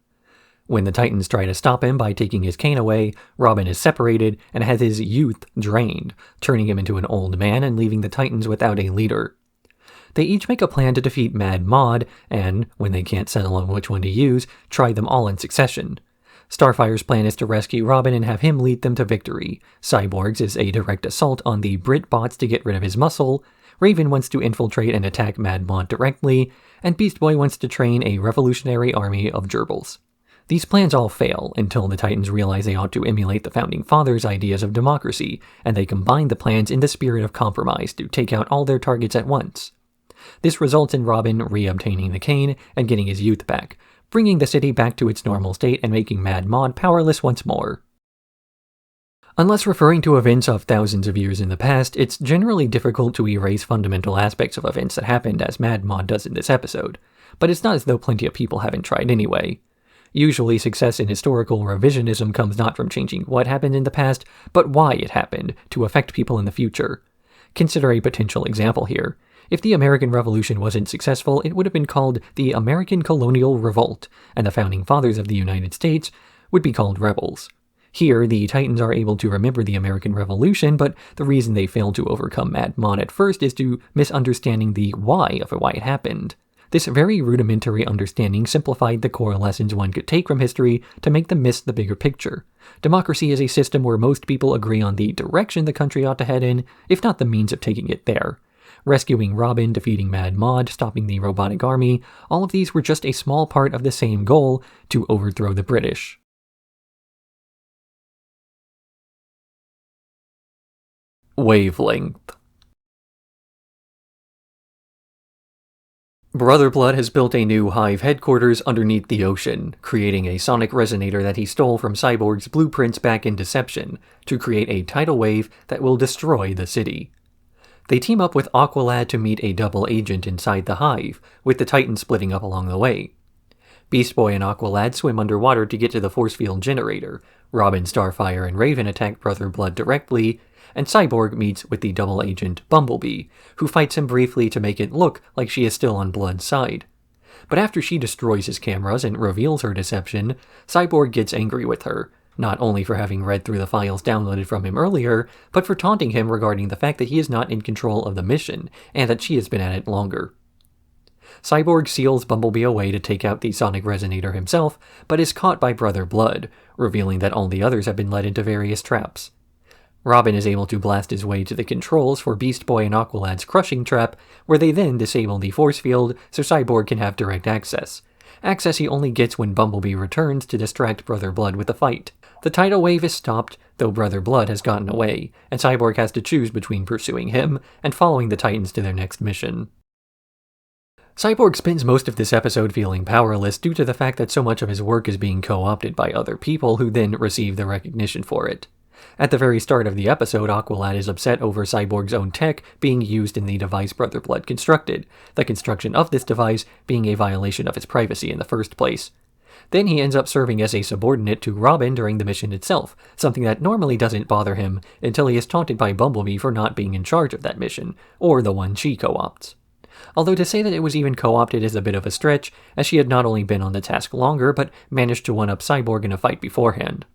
When the Titans try to stop him by taking his cane away, Robin is separated and has his youth drained, turning him into an old man and leaving the Titans without a leader. They each make a plan to defeat Mad Mod, and, when they can't settle on which one to use, try them all in succession. Starfire's plan is to rescue Robin and have him lead them to victory. Cyborg's is a direct assault on the Brit bots to get rid of his muscle. Raven wants to infiltrate and attack Mad Mod directly, and Beast Boy wants to train a revolutionary army of gerbils. These plans all fail until the Titans realize they ought to emulate the Founding Fathers' ideas of democracy, and they combine the plans in the spirit of compromise to take out all their targets at once. This results in Robin re-obtaining the cane and getting his youth back, bringing the city back to its normal state and making Mad Mod powerless once more. Unless referring to events of thousands of years in the past, it's generally difficult to erase fundamental aspects of events that happened as Mad Mod does in this episode, but it's not as though plenty of people haven't tried anyway. Usually, success in historical revisionism comes not from changing what happened in the past, but why it happened, to affect people in the future. Consider a potential example here. If the American Revolution wasn't successful, it would have been called the American Colonial Revolt, and the Founding Fathers of the United States would be called rebels. Here, the Titans are able to remember the American Revolution, but the reason they failed to overcome Mad Mod at first is due misunderstanding the why of why it happened. This very rudimentary understanding simplified the core lessons one could take from history to make them miss the bigger picture. Democracy is a system where most people agree on the direction the country ought to head in, if not the means of taking it there. Rescuing Robin, defeating Mad Mod, stopping the robotic army, all of these were just a small part of the same goal, to overthrow the British. Wavelength. Brother Blood has built a new hive headquarters underneath the ocean, creating a sonic resonator that he stole from Cyborg's blueprints back in Deception, to create a tidal wave that will destroy the city. They team up with Aqualad to meet a double agent inside the hive, with the Titans splitting up along the way. Beast Boy and Aqualad swim underwater to get to the force field generator. Robin, Starfire, and Raven attack Brother Blood directly, and Cyborg meets with the double agent Bumblebee, who fights him briefly to make it look like she is still on Blood's side. But after she destroys his cameras and reveals her deception, Cyborg gets angry with her, not only for having read through the files downloaded from him earlier, but for taunting him regarding the fact that he is not in control of the mission, and that she has been at it longer. Cyborg seals Bumblebee away to take out the sonic resonator himself, but is caught by Brother Blood, revealing that all the others have been led into various traps. Robin is able to blast his way to the controls for Beast Boy and Aqualad's crushing trap, where they then disable the force field so Cyborg can have direct access. Access he only gets when Bumblebee returns to distract Brother Blood with the fight. The tidal wave is stopped, though Brother Blood has gotten away, and Cyborg has to choose between pursuing him and following the Titans to their next mission. Cyborg spends most of this episode feeling powerless due to the fact that so much of his work is being co-opted by other people who then receive the recognition for it. At the very start of the episode, Aqualad is upset over Cyborg's own tech being used in the device Brother Blood constructed, the construction of this device being a violation of his privacy in the first place. Then he ends up serving as a subordinate to Robin during the mission itself, something that normally doesn't bother him until he is taunted by Bumblebee for not being in charge of that mission, or the one she co-opts. Although to say that it was even co-opted is a bit of a stretch, as she had not only been on the task longer, but managed to one-up Cyborg in a fight beforehand.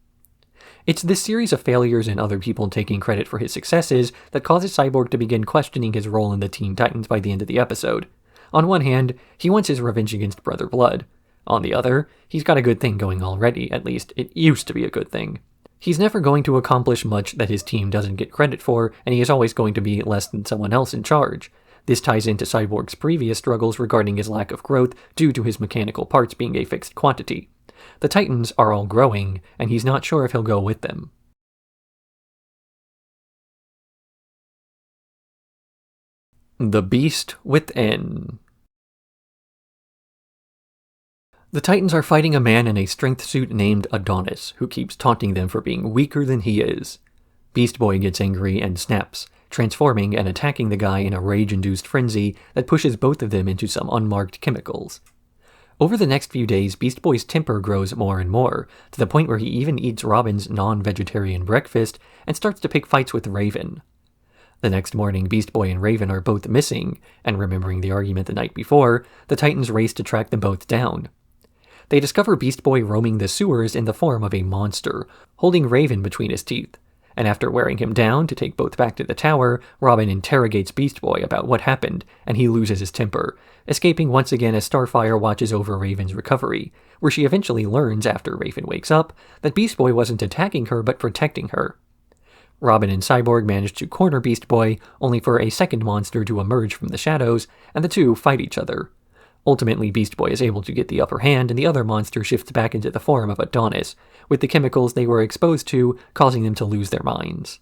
It's this series of failures and other people taking credit for his successes that causes Cyborg to begin questioning his role in the Teen Titans by the end of the episode. On one hand, he wants his revenge against Brother Blood. On the other, he's got a good thing going already, at least it used to be a good thing. He's never going to accomplish much that his team doesn't get credit for, and he is always going to be less than someone else in charge. This ties into Cyborg's previous struggles regarding his lack of growth due to his mechanical parts being a fixed quantity. The Titans are all growing, and he's not sure if he'll go with them. The Beast Within. The Titans are fighting a man in a strength suit named Adonis, who keeps taunting them for being weaker than he is. Beast Boy gets angry and snaps, transforming and attacking the guy in a rage-induced frenzy that pushes both of them into some unmarked chemicals. Over the next few days, Beast Boy's temper grows more and more, to the point where he even eats Robin's non-vegetarian breakfast and starts to pick fights with Raven. The next morning, Beast Boy and Raven are both missing, and remembering the argument the night before, the Titans race to track them both down. They discover Beast Boy roaming the sewers in the form of a monster, holding Raven between his teeth. And after wearing him down to take both back to the tower, Robin interrogates Beast Boy about what happened, and he loses his temper, escaping once again as Starfire watches over Raven's recovery, where she eventually learns, after Raven wakes up, that Beast Boy wasn't attacking her but protecting her. Robin and Cyborg manage to corner Beast Boy, only for a second monster to emerge from the shadows, and the two fight each other. Ultimately, Beast Boy is able to get the upper hand, and the other monster shifts back into the form of Adonis, with the chemicals they were exposed to causing them to lose their minds.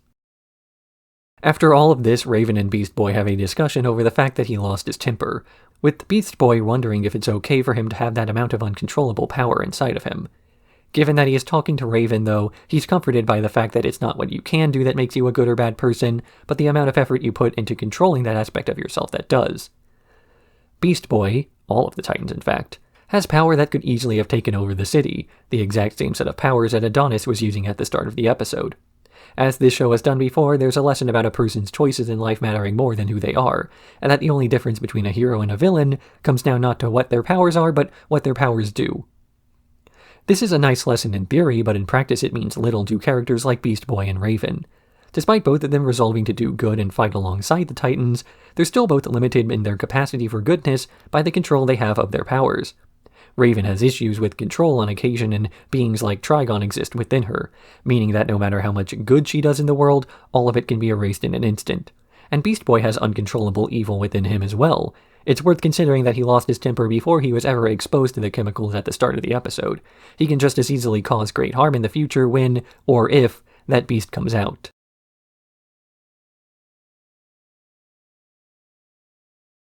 After all of this, Raven and Beast Boy have a discussion over the fact that he lost his temper, with Beast Boy wondering if it's okay for him to have that amount of uncontrollable power inside of him. Given that he is talking to Raven, though, he's comforted by the fact that it's not what you can do that makes you a good or bad person, but the amount of effort you put into controlling that aspect of yourself that does. Beast Boy, all of the Titans in fact, has power that could easily have taken over the city, the exact same set of powers that Adonis was using at the start of the episode. As this show has done before, there's a lesson about a person's choices in life mattering more than who they are, and that the only difference between a hero and a villain comes down not to what their powers are, but what their powers do. This is a nice lesson in theory, but in practice it means little to characters like Beast Boy and Raven. Despite both of them resolving to do good and fight alongside the Titans, they're still both limited in their capacity for goodness by the control they have of their powers. Raven has issues with control on occasion, and beings like Trigon exist within her, meaning that no matter how much good she does in the world, all of it can be erased in an instant. And Beast Boy has uncontrollable evil within him as well. It's worth considering that he lost his temper before he was ever exposed to the chemicals at the start of the episode. He can just as easily cause great harm in the future when, or if, that beast comes out.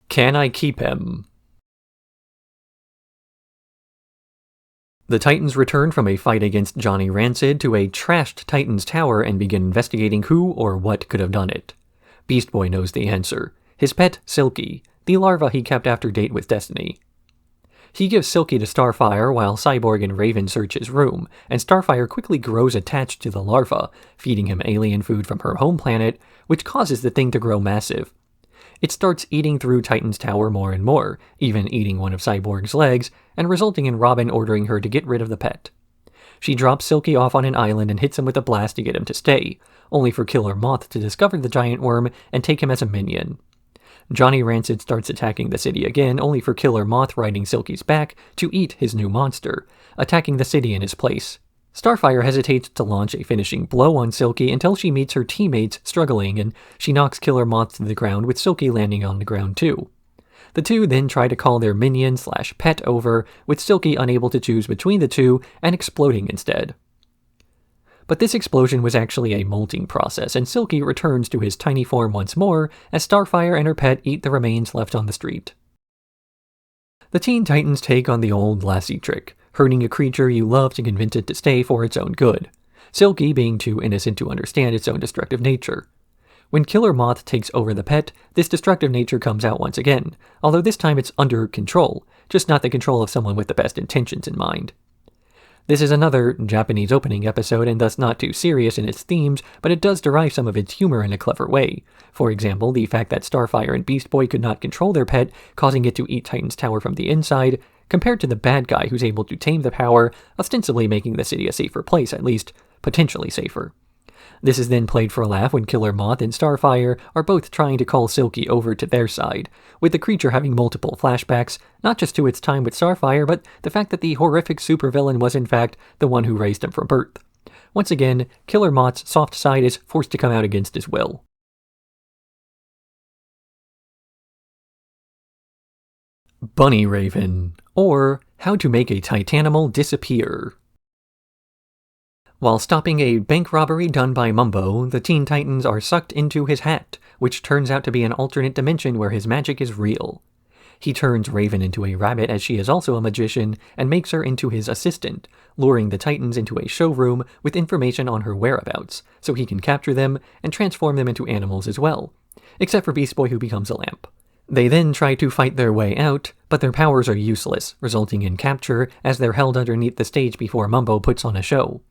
Can I keep him? The Titans return from a fight against Johnny Rancid to a trashed Titans tower and begin investigating who or what could have done it. Beast Boy knows the answer. His pet, Silky, the larva he kept after date with Destiny. He gives Silky to Starfire while Cyborg and Raven search his room, and Starfire quickly grows attached to the larva, feeding him alien food from her home planet, which causes the thing to grow massive. It starts eating through Titan's tower more and more, even eating one of Cyborg's legs, and resulting in Robin ordering her to get rid of the pet. She drops Silky off on an island and hits him with a blast to get him to stay, only for Killer Moth to discover the giant worm and take him as a minion. Johnny Rancid starts attacking the city again, only for Killer Moth riding Silky's back to eat his new monster, attacking the city in his place. Starfire hesitates to launch a finishing blow on Silky until she meets her teammates struggling, and she knocks Killer Moth to the ground with Silky landing on the ground too. The two then try to call their minion/pet over, with Silky unable to choose between the two and exploding instead. But this explosion was actually a molting process, and Silky returns to his tiny form once more as Starfire and her pet eat the remains left on the street. The Teen Titans take on the old lassie trick, hurting a creature you love to convince it to stay for its own good, Silky being too innocent to understand its own destructive nature. When Killer Moth takes over the pet, this destructive nature comes out once again, although this time it's under control, just not the control of someone with the best intentions in mind. This is another Japanese opening episode and thus not too serious in its themes, but it does derive some of its humor in a clever way. For example, the fact that Starfire and Beast Boy could not control their pet, causing it to eat Titan's tower from the inside, compared to the bad guy who's able to tame the power, ostensibly making the city a safer place, at least potentially safer. This is then played for a laugh when Killer Moth and Starfire are both trying to call Silky over to their side, with the creature having multiple flashbacks, not just to its time with Starfire, but the fact that the horrific supervillain was in fact the one who raised him from birth. Once again, Killer Moth's soft side is forced to come out against his will. Bunny Raven, or How to Make a Titanimal Disappear. While stopping a bank robbery done by Mumbo, the Teen Titans are sucked into his hat, which turns out to be an alternate dimension where his magic is real. He turns Raven into a rabbit as she is also a magician, and makes her into his assistant, luring the Titans into a showroom with information on her whereabouts, so he can capture them and transform them into animals as well, except for Beast Boy who becomes a lamp. They then try to fight their way out, but their powers are useless, resulting in capture as they're held underneath the stage before Mumbo puts on a show.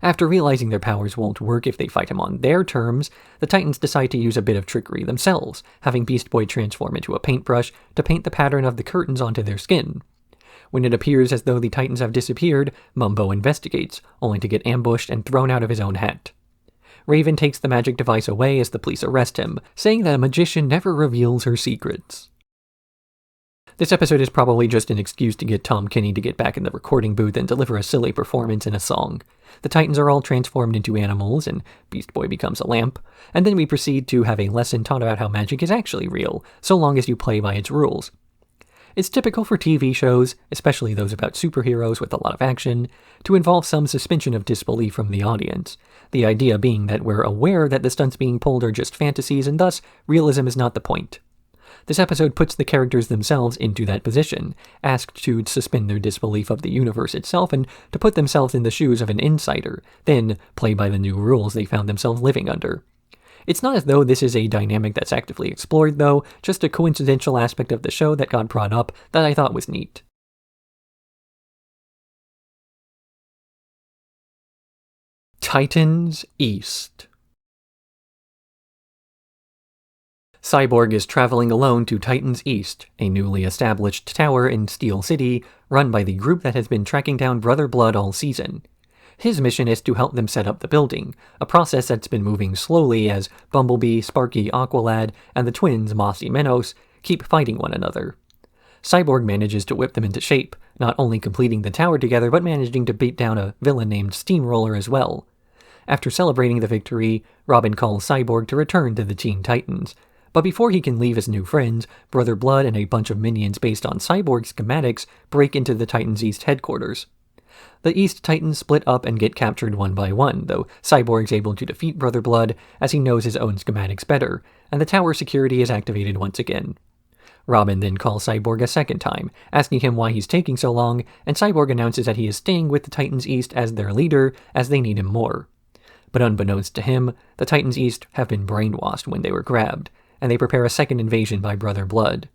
After realizing their powers won't work if they fight him on their terms, the Titans decide to use a bit of trickery themselves, having Beast Boy transform into a paintbrush to paint the pattern of the curtains onto their skin. When it appears as though the Titans have disappeared, Mumbo investigates, only to get ambushed and thrown out of his own hat. Raven takes the magic device away as the police arrest him, saying that a magician never reveals her secrets. This episode is probably just an excuse to get Tom Kenny to get back in the recording booth and deliver a silly performance in a song. The Titans are all transformed into animals, and Beast Boy becomes a lamp, and then we proceed to have a lesson taught about how magic is actually real, so long as you play by its rules. It's typical for TV shows, especially those about superheroes with a lot of action, to involve some suspension of disbelief from the audience, the idea being that we're aware that the stunts being pulled are just fantasies and thus realism is not the point. This episode puts the characters themselves into that position, asked to suspend their disbelief of the universe itself and to put themselves in the shoes of an insider, then play by the new rules they found themselves living under. It's not as though this is a dynamic that's actively explored, though, just a coincidental aspect of the show that got brought up that I thought was neat. Titans East. Cyborg is traveling alone to Titans East, a newly established tower in Steel City, run by the group that has been tracking down Brother Blood all season. His mission is to help them set up the building, a process that's been moving slowly as Bumblebee, Sparky, Aqualad, and the twins Moss y Menos keep fighting one another. Cyborg manages to whip them into shape, not only completing the tower together but managing to beat down a villain named Steamroller as well. After celebrating the victory, Robin calls Cyborg to return to the Teen Titans. But before he can leave his new friends, Brother Blood and a bunch of minions based on Cyborg schematics break into the Titans East headquarters. The East Titans split up and get captured one by one, though Cyborg's able to defeat Brother Blood as he knows his own schematics better, and the tower security is activated once again. Robin then calls Cyborg a second time, asking him why he's taking so long, and Cyborg announces that he is staying with the Titans East as their leader, as they need him more. But unbeknownst to him, the Titans East have been brainwashed when they were grabbed, and they prepare a second invasion by Brother Blood.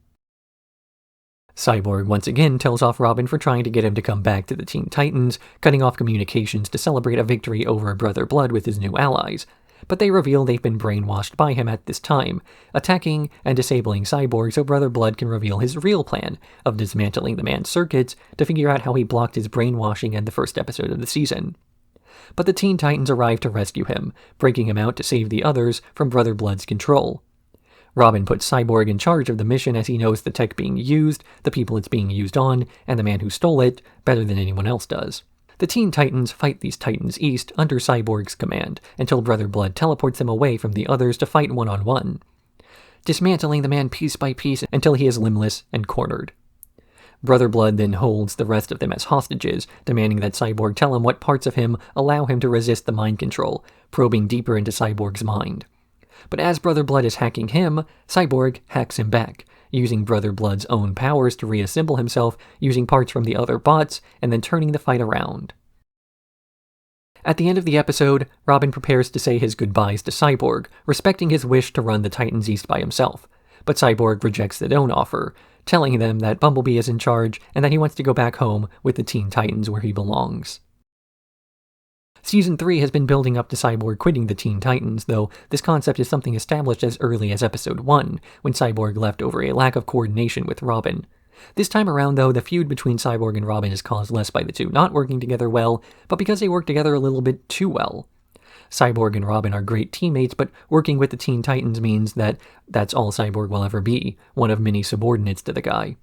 Cyborg once again tells off Robin for trying to get him to come back to the Teen Titans, cutting off communications to celebrate a victory over Brother Blood with his new allies, but they reveal they've been brainwashed by him at this time, attacking and disabling Cyborg so Brother Blood can reveal his real plan of dismantling the man's circuits to figure out how he blocked his brainwashing in the first episode of the season. But the Teen Titans arrive to rescue him, breaking him out to save the others from Brother Blood's control. Robin puts Cyborg in charge of the mission as he knows the tech being used, the people it's being used on, and the man who stole it better than anyone else does. The Teen Titans fight these Titans East under Cyborg's command until Brother Blood teleports them away from the others to fight one-on-one, dismantling the man piece by piece until he is limbless and cornered. Brother Blood then holds the rest of them as hostages, demanding that Cyborg tell him what parts of him allow him to resist the mind control, probing deeper into Cyborg's mind. But as Brother Blood is hacking him, Cyborg hacks him back, using Brother Blood's own powers to reassemble himself using parts from the other bots, and then turning the fight around. At the end of the episode, Robin prepares to say his goodbyes to Cyborg, respecting his wish to run the Titans East by himself, but Cyborg rejects the own offer, telling them that Bumblebee is in charge and that he wants to go back home with the Teen Titans where he belongs. Season 3 has been building up to Cyborg quitting the Teen Titans, though this concept is something established as early as Episode 1, when Cyborg left over a lack of coordination with Robin. This time around, though, the feud between Cyborg and Robin is caused less by the two not working together well, but because they work together a little bit too well. Cyborg and Robin are great teammates, but working with the Teen Titans means that that's all Cyborg will ever be, one of many subordinates to the guy.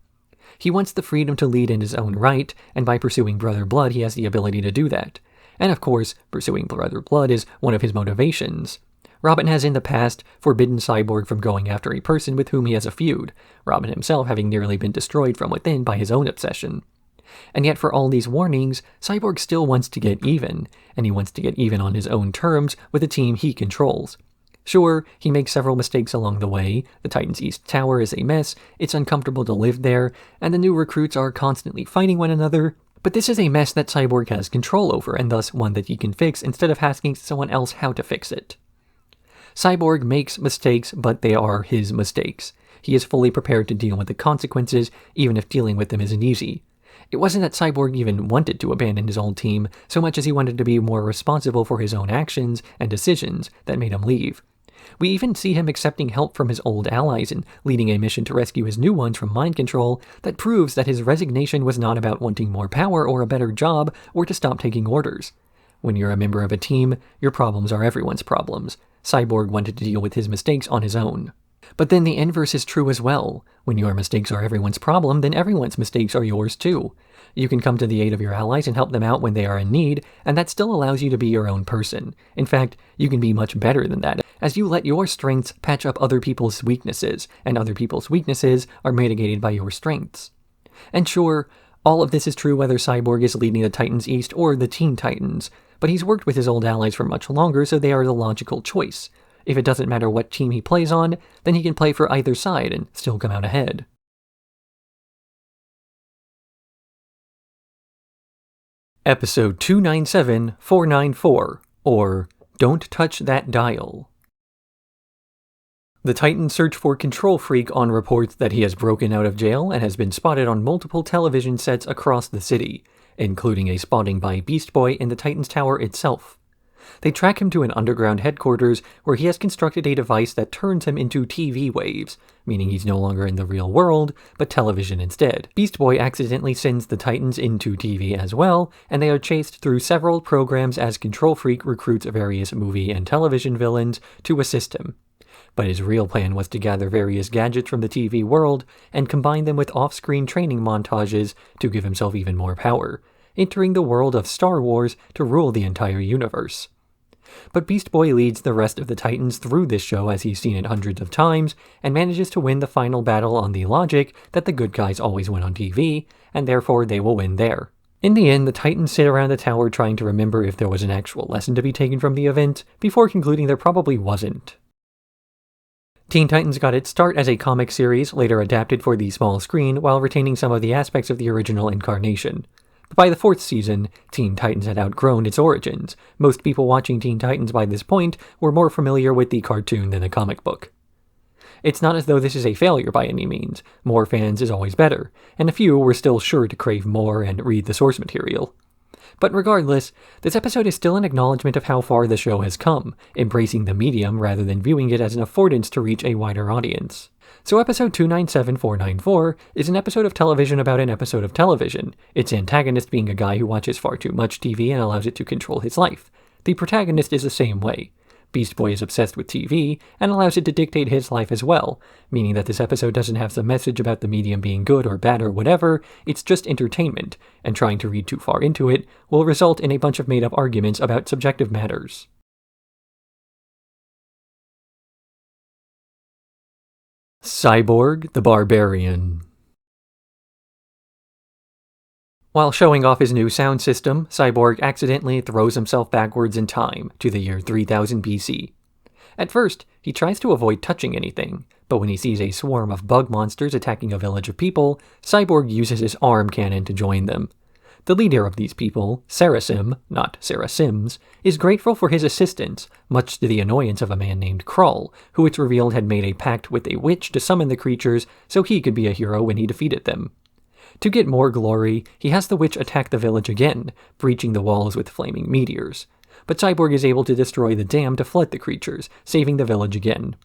He wants the freedom to lead in his own right, and by pursuing Brother Blood he has the ability to do that. And of course, pursuing Brother Blood is one of his motivations. Robin has in the past forbidden Cyborg from going after a person with whom he has a feud, Robin himself having nearly been destroyed from within by his own obsession. And yet for all these warnings, Cyborg still wants to get even, and he wants to get even on his own terms with the team he controls. Sure, he makes several mistakes along the way, the Titans East Tower is a mess, it's uncomfortable to live there, and the new recruits are constantly fighting one another, but this is a mess that Cyborg has control over, and thus one that he can fix instead of asking someone else how to fix it. Cyborg makes mistakes, but they are his mistakes. He is fully prepared to deal with the consequences, even if dealing with them isn't easy. It wasn't that Cyborg even wanted to abandon his old team, so much as he wanted to be more responsible for his own actions and decisions that made him leave. We even see him accepting help from his old allies and leading a mission to rescue his new ones from mind control that proves that his resignation was not about wanting more power or a better job or to stop taking orders. When you're a member of a team, your problems are everyone's problems. Cyborg wanted to deal with his mistakes on his own. But then the inverse is true as well. When your mistakes are everyone's problem, then everyone's mistakes are yours too. You can come to the aid of your allies and help them out when they are in need, and that still allows you to be your own person. In fact, you can be much better than that, as you let your strengths patch up other people's weaknesses, and other people's weaknesses are mitigated by your strengths. And sure, all of this is true whether Cyborg is leading the Titans East or the Teen Titans, but he's worked with his old allies for much longer, so they are the logical choice. If it doesn't matter what team he plays on, then he can play for either side and still come out ahead. Episode 297494, or Don't Touch That Dial. The Titans search for Control Freak on reports that he has broken out of jail and has been spotted on multiple television sets across the city, including a spotting by Beast Boy in the Titans Tower itself. They track him to an underground headquarters where he has constructed a device that turns him into TV waves, meaning he's no longer in the real world, but television instead. Beast Boy accidentally sends the Titans into TV as well, and they are chased through several programs as Control Freak recruits various movie and television villains to assist him. But his real plan was to gather various gadgets from the TV world and combine them with off-screen training montages to give himself even more power, entering the world of Star Wars to rule the entire universe. But Beast Boy leads the rest of the Titans through this show as he's seen it hundreds of times, and manages to win the final battle on the logic that the good guys always win on TV, and therefore they will win there. In the end, the Titans sit around the tower trying to remember if there was an actual lesson to be taken from the event, before concluding there probably wasn't. Teen Titans got its start as a comic series, later adapted for the small screen, while retaining some of the aspects of the original incarnation. But by the 4th season, Teen Titans had outgrown its origins. Most people watching Teen Titans by this point were more familiar with the cartoon than the comic book. It's not as though this is a failure by any means. More fans is always better, and a few were still sure to crave more and read the source material. But regardless, this episode is still an acknowledgement of how far the show has come, embracing the medium rather than viewing it as an affordance to reach a wider audience. So episode 297494 is an episode of television about an episode of television, its antagonist being a guy who watches far too much TV and allows it to control his life. The protagonist is the same way. Beast Boy is obsessed with TV and allows it to dictate his life as well, meaning that this episode doesn't have some message about the medium being good or bad or whatever, it's just entertainment, and trying to read too far into it will result in a bunch of made-up arguments about subjective matters. Cyborg the Barbarian. While showing off his new sound system, Cyborg accidentally throws himself backwards in time to the year 3000 BC. At first, he tries to avoid touching anything, but when he sees a swarm of bug monsters attacking a village of people, Cyborg uses his arm cannon to join them. The leader of these people, Sarasim, not Sarah Sims, is grateful for his assistance, much to the annoyance of a man named Kole, who it's revealed had made a pact with a witch to summon the creatures so he could be a hero when he defeated them. To get more glory, he has the witch attack the village again, breaching the walls with flaming meteors. But Cyborg is able to destroy the dam to flood the creatures, saving the village again.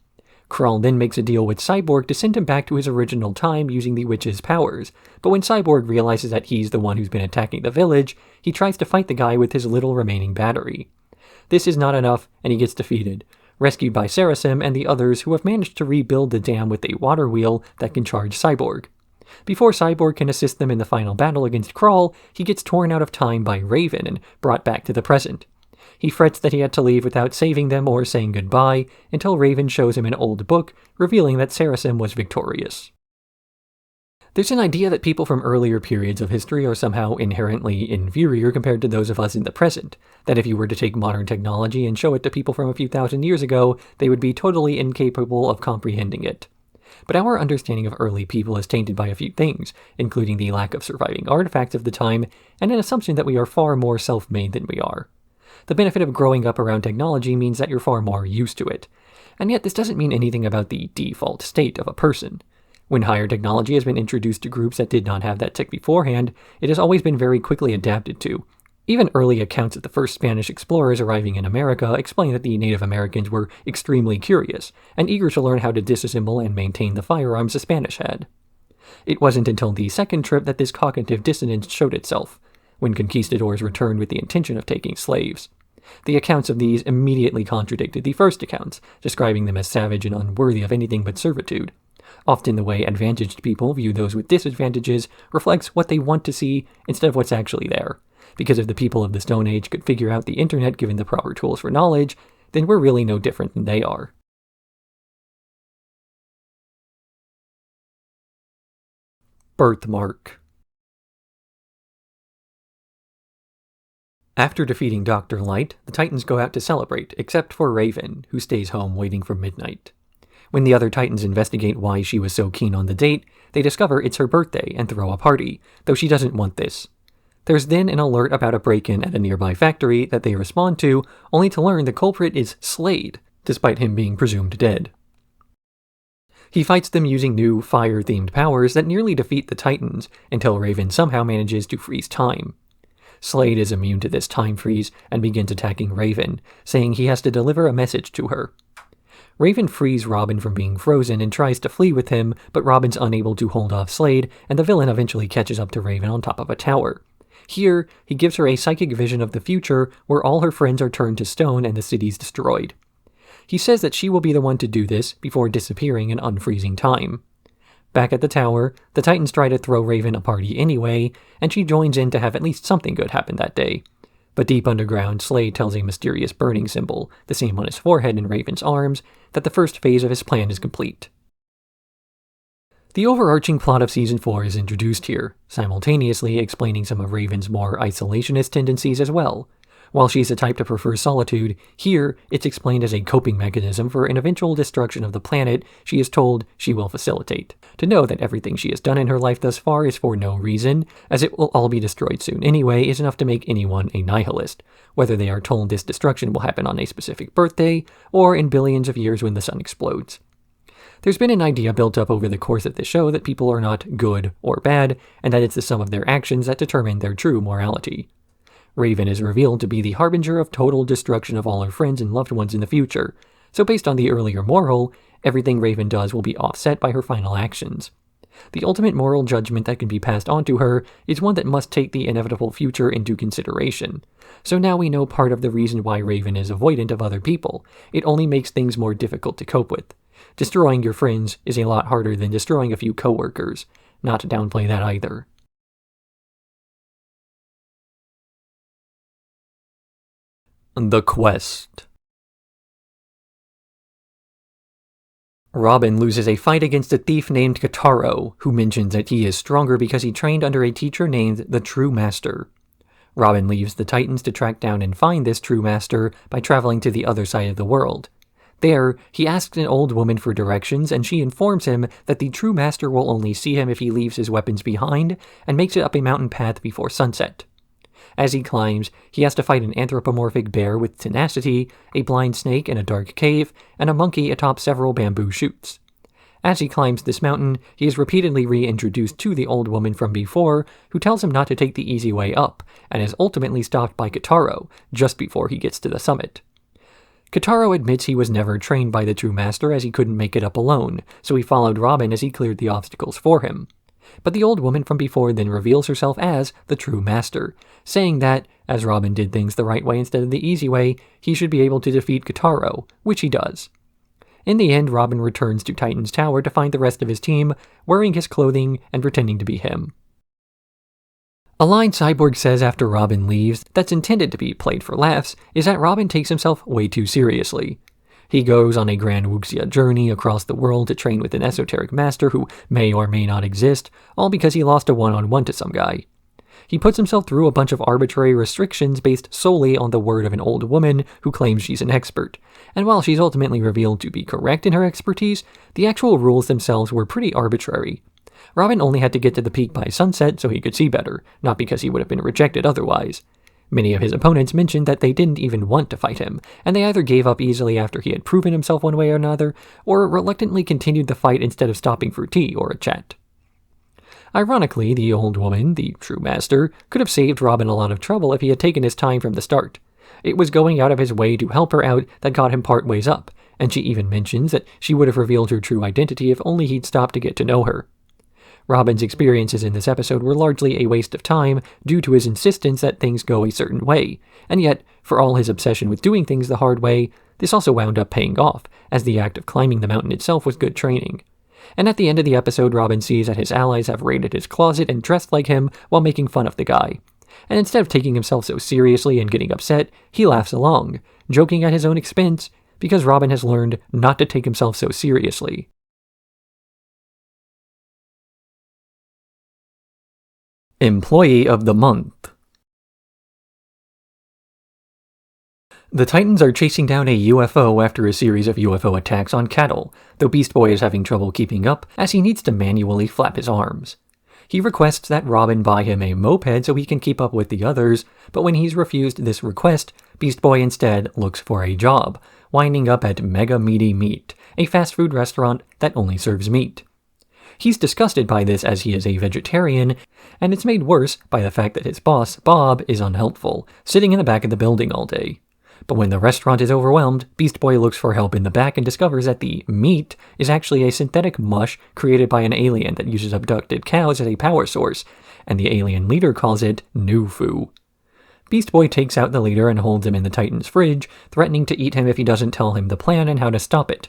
Kral then makes a deal with Cyborg to send him back to his original time using the witch's powers, but when Cyborg realizes that he's the one who's been attacking the village, he tries to fight the guy with his little remaining battery. This is not enough, and he gets defeated, rescued by Sarasim and the others who have managed to rebuild the dam with a water wheel that can charge Cyborg. Before Cyborg can assist them in the final battle against Kral, he gets torn out of time by Raven and brought back to the present. He frets that he had to leave without saving them or saying goodbye, until Raven shows him an old book, revealing that Sarasim was victorious. There's an idea that people from earlier periods of history are somehow inherently inferior compared to those of us in the present, that if you were to take modern technology and show it to people from a few thousand years ago, they would be totally incapable of comprehending it. But our understanding of early people is tainted by a few things, including the lack of surviving artifacts of the time, and an assumption that we are far more self-made than we are. The benefit of growing up around technology means that you're far more used to it. And yet this doesn't mean anything about the default state of a person. When higher technology has been introduced to groups that did not have that tech beforehand, it has always been very quickly adapted to. Even early accounts of the first Spanish explorers arriving in America explain that the Native Americans were extremely curious, and eager to learn how to disassemble and maintain the firearms the Spanish had. It wasn't until the second trip that this cognitive dissonance showed itself, when conquistadors returned with the intention of taking slaves. The accounts of these immediately contradicted the first accounts, describing them as savage and unworthy of anything but servitude. Often the way advantaged people view those with disadvantages reflects what they want to see instead of what's actually there. Because if the people of the Stone Age could figure out the internet given the proper tools for knowledge, then we're really no different than they are. Birthmark. After defeating Dr. Light, the Titans go out to celebrate, except for Raven, who stays home waiting for midnight. When the other Titans investigate why she was so keen on the date, they discover it's her birthday and throw a party, though she doesn't want this. There's then an alert about a break-in at a nearby factory that they respond to, only to learn the culprit is Slade, despite him being presumed dead. He fights them using new fire-themed powers that nearly defeat the Titans, until Raven somehow manages to freeze time. Slade is immune to this time freeze and begins attacking Raven, saying he has to deliver a message to her. Raven frees Robin from being frozen and tries to flee with him, but Robin's unable to hold off Slade, and the villain eventually catches up to Raven on top of a tower. Here, he gives her a psychic vision of the future where all her friends are turned to stone and the city's destroyed. He says that she will be the one to do this before disappearing and unfreezing time. Back at the tower, the Titans try to throw Raven a party anyway, and she joins in to have at least something good happen that day. But deep underground, Slade tells a mysterious burning symbol, the same on his forehead and Raven's arms, that the first phase of his plan is complete. The overarching plot of Season 4 is introduced here, simultaneously explaining some of Raven's more isolationist tendencies as well. While she's the type to prefer solitude, here it's explained as a coping mechanism for an eventual destruction of the planet she is told she will facilitate. To know that everything she has done in her life thus far is for no reason, as it will all be destroyed soon anyway, is enough to make anyone a nihilist, whether they are told this destruction will happen on a specific birthday, or in billions of years when the sun explodes. There's been an idea built up over the course of the show that people are not good or bad, and that it's the sum of their actions that determine their true morality. Raven is revealed to be the harbinger of total destruction of all her friends and loved ones in the future, so based on the earlier moral, everything Raven does will be offset by her final actions. The ultimate moral judgment that can be passed on to her is one that must take the inevitable future into consideration. So now we know part of the reason why Raven is avoidant of other people. It only makes things more difficult to cope with. Destroying your friends is a lot harder than destroying a few coworkers. Not to downplay that either. The Quest. Robin loses a fight against a thief named Kotaro, who mentions that he is stronger because he trained under a teacher named the True Master. Robin leaves the Titans to track down and find this True Master by traveling to the other side of the world. There, he asks an old woman for directions, and she informs him that the True Master will only see him if he leaves his weapons behind and makes it up a mountain path before sunset. As he climbs, he has to fight an anthropomorphic bear with tenacity, a blind snake in a dark cave, and a monkey atop several bamboo shoots. As he climbs this mountain, he is repeatedly reintroduced to the old woman from before, who tells him not to take the easy way up, and is ultimately stopped by Kotaro just before he gets to the summit. Kotaro admits he was never trained by the True Master as he couldn't make it up alone, so he followed Robin as he cleared the obstacles for him. But the old woman from before then reveals herself as the True Master, saying that, as Robin did things the right way instead of the easy way, he should be able to defeat Kotaro, which he does. In the end, Robin returns to Titan's Tower to find the rest of his team, wearing his clothing and pretending to be him. A line Cyborg says after Robin leaves, that's intended to be played for laughs, is that Robin takes himself way too seriously. He goes on a grand wuxia journey across the world to train with an esoteric master who may or may not exist, all because he lost a one-on-one to some guy. He puts himself through a bunch of arbitrary restrictions based solely on the word of an old woman who claims she's an expert, and while she's ultimately revealed to be correct in her expertise, the actual rules themselves were pretty arbitrary. Robin only had to get to the peak by sunset so he could see better, not because he would have been rejected otherwise. Many of his opponents mentioned that they didn't even want to fight him, and they either gave up easily after he had proven himself one way or another, or reluctantly continued the fight instead of stopping for tea or a chat. Ironically, the old woman, the True Master, could have saved Robin a lot of trouble if he had taken his time from the start. It was going out of his way to help her out that got him part ways up, and she even mentions that she would have revealed her true identity if only he'd stopped to get to know her. Robin's experiences in this episode were largely a waste of time due to his insistence that things go a certain way, and yet, for all his obsession with doing things the hard way, this also wound up paying off, as the act of climbing the mountain itself was good training. And at the end of the episode, Robin sees that his allies have raided his closet and dressed like him while making fun of the guy. And instead of taking himself so seriously and getting upset, he laughs along, joking at his own expense, because Robin has learned not to take himself so seriously. Employee of the Month. The Titans are chasing down a UFO after a series of UFO attacks on cattle, though Beast Boy is having trouble keeping up as he needs to manually flap his arms. He requests that Robin buy him a moped so he can keep up with the others, but when he's refused this request, Beast Boy instead looks for a job, winding up at Mega Meaty Meat, a fast food restaurant that only serves meat. He's disgusted by this as he is a vegetarian, and it's made worse by the fact that his boss, Bob, is unhelpful, sitting in the back of the building all day. But when the restaurant is overwhelmed, Beast Boy looks for help in the back and discovers that the meat is actually a synthetic mush created by an alien that uses abducted cows as a power source, and the alien leader calls it Nufu. Beast Boy takes out the leader and holds him in the Titan's fridge, threatening to eat him if he doesn't tell him the plan and how to stop it.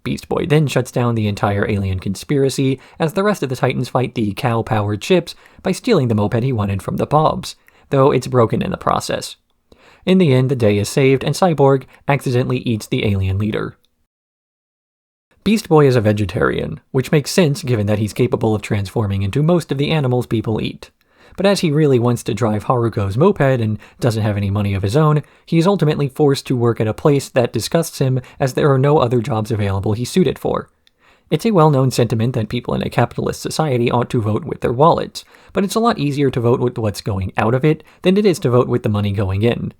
Beast Boy then shuts down the entire alien conspiracy as the rest of the Titans fight the cow-powered ships by stealing the moped he wanted from the Bobs, though it's broken in the process. In the end, the day is saved and Cyborg accidentally eats the alien leader. Beast Boy is a vegetarian, which makes sense given that he's capable of transforming into most of the animals people eat. But as he really wants to drive Haruko's moped and doesn't have any money of his own, he is ultimately forced to work at a place that disgusts him as there are no other jobs available he's suited for. It's a well-known sentiment that people in a capitalist society ought to vote with their wallets, but it's a lot easier to vote with what's going out of it than it is to vote with the money going in.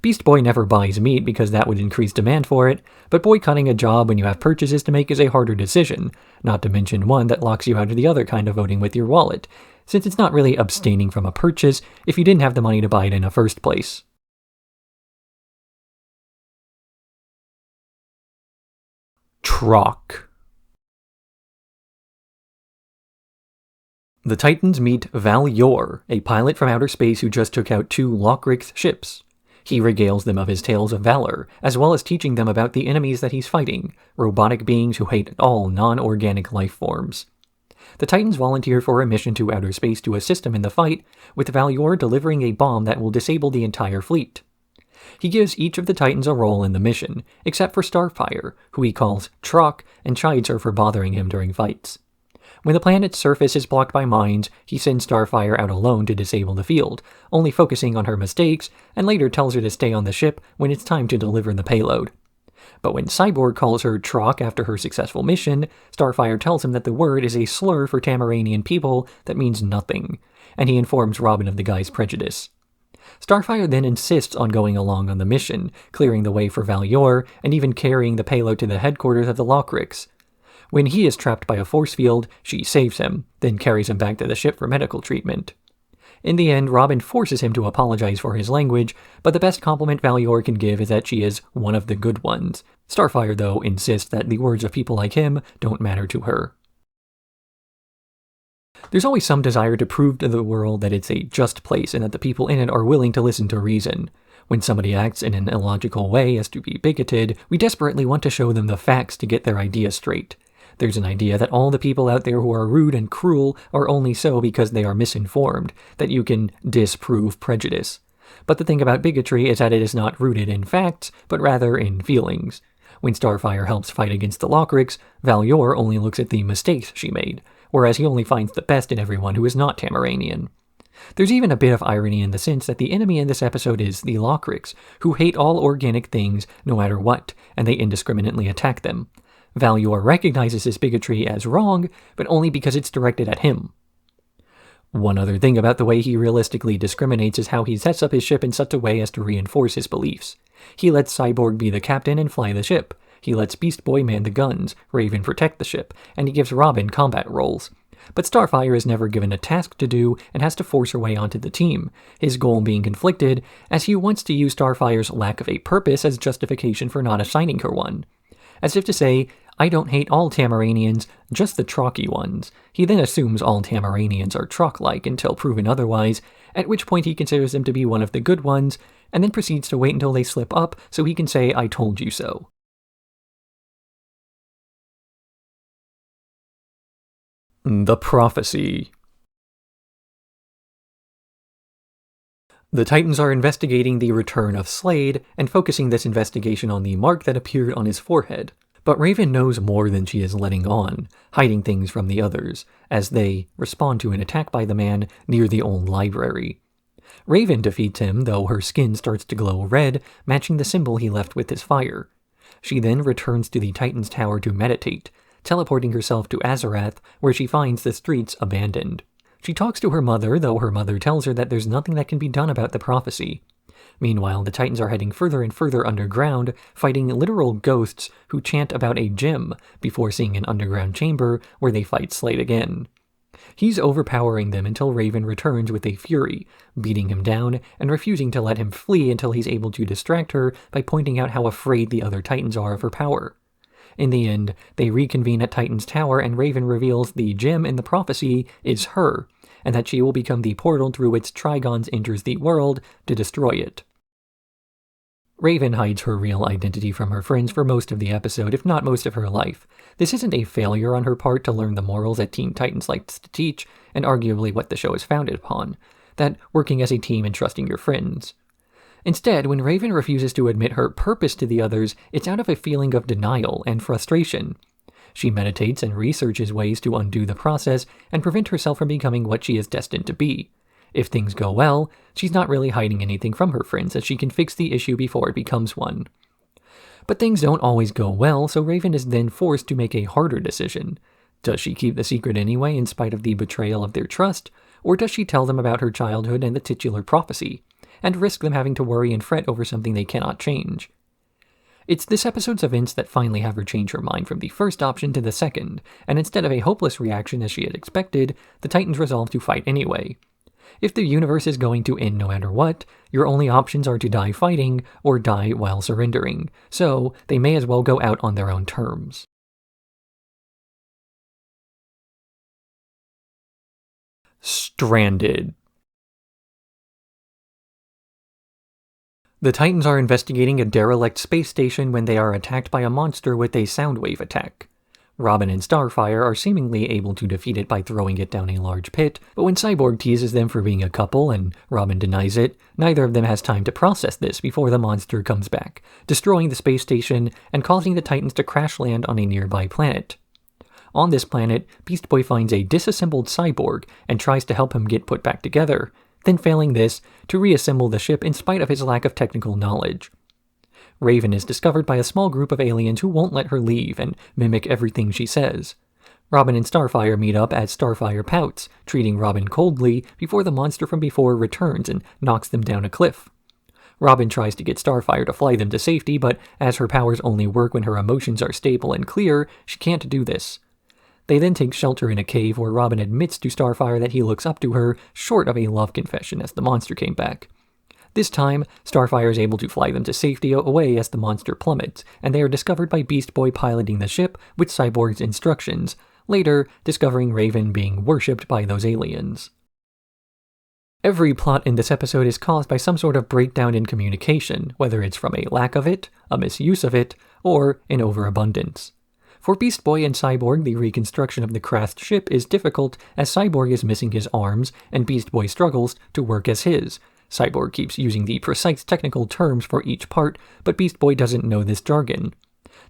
Beast Boy never buys meat because that would increase demand for it, but boycotting a job when you have purchases to make is a harder decision, not to mention one that locks you out of the other kind of voting with your wallet, since it's not really abstaining from a purchase if you didn't have the money to buy it in the first place. Troq. The Titans meet Val Yor, a pilot from outer space who just took out 2 Locrix ships. He regales them of his tales of valor, as well as teaching them about the enemies that he's fighting, robotic beings who hate all non-organic life forms. The Titans volunteer for a mission to outer space to assist him in the fight, with Val Yor delivering a bomb that will disable the entire fleet. He gives each of the Titans a role in the mission, except for Starfire, who he calls Troq and chides her for bothering him during fights. When the planet's surface is blocked by mines, he sends Starfire out alone to disable the field, only focusing on her mistakes, and later tells her to stay on the ship when it's time to deliver the payload. But when Cyborg calls her Troq after her successful mission, Starfire tells him that the word is a slur for Tamaranian people that means nothing, and he informs Robin of the guy's prejudice. Starfire then insists on going along on the mission, clearing the way for Val Yor, and even carrying the payload to the headquarters of the Locrix. When he is trapped by a force field, she saves him, then carries him back to the ship for medical treatment. In the end, Robin forces him to apologize for his language, but the best compliment Val Yor can give is that she is one of the good ones. Starfire, though, insists that the words of people like him don't matter to her. There's always some desire to prove to the world that it's a just place and that the people in it are willing to listen to reason. When somebody acts in an illogical way as to be bigoted, we desperately want to show them the facts to get their idea straight. There's an idea that all the people out there who are rude and cruel are only so because they are misinformed, that you can disprove prejudice. But the thing about bigotry is that it is not rooted in facts, but rather in feelings. When Starfire helps fight against the Locrix, Val Yor only looks at the mistakes she made, whereas he only finds the best in everyone who is not Tamaranian. There's even a bit of irony in the sense that the enemy in this episode is the Locrix, who hate all organic things no matter what, and they indiscriminately attack them. Val Yor recognizes his bigotry as wrong, but only because it's directed at him. One other thing about the way he realistically discriminates is how he sets up his ship in such a way as to reinforce his beliefs. He lets Cyborg be the captain and fly the ship. He lets Beast Boy man the guns, Raven protect the ship, and he gives Robin combat roles. But Starfire is never given a task to do and has to force her way onto the team, his goal being conflicted, as he wants to use Starfire's lack of a purpose as justification for not assigning her one. As if to say, I don't hate all Tamaranians, just the Troqy ones. He then assumes all Tamaranians are Troq-like until proven otherwise, at which point he considers them to be one of the good ones, and then proceeds to wait until they slip up so he can say, I told you so. The Prophecy. The Titans are investigating the return of Slade, and focusing this investigation on the mark that appeared on his forehead. But Raven knows more than she is letting on, hiding things from the others, as they respond to an attack by the man near the old library. Raven defeats him, though her skin starts to glow red, matching the symbol he left with his fire. She then returns to the Titan's tower to meditate, teleporting herself to Azarath, where she finds the streets abandoned. She talks to her mother, though her mother tells her that there's nothing that can be done about the prophecy. Meanwhile, the Titans are heading further and further underground, fighting literal ghosts who chant about a gem before seeing an underground chamber where they fight Slade again. He's overpowering them until Raven returns with a fury, beating him down and refusing to let him flee until he's able to distract her by pointing out how afraid the other Titans are of her power. In the end, they reconvene at Titan's tower and Raven reveals the gem in the prophecy is her, and that she will become the portal through which Trigons enters the world to destroy it. Raven hides her real identity from her friends for most of the episode, if not most of her life. This isn't a failure on her part to learn the morals that Teen Titans likes to teach, and arguably what the show is founded upon, that working as a team and trusting your friends. Instead, when Raven refuses to admit her purpose to the others, it's out of a feeling of denial and frustration. She meditates and researches ways to undo the process and prevent herself from becoming what she is destined to be. If things go well, she's not really hiding anything from her friends, as she can fix the issue before it becomes one. But things don't always go well, so Raven is then forced to make a harder decision. Does she keep the secret anyway in spite of the betrayal of their trust, or does she tell them about her childhood and the titular prophecy? and risk them having to worry and fret over something they cannot change. It's this episode's events that finally have her change her mind from the first option to the second, and instead of a hopeless reaction as she had expected, the Titans resolve to fight anyway. If the universe is going to end no matter what, your only options are to die fighting or die while surrendering, so they may as well go out on their own terms. Stranded. The Titans are investigating a derelict space station when they are attacked by a monster with a soundwave attack. Robin and Starfire are seemingly able to defeat it by throwing it down a large pit, but when Cyborg teases them for being a couple and Robin denies it, neither of them has time to process this before the monster comes back, destroying the space station and causing the Titans to crash land on a nearby planet. On this planet, Beast Boy finds a disassembled Cyborg and tries to help him get put back together, then failing this, to reassemble the ship in spite of his lack of technical knowledge. Raven is discovered by a small group of aliens who won't let her leave and mimic everything she says. Robin and Starfire meet up as Starfire pouts, treating Robin coldly before the monster from before returns and knocks them down a cliff. Robin tries to get Starfire to fly them to safety, but as her powers only work when her emotions are stable and clear, she can't do this. They then take shelter in a cave where Robin admits to Starfire that he looks up to her, short of a love confession as the monster came back. This time, Starfire is able to fly them to safety away as the monster plummets, and they are discovered by Beast Boy piloting the ship with Cyborg's instructions, later discovering Raven being worshipped by those aliens. Every plot in this episode is caused by some sort of breakdown in communication, whether it's from a lack of it, a misuse of it, or an overabundance. For Beast Boy and Cyborg, the reconstruction of the crashed ship is difficult as Cyborg is missing his arms and Beast Boy struggles to work as his. Cyborg keeps using the precise technical terms for each part, but Beast Boy doesn't know this jargon.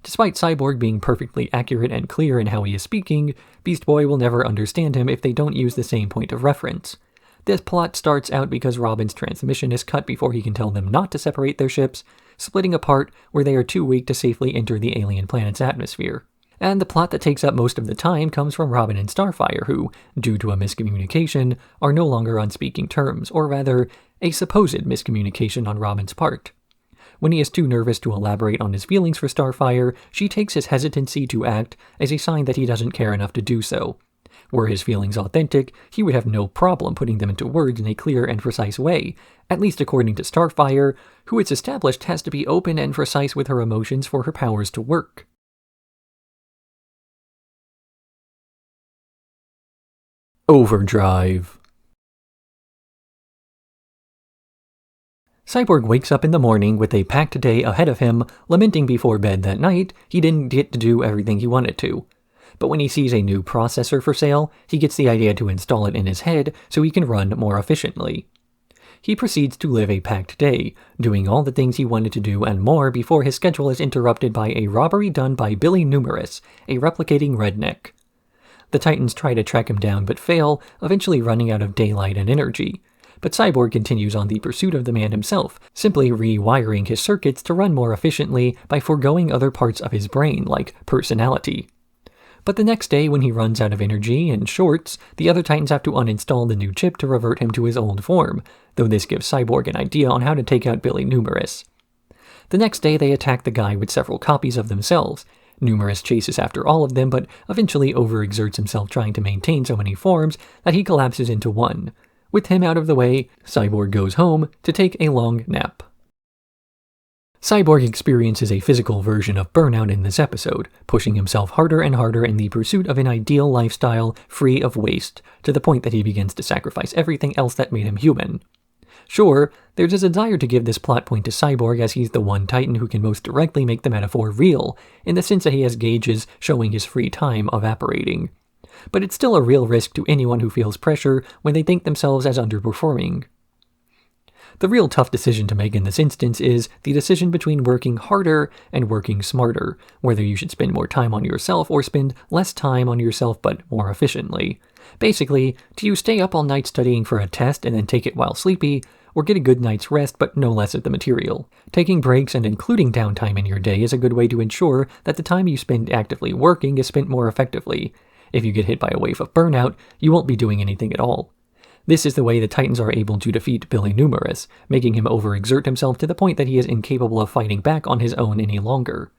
Despite Cyborg being perfectly accurate and clear in how he is speaking, Beast Boy will never understand him if they don't use the same point of reference. This plot starts out because Robin's transmission is cut before he can tell them not to separate their ships, splitting apart where they are too weak to safely enter the alien planet's atmosphere. And the plot that takes up most of the time comes from Robin and Starfire, who, due to a miscommunication, are no longer on speaking terms, or rather, a supposed miscommunication on Robin's part. When he is too nervous to elaborate on his feelings for Starfire, she takes his hesitancy to act as a sign that he doesn't care enough to do so. Were his feelings authentic, he would have no problem putting them into words in a clear and precise way, at least according to Starfire, who it's established has to be open and precise with her emotions for her powers to work. Overdrive. Cyborg wakes up in the morning with a packed day ahead of him, lamenting before bed that night he didn't get to do everything he wanted to. But when he sees a new processor for sale, he gets the idea to install it in his head so he can run more efficiently. He proceeds to live a packed day, doing all the things he wanted to do and more before his schedule is interrupted by a robbery done by Billy Numerous, a replicating redneck. The Titans try to track him down but fail, eventually running out of daylight and energy. But Cyborg continues on the pursuit of the man himself, simply rewiring his circuits to run more efficiently by foregoing other parts of his brain, like personality. But the next day, when he runs out of energy and shorts, the other Titans have to uninstall the new chip to revert him to his old form, though this gives Cyborg an idea on how to take out Billy Numerous. The next day, they attack the guy with several copies of themselves. Numerous chases after all of them, but eventually overexerts himself trying to maintain so many forms that he collapses into one. With him out of the way, Cyborg goes home to take a long nap. Cyborg experiences a physical version of burnout in this episode, pushing himself harder and harder in the pursuit of an ideal lifestyle free of waste, to the point that he begins to sacrifice everything else that made him human. Sure, there's a desire to give this plot point to Cyborg as he's the one Titan who can most directly make the metaphor real, in the sense that he has gauges showing his free time evaporating. But it's still a real risk to anyone who feels pressure when they think themselves as underperforming. The real tough decision to make in this instance is the decision between working harder and working smarter, whether you should spend more time on yourself or spend less time on yourself but more efficiently. Basically, do you stay up all night studying for a test and then take it while sleepy, or get a good night's rest but no less of the material? Taking breaks and including downtime in your day is a good way to ensure that the time you spend actively working is spent more effectively. If you get hit by a wave of burnout, you won't be doing anything at all. This is the way the Titans are able to defeat Billy Numerous, making him overexert himself to the point that he is incapable of fighting back on his own any longer.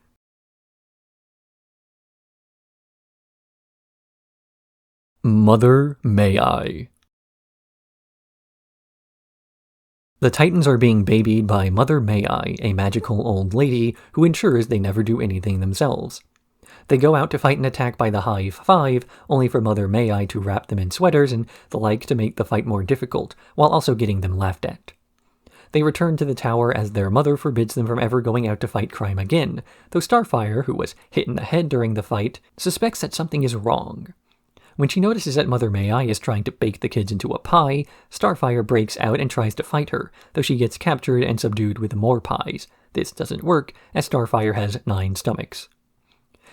Mother Mae-Eye. The Titans are being babied by Mother Mae-Eye, a magical old lady who ensures they never do anything themselves. They go out to fight an attack by the Hive 5, only for Mother Mae-Eye to wrap them in sweaters and the like to make the fight more difficult, while also getting them laughed at. They return to the tower as their mother forbids them from ever going out to fight crime again, though Starfire, who was hit in the head during the fight, suspects that something is wrong. When she notices that Mother Mae-Eye is trying to bake the kids into a pie, Starfire breaks out and tries to fight her, though she gets captured and subdued with more pies. This doesn't work, as Starfire has 9 stomachs.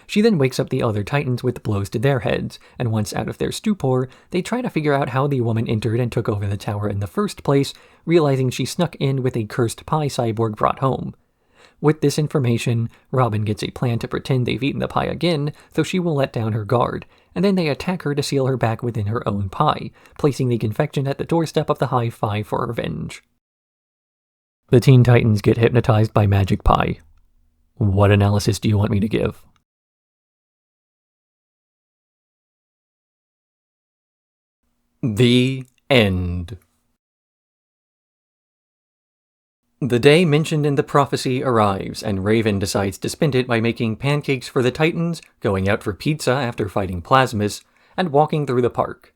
She then wakes up the other Titans with blows to their heads, and once out of their stupor, they try to figure out how the woman entered and took over the tower in the first place, realizing she snuck in with a cursed pie cyborg brought home. With this information, Robin gets a plan to pretend they've eaten the pie again, though she will let down her guard, and then they attack her to seal her back within her own pie, placing the confection at the doorstep of the Hive 5 for revenge. The Teen Titans get hypnotized by magic pie. What analysis do you want me to give? The end. The day mentioned in the prophecy arrives, and Raven decides to spend it by making pancakes for the Titans, going out for pizza after fighting Plasmus, and walking through the park.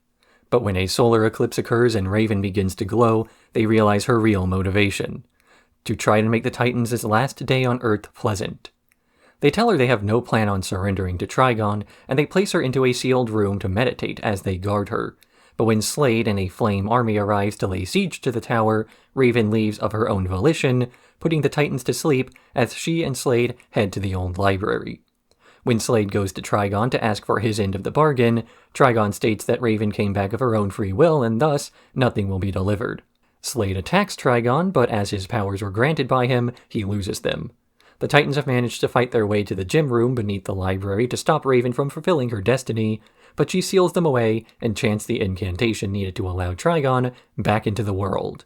But when a solar eclipse occurs and Raven begins to glow, they realize her real motivation: to try to make the Titans' last day on Earth pleasant. They tell her they have no plan on surrendering to Trigon, and they place her into a sealed room to meditate as they guard her. But when Slade and a flame army arrives to lay siege to the tower, Raven leaves of her own volition, putting the Titans to sleep as she and Slade head to the old library. When Slade goes to Trigon to ask for his end of the bargain, Trigon states that Raven came back of her own free will and thus nothing will be delivered. Slade attacks Trigon, but as his powers were granted by him, he loses them. The Titans have managed to fight their way to the gym room beneath the library to stop Raven from fulfilling her destiny, but she seals them away and chants the incantation needed to allow Trigon back into the world.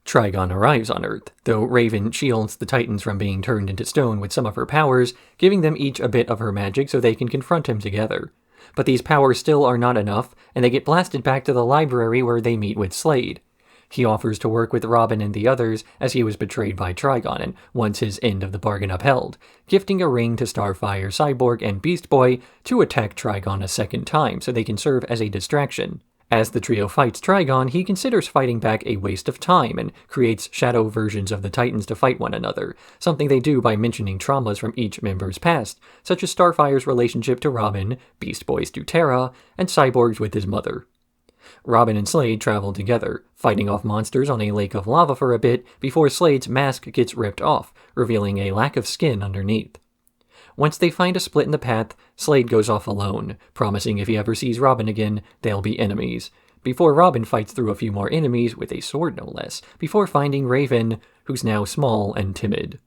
Trigon arrives on Earth, though Raven shields the Titans from being turned into stone with some of her powers, giving them each a bit of her magic so they can confront him together. But these powers still are not enough, and they get blasted back to the library where they meet with Slade. He offers to work with Robin and the others as he was betrayed by Trigon and wants his end of the bargain upheld, gifting a ring to Starfire, Cyborg, and Beast Boy to attack Trigon a second time so they can serve as a distraction. As the trio fights Trigon, he considers fighting back a waste of time and creates shadow versions of the Titans to fight one another, something they do by mentioning traumas from each member's past, such as Starfire's relationship to Robin, Beast Boy's to Terra, and Cyborg's with his mother. Robin and Slade travel together, fighting off monsters on a lake of lava for a bit before Slade's mask gets ripped off, revealing a lack of skin underneath. Once they find a split in the path, Slade goes off alone, promising if he ever sees Robin again, they'll be enemies, before Robin fights through a few more enemies, with a sword no less, before finding Raven, who's now small and timid.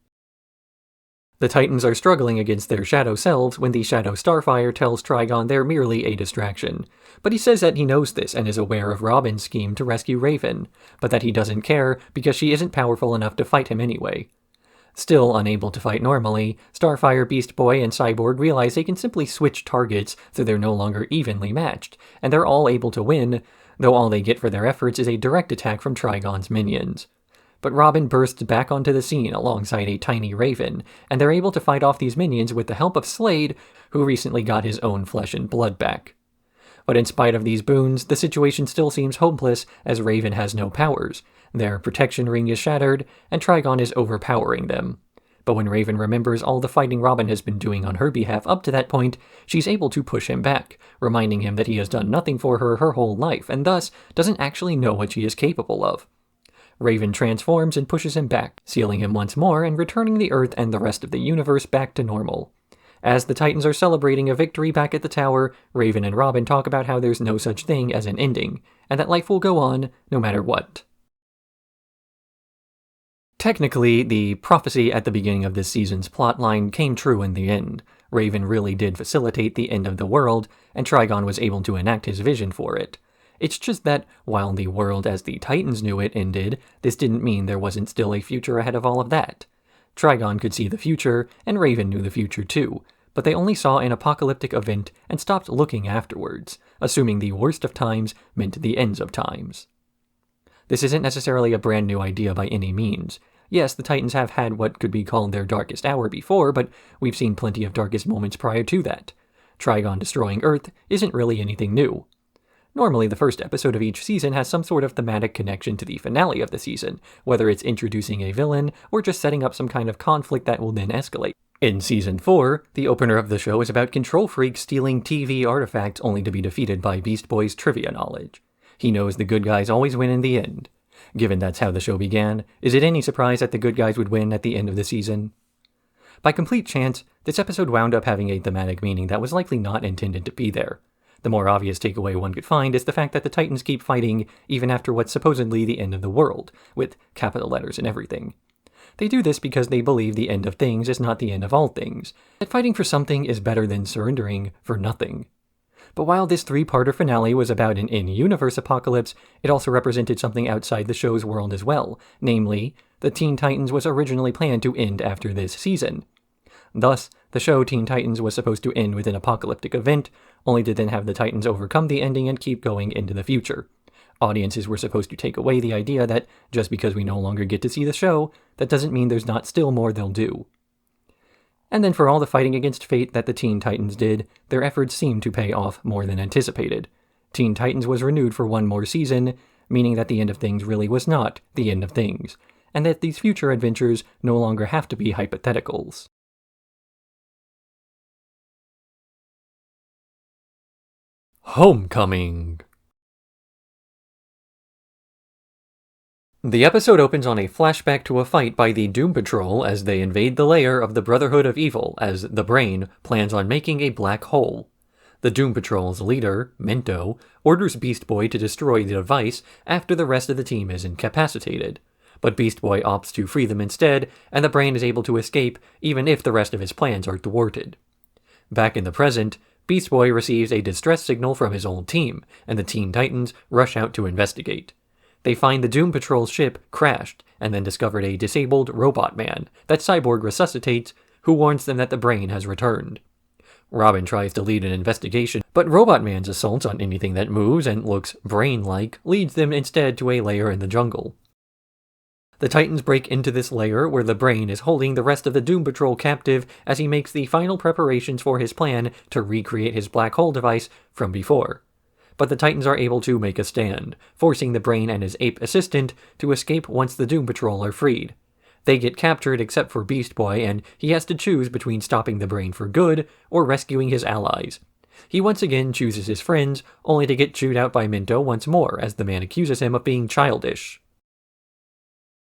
The Titans are struggling against their shadow selves when the Shadow Starfire tells Trigon they're merely a distraction. But he says that he knows this and is aware of Robin's scheme to rescue Raven, but that he doesn't care because she isn't powerful enough to fight him anyway. Still unable to fight normally, Starfire, Beast Boy, and Cyborg realize they can simply switch targets so they're no longer evenly matched, and they're all able to win, though all they get for their efforts is a direct attack from Trigon's minions. But Robin bursts back onto the scene alongside a tiny Raven, and they're able to fight off these minions with the help of Slade, who recently got his own flesh and blood back. But in spite of these boons, the situation still seems hopeless as Raven has no powers. Their protection ring is shattered, and Trigon is overpowering them. But when Raven remembers all the fighting Robin has been doing on her behalf up to that point, she's able to push him back, reminding him that he has done nothing for her whole life, and thus doesn't actually know what she is capable of. Raven transforms and pushes him back, sealing him once more and returning the Earth and the rest of the universe back to normal. As the Titans are celebrating a victory back at the tower, Raven and Robin talk about how there's no such thing as an ending, and that life will go on no matter what. Technically, the prophecy at the beginning of this season's plotline came true in the end. Raven really did facilitate the end of the world, and Trigon was able to enact his vision for it. It's just that, while the world as the Titans knew it ended, this didn't mean there wasn't still a future ahead of all of that. Trigon could see the future, and Raven knew the future too, but they only saw an apocalyptic event and stopped looking afterwards, assuming the worst of times meant the ends of times. This isn't necessarily a brand new idea by any means. Yes, the Titans have had what could be called their darkest hour before, but we've seen plenty of darkest moments prior to that. Trigon destroying Earth isn't really anything new. Normally, the first episode of each season has some sort of thematic connection to the finale of the season, whether it's introducing a villain or just setting up some kind of conflict that will then escalate. In Season 4, the opener of the show is about Control Freak stealing TV artifacts only to be defeated by Beast Boy's trivia knowledge. He knows the good guys always win in the end. Given that's how the show began, is it any surprise that the good guys would win at the end of the season? By complete chance, this episode wound up having a thematic meaning that was likely not intended to be there. The more obvious takeaway one could find is the fact that the Titans keep fighting even after what's supposedly the end of the world, with capital letters and everything. They do this because they believe the end of things is not the end of all things, that fighting for something is better than surrendering for nothing. But while this three-parter finale was about an in-universe apocalypse, it also represented something outside the show's world as well, namely, the Teen Titans was originally planned to end after this season. Thus, the show Teen Titans was supposed to end with an apocalyptic event, only to then have the Titans overcome the ending and keep going into the future. Audiences were supposed to take away the idea that just because we no longer get to see the show, that doesn't mean there's not still more they'll do. And then for all the fighting against fate that the Teen Titans did, their efforts seemed to pay off more than anticipated. Teen Titans was renewed for one more season, meaning that the end of things really was not the end of things, and that these future adventures no longer have to be hypotheticals. Homecoming. The episode opens on a flashback to a fight by the Doom Patrol as they invade the lair of the Brotherhood of Evil as the Brain plans on making a black hole. The Doom Patrol's leader, Mento, orders Beast Boy to destroy the device after the rest of the team is incapacitated. But Beast Boy opts to free them instead, and the Brain is able to escape even if the rest of his plans are thwarted. Back in the present, Beast Boy receives a distress signal from his old team, and the Teen Titans rush out to investigate. They find the Doom Patrol's ship crashed, and then discovered a disabled robot man that Cyborg resuscitates, who warns them that the Brain has returned. Robin tries to lead an investigation, but Robot Man's assaults on anything that moves and looks brain-like leads them instead to a lair in the jungle. The Titans break into this lair where the Brain is holding the rest of the Doom Patrol captive as he makes the final preparations for his plan to recreate his black hole device from before. But the Titans are able to make a stand, forcing the Brain and his ape assistant to escape once the Doom Patrol are freed. They get captured except for Beast Boy, and he has to choose between stopping the Brain for good or rescuing his allies. He once again chooses his friends, only to get chewed out by Mento once more as the man accuses him of being childish.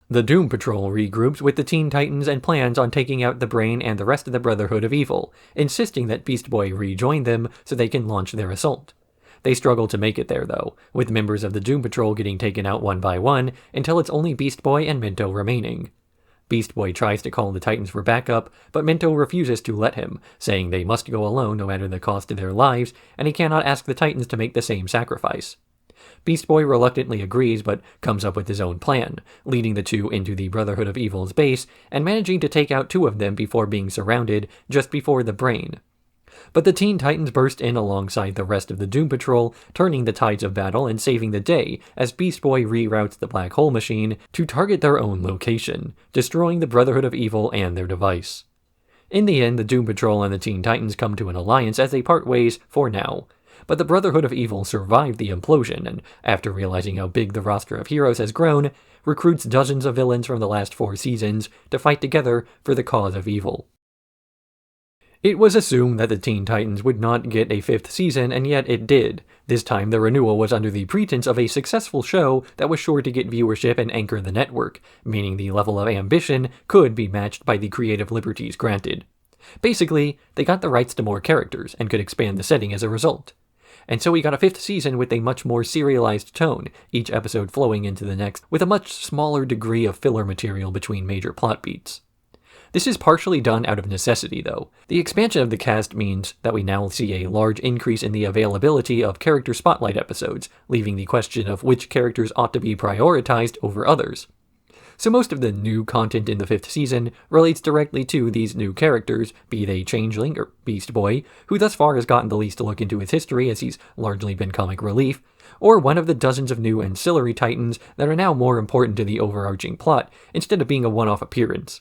The Doom Patrol regroups with the Teen Titans and plans on taking out the Brain and the rest of the Brotherhood of Evil, insisting that Beast Boy rejoin them so they can launch their assault. They struggle to make it there, though, with members of the Doom Patrol getting taken out one by one until it's only Beast Boy and Mento remaining. Beast Boy tries to call the Titans for backup, but Mento refuses to let him, saying they must go alone no matter the cost to their lives, and he cannot ask the Titans to make the same sacrifice. Beast Boy reluctantly agrees, but comes up with his own plan, leading the two into the Brotherhood of Evil's base, and managing to take out two of them before being surrounded just before the Brain. But the Teen Titans burst in alongside the rest of the Doom Patrol, turning the tides of battle and saving the day as Beast Boy reroutes the Black Hole Machine to target their own location, destroying the Brotherhood of Evil and their device. In the end, the Doom Patrol and the Teen Titans come to an alliance as they part ways for now. But the Brotherhood of Evil survived the implosion, and after realizing how big the roster of heroes has grown, recruits dozens of villains from the last 4 seasons to fight together for the cause of evil. It was assumed that the Teen Titans would not get a 5th season, and yet it did. This time the renewal was under the pretense of a successful show that was sure to get viewership and anchor the network, meaning the level of ambition could be matched by the creative liberties granted. Basically, they got the rights to more characters, and could expand the setting as a result. And so we got a 5th season with a much more serialized tone, each episode flowing into the next with a much smaller degree of filler material between major plot beats. This is partially done out of necessity, though. The expansion of the cast means that we now see a large increase in the availability of character spotlight episodes, leaving the question of which characters ought to be prioritized over others. So most of the new content in the 5th season relates directly to these new characters, be they Changeling or Beast Boy, who thus far has gotten the least look into his history as he's largely been comic relief, or one of the dozens of new ancillary titans that are now more important to the overarching plot, instead of being a one-off appearance.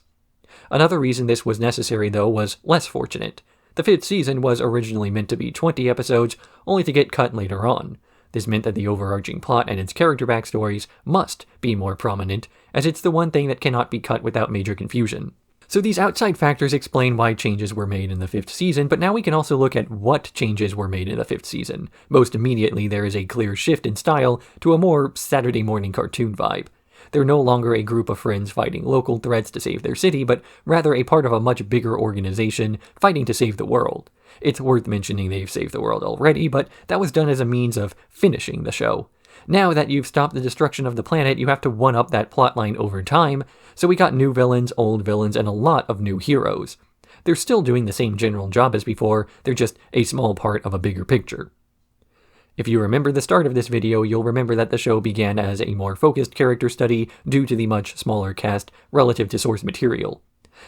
Another reason this was necessary, though, was less fortunate. The 5th season was originally meant to be 20 episodes, only to get cut later on. This meant that the overarching plot and its character backstories must be more prominent, as it's the one thing that cannot be cut without major confusion. So these outside factors explain why changes were made in the 5th season, but now we can also look at what changes were made in the 5th season. Most immediately, there is a clear shift in style to a more Saturday morning cartoon vibe. They're no longer a group of friends fighting local threats to save their city, but rather a part of a much bigger organization fighting to save the world. It's worth mentioning they've saved the world already, but that was done as a means of finishing the show. Now that you've stopped the destruction of the planet, you have to one-up that plotline over time, so we got new villains, old villains, and a lot of new heroes. They're still doing the same general job as before, they're just a small part of a bigger picture. If you remember the start of this video, you'll remember that the show began as a more focused character study due to the much smaller cast relative to source material.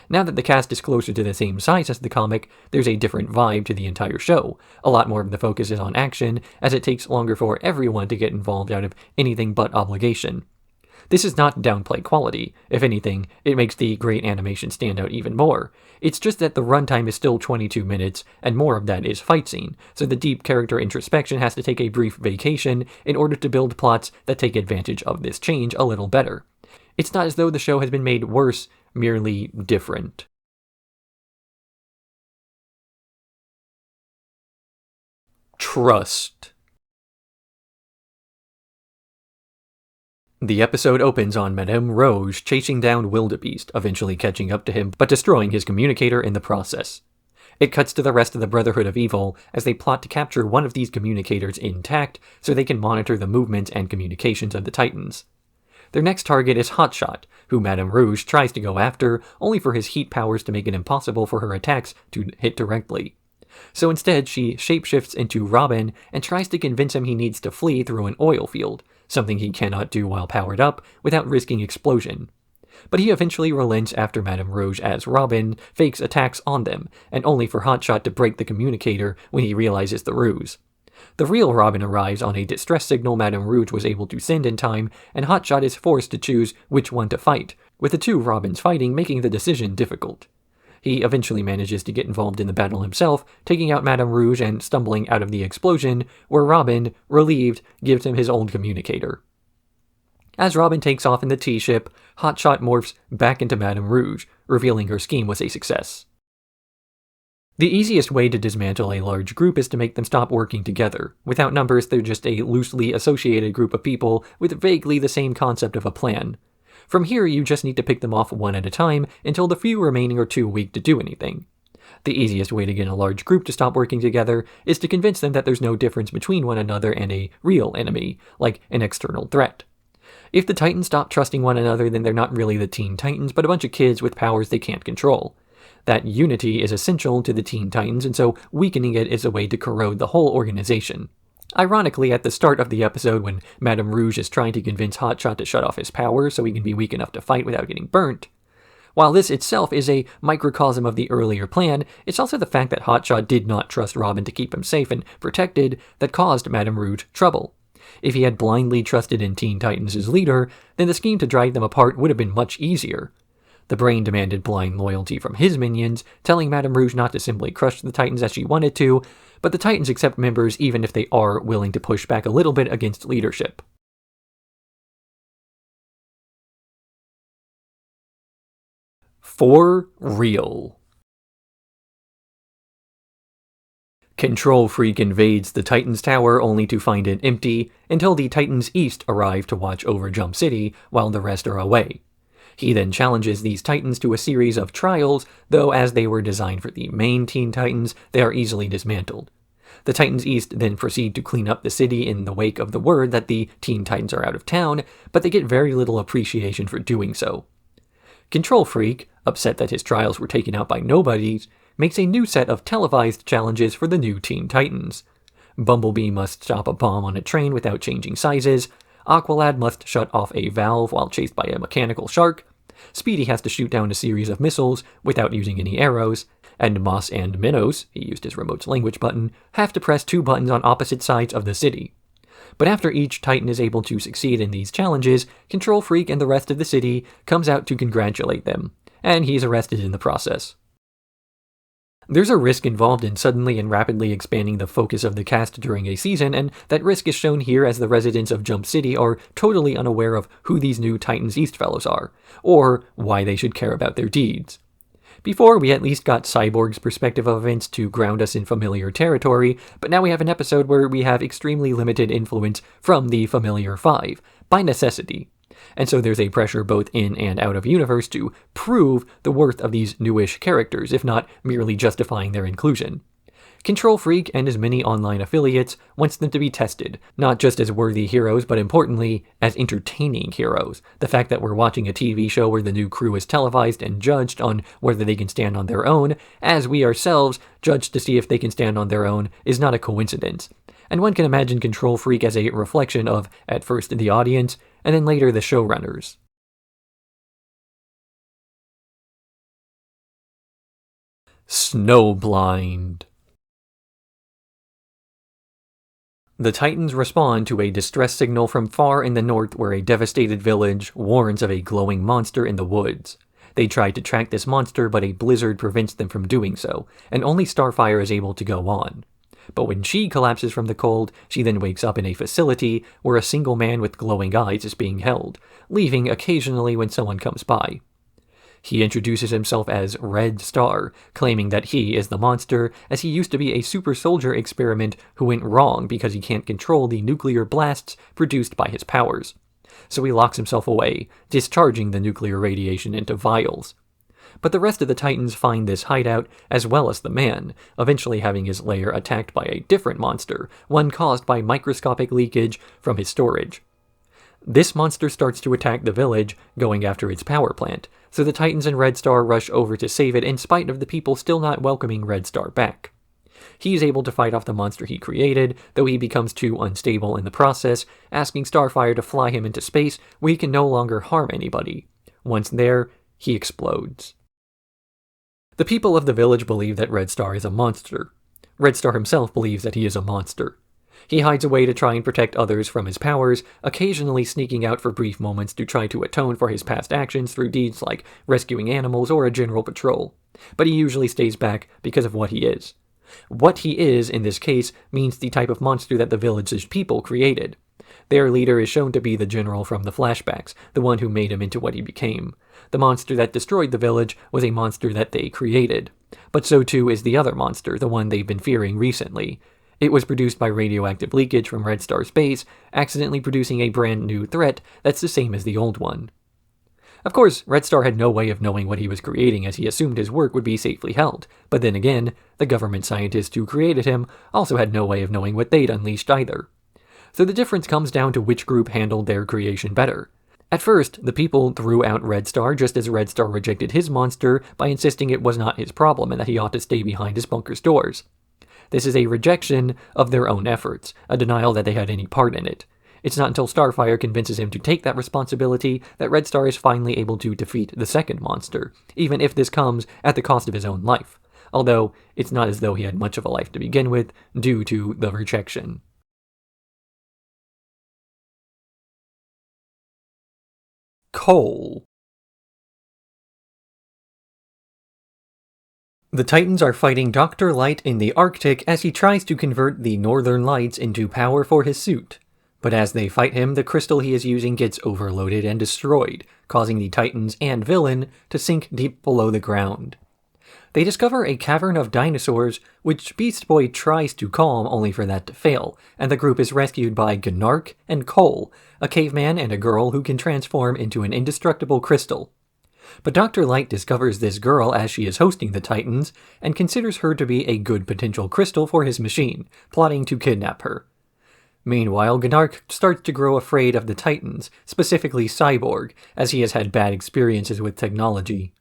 Now that the cast is closer to the same size as the comic, there's a different vibe to the entire show. A lot more of the focus is on action, as it takes longer for everyone to get involved out of anything but obligation. This is not downplay quality. If anything, it makes the great animation stand out even more. It's just that the runtime is still 22 minutes, and more of that is fight scene, so the deep character introspection has to take a brief vacation in order to build plots that take advantage of this change a little better. It's not as though the show has been made worse, merely different. Trust. The episode opens on Madame Rouge chasing down Wildebeest, eventually catching up to him, but destroying his communicator in the process. It cuts to the rest of the Brotherhood of Evil as they plot to capture one of these communicators intact so they can monitor the movements and communications of the Titans. Their next target is Hotshot, who Madame Rouge tries to go after, only for his heat powers to make it impossible for her attacks to hit directly. So instead, she shapeshifts into Robin and tries to convince him he needs to flee through an oil field, something he cannot do while powered up without risking explosion. But he eventually relents after Madame Rouge as Robin fakes attacks on them, and only for Hotshot to break the communicator when he realizes the ruse. The real Robin arrives on a distress signal Madame Rouge was able to send in time, and Hotshot is forced to choose which one to fight, with the two Robins fighting making the decision difficult. He eventually manages to get involved in the battle himself, taking out Madame Rouge and stumbling out of the explosion, where Robin, relieved, gives him his old communicator. As Robin takes off in the T-ship, Hotshot morphs back into Madame Rouge, revealing her scheme was a success. The easiest way to dismantle a large group is to make them stop working together. Without numbers, they're just a loosely associated group of people with vaguely the same concept of a plan. From here, you just need to pick them off one at a time until the few remaining are too weak to do anything. The easiest way to get a large group to stop working together is to convince them that there's no difference between one another and a real enemy, like an external threat. If the Titans stop trusting one another, then they're not really the Teen Titans, but a bunch of kids with powers they can't control. That unity is essential to the Teen Titans, and so weakening it is a way to corrode the whole organization. Ironically, at the start of the episode, when Madame Rouge is trying to convince Hotshot to shut off his power so he can be weak enough to fight without getting burnt, while this itself is a microcosm of the earlier plan, it's also the fact that Hotshot did not trust Robin to keep him safe and protected that caused Madame Rouge trouble. If he had blindly trusted in Teen Titans as leader, then the scheme to drive them apart would have been much easier. The Brain demanded blind loyalty from his minions, telling Madame Rouge not to simply crush the Titans as she wanted to, but the Titans accept members even if they are willing to push back a little bit against leadership. For real. Control Freak invades the Titans Tower only to find it empty, until the Titans East arrive to watch over Jump City while the rest are away. He then challenges these Titans to a series of trials, though as they were designed for the main Teen Titans, they are easily dismantled. The Titans East then proceed to clean up the city in the wake of the word that the Teen Titans are out of town, but they get very little appreciation for doing so. Control Freak, upset that his trials were taken out by nobodies, makes a new set of televised challenges for the new Teen Titans. Bumblebee must stop a bomb on a train without changing sizes, Aqualad must shut off a valve while chased by a mechanical shark, Speedy has to shoot down a series of missiles without using any arrows, and Moss and Minos, he used his remote's language button, have to press 2 buttons on opposite sides of the city. But after each Titan is able to succeed in these challenges, Control Freak and the rest of the city comes out to congratulate them, and he's arrested in the process. There's a risk involved in suddenly and rapidly expanding the focus of the cast during a season, and that risk is shown here as the residents of Jump City are totally unaware of who these new Titans East fellows are, or why they should care about their deeds. Before, we at least got Cyborg's perspective of events to ground us in familiar territory, but now we have an episode where we have extremely limited influence from the familiar 5, by necessity. And so there's a pressure both in and out of universe to prove the worth of these newish characters, if not merely justifying their inclusion. Control Freak and his many online affiliates wants them to be tested, not just as worthy heroes, but importantly, as entertaining heroes. The fact that we're watching a TV show where the new crew is televised and judged on whether they can stand on their own, as we ourselves judge to see if they can stand on their own, is not a coincidence. And one can imagine Control Freak as a reflection of, at first, the audience, and then later the showrunners. Snowblind. The Titans respond to a distress signal from far in the north where a devastated village warns of a glowing monster in the woods. They try to track this monster, but a blizzard prevents them from doing so, and only Starfire is able to go on. But when she collapses from the cold, she then wakes up in a facility where a single man with glowing eyes is being held, leaving occasionally when someone comes by. He introduces himself as Red Star, claiming that he is the monster, as he used to be a super soldier experiment who went wrong because he can't control the nuclear blasts produced by his powers. So he locks himself away, discharging the nuclear radiation into vials. But the rest of the Titans find this hideout, as well as the man, eventually having his lair attacked by a different monster, one caused by microscopic leakage from his storage. This monster starts to attack the village, going after its power plant, so the Titans and Red Star rush over to save it in spite of the people still not welcoming Red Star back. He's able to fight off the monster he created, though he becomes too unstable in the process, asking Starfire to fly him into space where he can no longer harm anybody. Once there, he explodes. The people of the village believe that Red Star is a monster. Red Star himself believes that he is a monster. He hides away to try and protect others from his powers, occasionally sneaking out for brief moments to try to atone for his past actions through deeds like rescuing animals or a general patrol. But he usually stays back because of what he is. What he is, in this case, means the type of monster that the village's people created. Their leader is shown to be the general from the flashbacks, the one who made him into what he became. The monster that destroyed the village was a monster that they created. But so too is the other monster, the one they've been fearing recently. It was produced by radioactive leakage from Red Star's base, accidentally producing a brand new threat that's the same as the old one. Of course, Red Star had no way of knowing what he was creating, as he assumed his work would be safely held. But then again, the government scientists who created him also had no way of knowing what they'd unleashed either. So the difference comes down to which group handled their creation better. At first, the people threw out Red Star just as Red Star rejected his monster by insisting it was not his problem and that he ought to stay behind his bunker's doors. This is a rejection of their own efforts, a denial that they had any part in it. It's not until Starfire convinces him to take that responsibility that Red Star is finally able to defeat the second monster, even if this comes at the cost of his own life. Although, it's not as though he had much of a life to begin with, due to the rejection. Kole. The Titans are fighting Dr. Light in the Arctic as he tries to convert the Northern Lights into power for his suit. But as they fight him, the crystal he is using gets overloaded and destroyed, causing the Titans and villain to sink deep below the ground. They discover a cavern of dinosaurs, which Beast Boy tries to calm only for that to fail, and the group is rescued by Gnark and Kole, a caveman and a girl who can transform into an indestructible crystal. But Dr. Light discovers this girl as she is hosting the Titans, and considers her to be a good potential crystal for his machine, plotting to kidnap her. Meanwhile, Gnark starts to grow afraid of the Titans, specifically Cyborg, as he has had bad experiences with technology.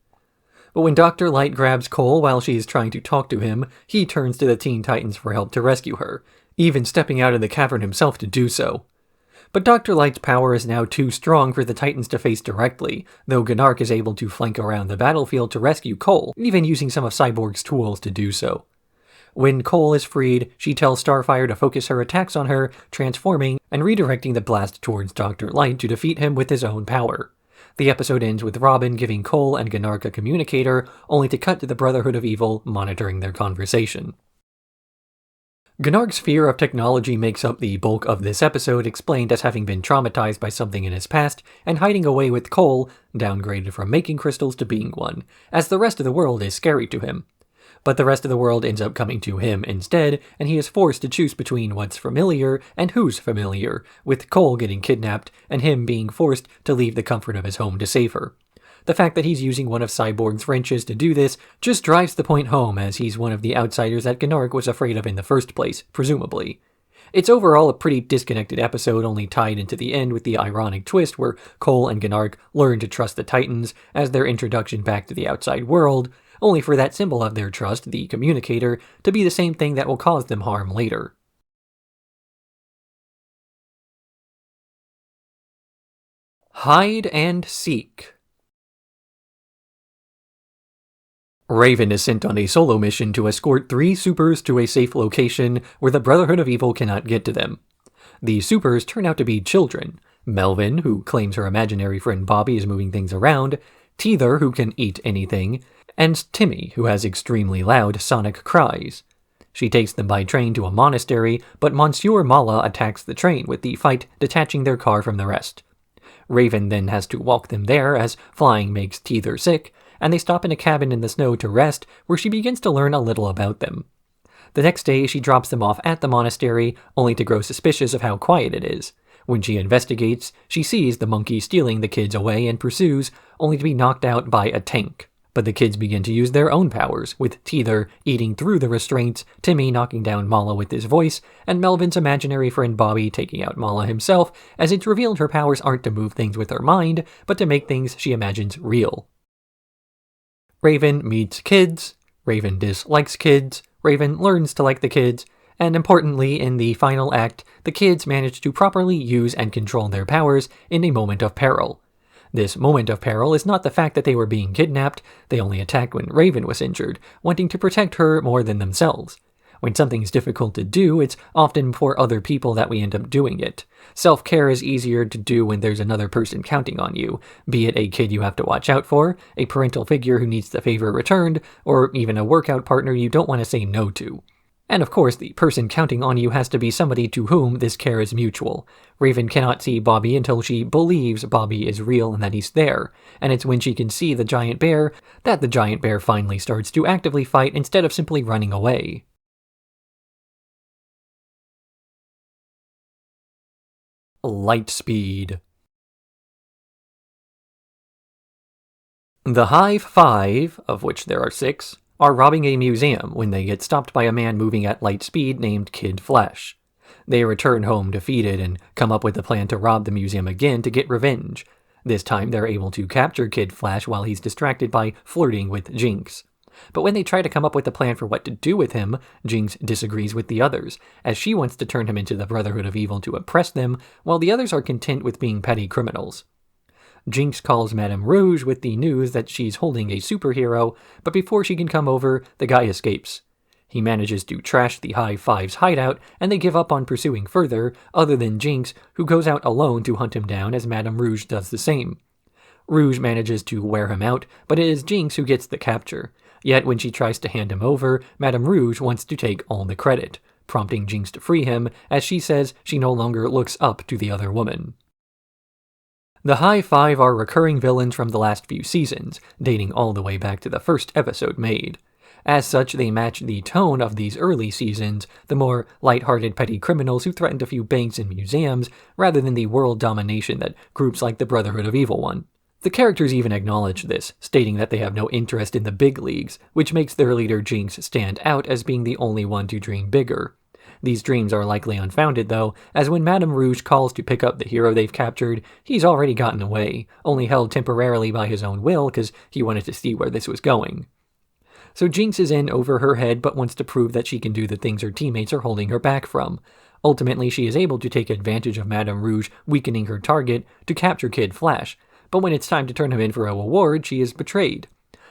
But when Dr. Light grabs Kole while she is trying to talk to him, he turns to the Teen Titans for help to rescue her, even stepping out of the cavern himself to do so. But Dr. Light's power is now too strong for the Titans to face directly, though Gnark is able to flank around the battlefield to rescue Kole, even using some of Cyborg's tools to do so. When Kole is freed, she tells Starfire to focus her attacks on her, transforming and redirecting the blast towards Dr. Light to defeat him with his own power. The episode ends with Robin giving Kole and Gnark a communicator, only to cut to the Brotherhood of Evil monitoring their conversation. Gnark's fear of technology makes up the bulk of this episode, explained as having been traumatized by something in his past and hiding away with Kole, downgraded from making crystals to being one, as the rest of the world is scary to him. But the rest of the world ends up coming to him instead, and he is forced to choose between what's familiar and who's familiar, with Kole getting kidnapped and him being forced to leave the comfort of his home to save her. The fact that he's using one of Cyborg's wrenches to do this just drives the point home, as he's one of the outsiders that Gnark was afraid of in the first place, presumably. It's overall a pretty disconnected episode, only tied into the end with the ironic twist where Kole and Gnark learn to trust the Titans as their introduction back to the outside world, only for that symbol of their trust, the communicator, to be the same thing that will cause them harm later. Hide and Seek. Raven is sent on a solo mission to escort 3 supers to a safe location where the Brotherhood of Evil cannot get to them. The supers turn out to be children: Melvin, who claims her imaginary friend Bobby is moving things around, Teether, who can eat anything, and Timmy, who has extremely loud sonic cries. She takes them by train to a monastery, but Monsieur Mala attacks the train, with the fight detaching their car from the rest. Raven then has to walk them there as flying makes Teether sick, and they stop in a cabin in the snow to rest, where she begins to learn a little about them. The next day, she drops them off at the monastery, only to grow suspicious of how quiet it is. When she investigates, she sees the monkey stealing the kids away and pursues, only to be knocked out by a tank. But the kids begin to use their own powers, with Teether eating through the restraints, Timmy knocking down Mala with his voice, and Melvin's imaginary friend Bobby taking out Mala himself, as it's revealed her powers aren't to move things with her mind, but to make things she imagines real. Raven meets kids, Raven dislikes kids, Raven learns to like the kids, and importantly, in the final act, the kids manage to properly use and control their powers in a moment of peril. This moment of peril is not the fact that they were being kidnapped, they only attacked when Raven was injured, wanting to protect her more than themselves. When something's difficult to do, it's often for other people that we end up doing it. Self-care is easier to do when there's another person counting on you, be it a kid you have to watch out for, a parental figure who needs the favor returned, or even a workout partner you don't want to say no to. And of course, the person counting on you has to be somebody to whom this care is mutual. Raven cannot see Bobby until she believes Bobby is real and that he's there, and it's when she can see the giant bear that the giant bear finally starts to actively fight instead of simply running away. Lightspeed. The Hive 5, of which there are 6, are robbing a museum when they get stopped by a man moving at light speed named Kid Flash. They return home defeated and come up with a plan to rob the museum again to get revenge. This time they're able to capture Kid Flash while he's distracted by flirting with Jinx. But when they try to come up with a plan for what to do with him, Jinx disagrees with the others, as she wants to turn him into the Brotherhood of Evil to oppress them, while the others are content with being petty criminals. Jinx calls Madame Rouge with the news that she's holding a superhero, but before she can come over, the guy escapes. He manages to trash the Hive 5's hideout, and they give up on pursuing further, other than Jinx, who goes out alone to hunt him down as Madame Rouge does the same. Rouge manages to wear him out, but it is Jinx who gets the capture. Yet when she tries to hand him over, Madame Rouge wants to take all the credit, prompting Jinx to free him, as she says she no longer looks up to the other woman. The Hive 5 are recurring villains from the last few seasons, dating all the way back to the first episode made. As such, they match the tone of these early seasons, the more light-hearted petty criminals who threatened a few banks and museums, rather than the world domination that groups like the Brotherhood of Evil want. The characters even acknowledge this, stating that they have no interest in the big leagues, which makes their leader Jinx stand out as being the only one to dream bigger. These dreams are likely unfounded, though, as when Madame Rouge calls to pick up the hero they've captured, he's already gotten away, only held temporarily by his own will because he wanted to see where this was going. So Jinx is in over her head but wants to prove that she can do the things her teammates are holding her back from. Ultimately, she is able to take advantage of Madame Rouge weakening her target to capture Kid Flash, but when it's time to turn him in for a reward, she is betrayed.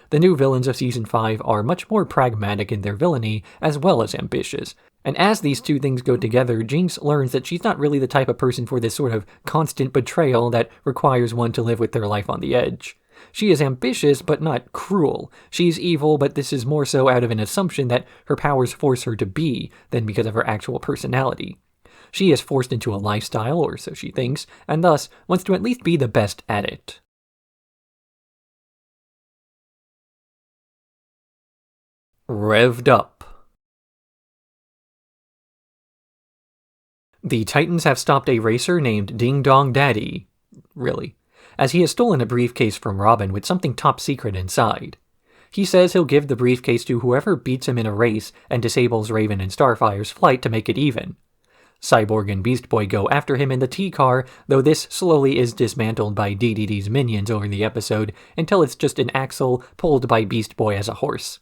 The new villains of Season 5 are much more pragmatic in their villainy, as well as ambitious. And as these two things go together, Jinx learns that she's not really the type of person for this sort of constant betrayal that requires one to live with their life on the edge. She is ambitious, but not cruel. She's evil, but this is more so out of an assumption that her powers force her to be, than because of her actual personality. She is forced into a lifestyle, or so she thinks, and thus wants to at least be the best at it. Revved Up. The Titans have stopped a racer named Ding Dong Daddy. Really. As he has stolen a briefcase from Robin with something top secret inside. He says he'll give the briefcase to whoever beats him in a race and disables Raven and Starfire's flight to make it even. Cyborg and Beast Boy go after him in the T-car, though this slowly is dismantled by DDD's minions over the episode until it's just an axle pulled by Beast Boy as a horse.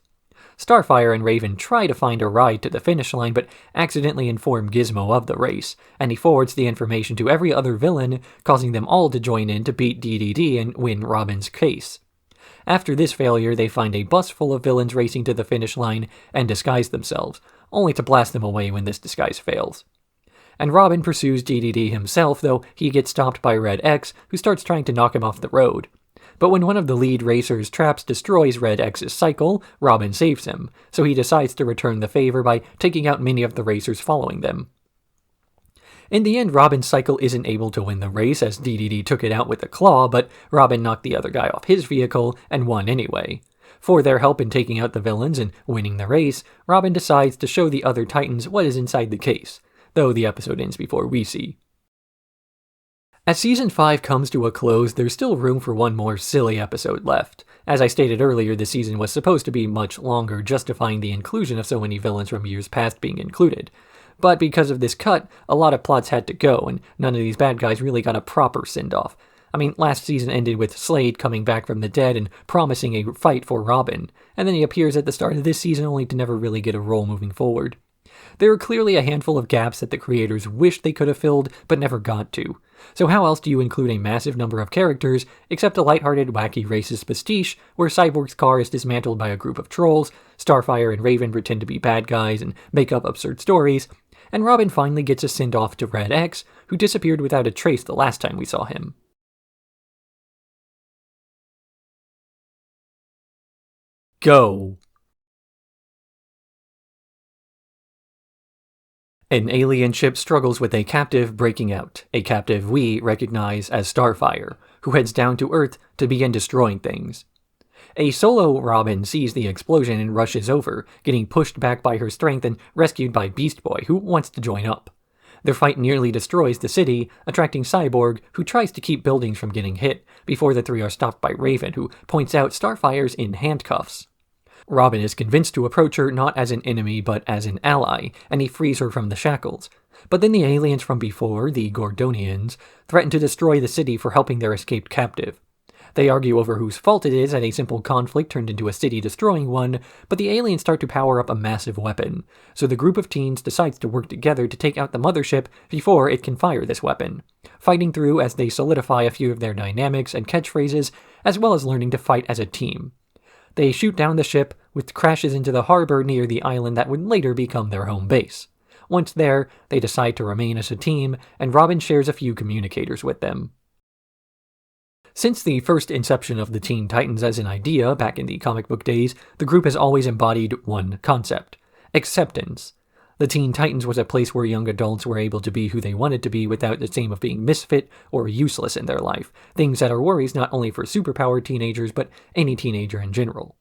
Starfire and Raven try to find a ride to the finish line, but accidentally inform Gizmo of the race, and he forwards the information to every other villain, causing them all to join in to beat DDD and win Robin's case. After this failure, they find a bus full of villains racing to the finish line and disguise themselves, only to blast them away when this disguise fails. And Robin pursues DDD himself, though he gets stopped by Red X, who starts trying to knock him off the road. But when one of the lead racers' traps destroys Red X's cycle, Robin saves him, so he decides to return the favor by taking out many of the racers following them. In the end, Robin's cycle isn't able to win the race as DDD took it out with a claw, but Robin knocked the other guy off his vehicle and won anyway. For their help in taking out the villains and winning the race, Robin decides to show the other Titans what is inside the case, though the episode ends before we see. As Season 5 comes to a close, there's still room for one more silly episode left. As I stated earlier, the season was supposed to be much longer, justifying the inclusion of so many villains from years past being included. But because of this cut, a lot of plots had to go, and none of these bad guys really got a proper send-off. I mean, last season ended with Slade coming back from the dead and promising a fight for Robin, and then he appears at the start of this season only to never really get a role moving forward. There are clearly a handful of gaps that the creators wished they could have filled, but never got to. So how else do you include a massive number of characters, except a lighthearted, wacky, racist pastiche, where Cyborg's car is dismantled by a group of trolls, Starfire and Raven pretend to be bad guys and make up absurd stories, and Robin finally gets a send-off to Red X, who disappeared without a trace the last time we saw him. Go! An alien ship struggles with a captive breaking out, a captive we recognize as Starfire, who heads down to Earth to begin destroying things. A solo Robin sees the explosion and rushes over, getting pushed back by her strength and rescued by Beast Boy, who wants to join up. Their fight nearly destroys the city, attracting Cyborg, who tries to keep buildings from getting hit, before the three are stopped by Raven, who points out Starfire's in handcuffs. Robin is convinced to approach her not as an enemy but as an ally, and he frees her from the shackles. But then the aliens from before, the Gordonians, threaten to destroy the city for helping their escaped captive. They argue over whose fault it is, and a simple conflict turned into a city-destroying one, but the aliens start to power up a massive weapon, so the group of teens decides to work together to take out the mothership before it can fire this weapon, fighting through as they solidify a few of their dynamics and catchphrases, as well as learning to fight as a team. They shoot down the ship, which crashes into the harbor near the island that would later become their home base. Once there, they decide to remain as a team, and Robin shares a few communicators with them. Since the first inception of the Teen Titans as an idea back in the comic book days, the group has always embodied one concept: acceptance. The Teen Titans was a place where young adults were able to be who they wanted to be without the shame of being misfit or useless in their life, things that are worries not only for superpowered teenagers, but any teenager in general.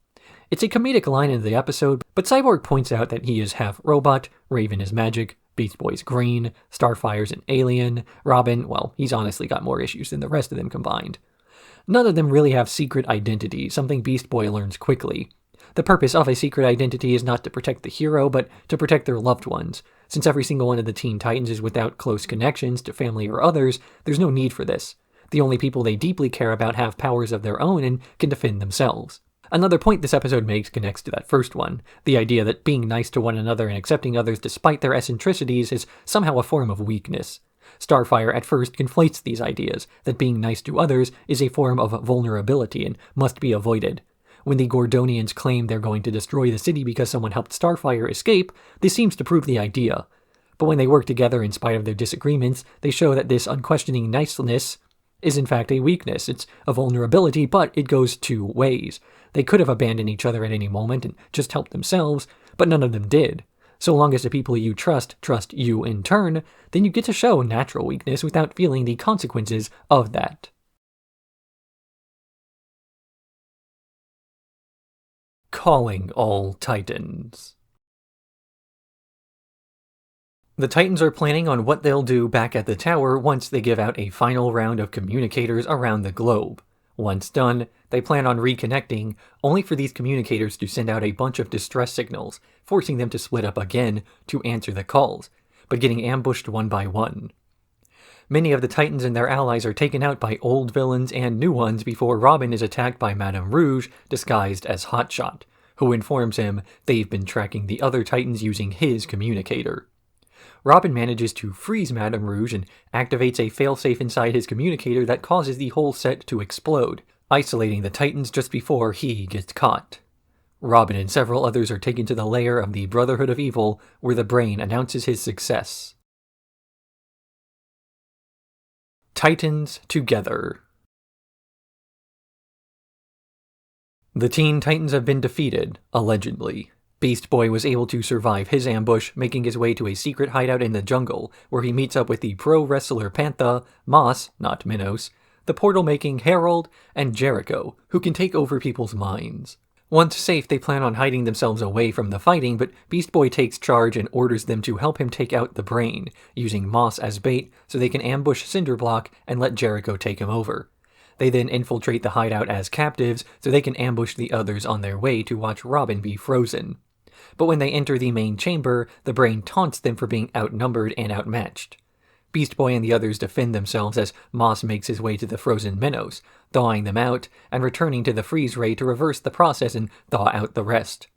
It's a comedic line in the episode, but Cyborg points out that he is half robot, Raven is magic, Beast Boy's green, Starfire's an alien, Robin, well, he's honestly got more issues than the rest of them combined. None of them really have secret identity, something Beast Boy learns quickly. The purpose of a secret identity is not to protect the hero, but to protect their loved ones. Since every single one of the Teen Titans is without close connections to family or others, there's no need for this. The only people they deeply care about have powers of their own and can defend themselves. Another point this episode makes connects to that first one, the idea that being nice to one another and accepting others despite their eccentricities is somehow a form of weakness. Starfire at first conflates these ideas, that being nice to others is a form of vulnerability and must be avoided. When the Gordonians claim they're going to destroy the city because someone helped Starfire escape, this seems to prove the idea. But when they work together in spite of their disagreements, they show that this unquestioning niceness is in fact a weakness. It's a vulnerability, but it goes two ways. They could have abandoned each other at any moment and just helped themselves, but none of them did. So long as the people you trust you in turn, then you get to show natural weakness without feeling the consequences of that. Calling all Titans. The Titans are planning on what they'll do back at the tower once they give out a final round of communicators around the globe. Once done, they plan on reconnecting, only for these communicators to send out a bunch of distress signals, forcing them to split up again to answer the calls, but getting ambushed one by one. Many of the Titans and their allies are taken out by old villains and new ones before Robin is attacked by Madame Rouge, disguised as Hotshot, who informs him they've been tracking the other Titans using his communicator. Robin manages to freeze Madame Rouge and activates a failsafe inside his communicator that causes the whole set to explode, isolating the Titans just before he gets caught. Robin and several others are taken to the lair of the Brotherhood of Evil, where the Brain announces his success. Titans together. The Teen Titans have been defeated, allegedly. Beast Boy was able to survive his ambush, making his way to a secret hideout in the jungle, where he meets up with the pro wrestler Pantha, Moss, not Minos, the portal-making Harold, and Jericho, who can take over people's minds. Once safe, they plan on hiding themselves away from the fighting, but Beast Boy takes charge and orders them to help him take out the Brain, using Moss as bait so they can ambush Cinderblock and let Jericho take him over. They then infiltrate the hideout as captives so they can ambush the others on their way to watch Robin be frozen. But when they enter the main chamber, the Brain taunts them for being outnumbered and outmatched. Beast Boy and the others defend themselves as Moss makes his way to the frozen minnows, thawing them out and returning to the freeze ray to reverse the process and thaw out the rest.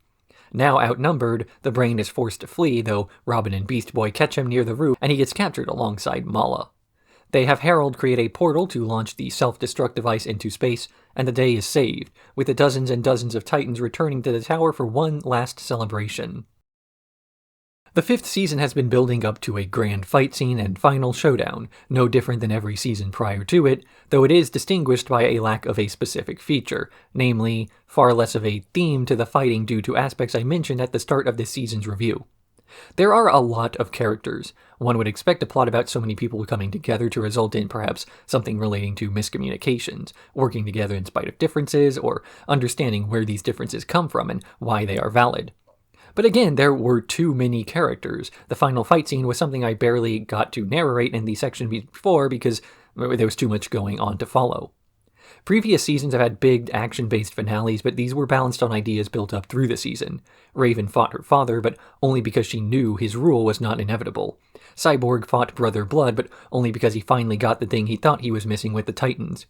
Now outnumbered, the Brain is forced to flee, though Robin and Beast Boy catch him near the roof and he gets captured alongside Mala. They have Harold create a portal to launch the self-destruct device into space, and the day is saved, with the dozens and dozens of Titans returning to the tower for one last celebration. The 5th season has been building up to a grand fight scene and final showdown, no different than every season prior to it, though it is distinguished by a lack of a specific feature, namely, far less of a theme to the fighting due to aspects I mentioned at the start of this season's review. There are a lot of characters. One would expect a plot about so many people coming together to result in perhaps something relating to miscommunications, working together in spite of differences, or understanding where these differences come from and why they are valid. But again, there were too many characters. The final fight scene was something I barely got to narrate in the section before because there was too much going on to follow. Previous seasons have had big action-based finales, but these were balanced on ideas built up through the season. Raven fought her father, but only because she knew his rule was not inevitable. Cyborg fought Brother Blood, but only because he finally got the thing he thought he was missing with the Titans.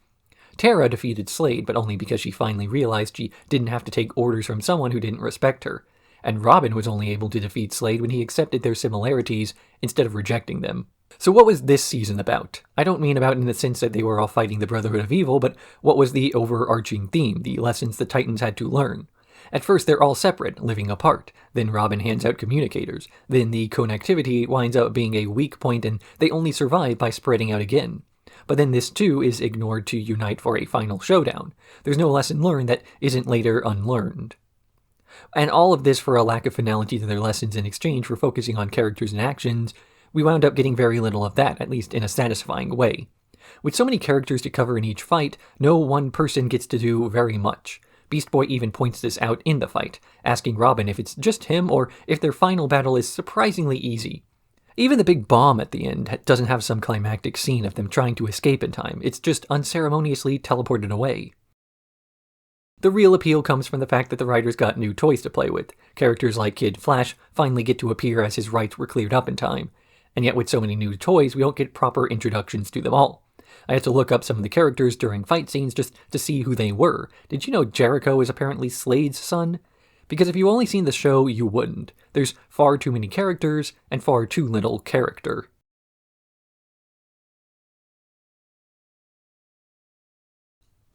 Terra defeated Slade, but only because she finally realized she didn't have to take orders from someone who didn't respect her. And Robin was only able to defeat Slade when he accepted their similarities instead of rejecting them. So what was this season about? I don't mean about in the sense that they were all fighting the Brotherhood of Evil, but what was the overarching theme, the lessons the Titans had to learn? At first they're all separate, living apart. Then Robin hands out communicators. Then the connectivity winds up being a weak point and they only survive by spreading out again. But then this too is ignored to unite for a final showdown. There's no lesson learned that isn't later unlearned. And all of this for a lack of finality to their lessons in exchange for focusing on characters and actions. We wound up getting very little of that, at least in a satisfying way. With so many characters to cover in each fight, no one person gets to do very much. Beast Boy even points this out in the fight, asking Robin if it's just him or if their final battle is surprisingly easy. Even the big bomb at the end doesn't have some climactic scene of them trying to escape in time, it's just unceremoniously teleported away. The real appeal comes from the fact that the writers got new toys to play with. Characters like Kid Flash finally get to appear as his rights were cleared up in time. And yet with so many new toys, we don't get proper introductions to them all. I had to look up some of the characters during fight scenes just to see who they were. Did you know Jericho is apparently Slade's son? Because if you only seen the show, you wouldn't. There's far too many characters and far too little character.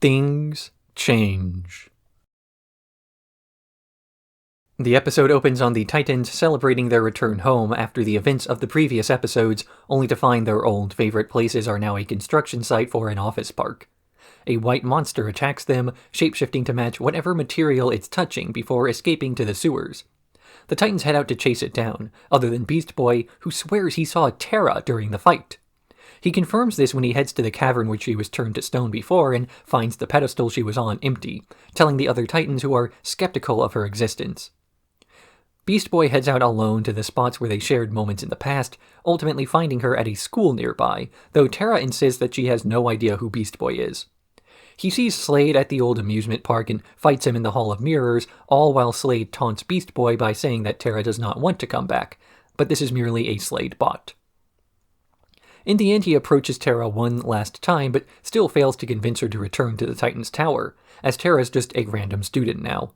Things change. The episode opens on the Titans celebrating their return home after the events of the previous episodes, only to find their old favorite places are now a construction site for an office park. A white monster attacks them, shapeshifting to match whatever material it's touching before escaping to the sewers. The Titans head out to chase it down, other than Beast Boy, who swears he saw Terra during the fight. He confirms this when he heads to the cavern which she was turned to stone before and finds the pedestal she was on empty, telling the other Titans who are skeptical of her existence. Beast Boy heads out alone to the spots where they shared moments in the past, ultimately finding her at a school nearby, though Terra insists that she has no idea who Beast Boy is. He sees Slade at the old amusement park and fights him in the Hall of Mirrors, all while Slade taunts Beast Boy by saying that Terra does not want to come back, but this is merely a Slade bot. In the end, he approaches Terra one last time, but still fails to convince her to return to the Titan's tower, as Terra's just a random student now.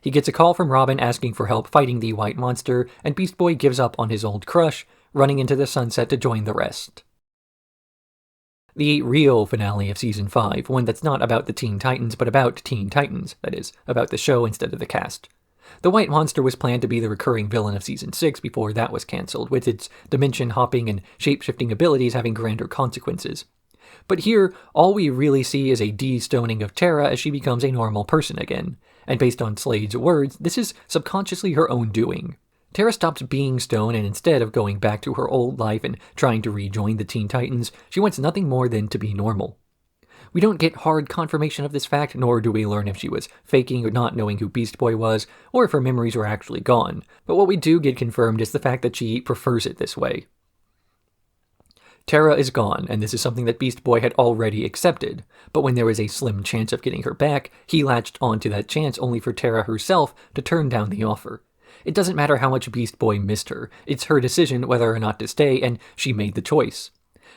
He gets a call from Robin asking for help fighting the white monster, and Beast Boy gives up on his old crush, running into the sunset to join the rest. The real finale of Season 5, one that's not about the Teen Titans, but about Teen Titans, that is, about the show instead of the cast. The white monster was planned to be the recurring villain of Season 6 before that was cancelled, with its dimension-hopping and shape-shifting abilities having grander consequences. But here, all we really see is a de-stoning of Terra as she becomes a normal person again. And based on Slade's words, this is subconsciously her own doing. Terra stops being stone, and instead of going back to her old life and trying to rejoin the Teen Titans, she wants nothing more than to be normal. We don't get hard confirmation of this fact, nor do we learn if she was faking or not knowing who Beast Boy was, or if her memories were actually gone. But what we do get confirmed is the fact that she prefers it this way. Terra is gone, and this is something that Beast Boy had already accepted, but when there was a slim chance of getting her back, he latched onto that chance only for Terra herself to turn down the offer. It doesn't matter how much Beast Boy missed her, it's her decision whether or not to stay, and she made the choice.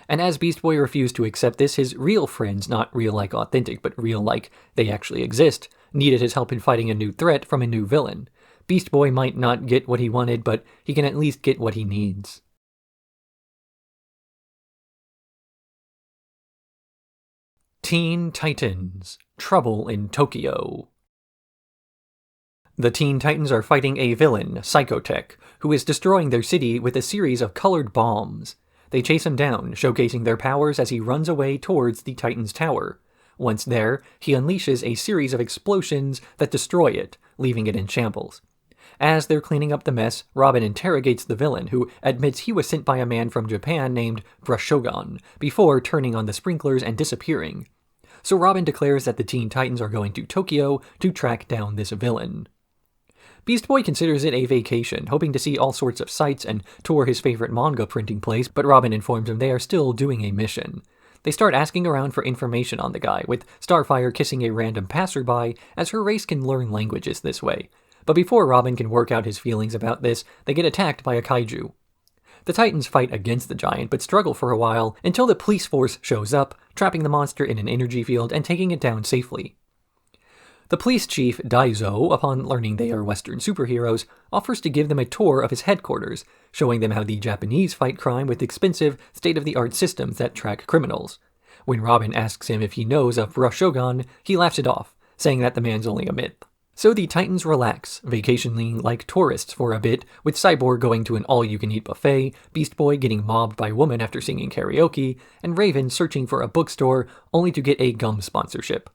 And as Beast Boy refused to accept this, his real friends, not real like authentic, but real like they actually exist, needed his help in fighting a new threat from a new villain. Beast Boy might not get what he wanted, but he can at least get what he needs. Teen Titans: Trouble in Tokyo. The Teen Titans are fighting a villain, Psychotech, who is destroying their city with a series of colored bombs. They chase him down, showcasing their powers as he runs away towards the Titan's tower. Once there, he unleashes a series of explosions that destroy it, leaving it in shambles. As they're cleaning up the mess, Robin interrogates the villain, who admits he was sent by a man from Japan named Brushogun, before turning on the sprinklers and disappearing. So Robin declares that the Teen Titans are going to Tokyo to track down this villain. Beast Boy considers it a vacation, hoping to see all sorts of sights and tour his favorite manga printing place, but Robin informs him they are still doing a mission. They start asking around for information on the guy, with Starfire kissing a random passerby, as her race can learn languages this way. But before Robin can work out his feelings about this, they get attacked by a kaiju. The Titans fight against the giant, but struggle for a while until the police force shows up, trapping the monster in an energy field and taking it down safely. The police chief, Daizo, upon learning they are Western superheroes, offers to give them a tour of his headquarters, showing them how the Japanese fight crime with expensive, state-of-the-art systems that track criminals. When Robin asks him if he knows of Brushogun, he laughs it off, saying that the man's only a myth. So the Titans relax, vacationing like tourists for a bit, with Cyborg going to an all-you-can-eat buffet, Beast Boy getting mobbed by women after singing karaoke, and Raven searching for a bookstore only to get a gum sponsorship.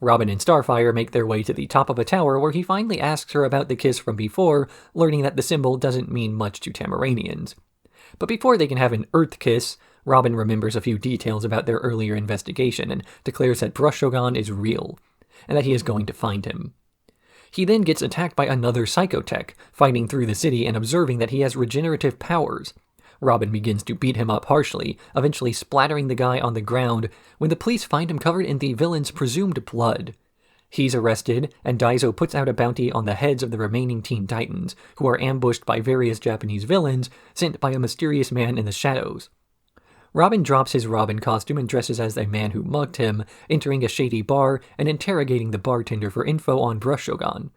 Robin and Starfire make their way to the top of a tower where he finally asks her about the kiss from before, learning that the symbol doesn't mean much to Tamaranians. But before they can have an Earth kiss, Robin remembers a few details about their earlier investigation and declares that Brushogun is real, and that he is going to find him. He then gets attacked by another Psychotech, fighting through the city and observing that he has regenerative powers. Robin begins to beat him up harshly, eventually splattering the guy on the ground when the police find him covered in the villain's presumed blood. He's arrested, and Daizo puts out a bounty on the heads of the remaining Teen Titans, who are ambushed by various Japanese villains sent by a mysterious man in the shadows. Robin drops his Robin costume and dresses as a man who mugged him, entering a shady bar and interrogating the bartender for info on Brushogun.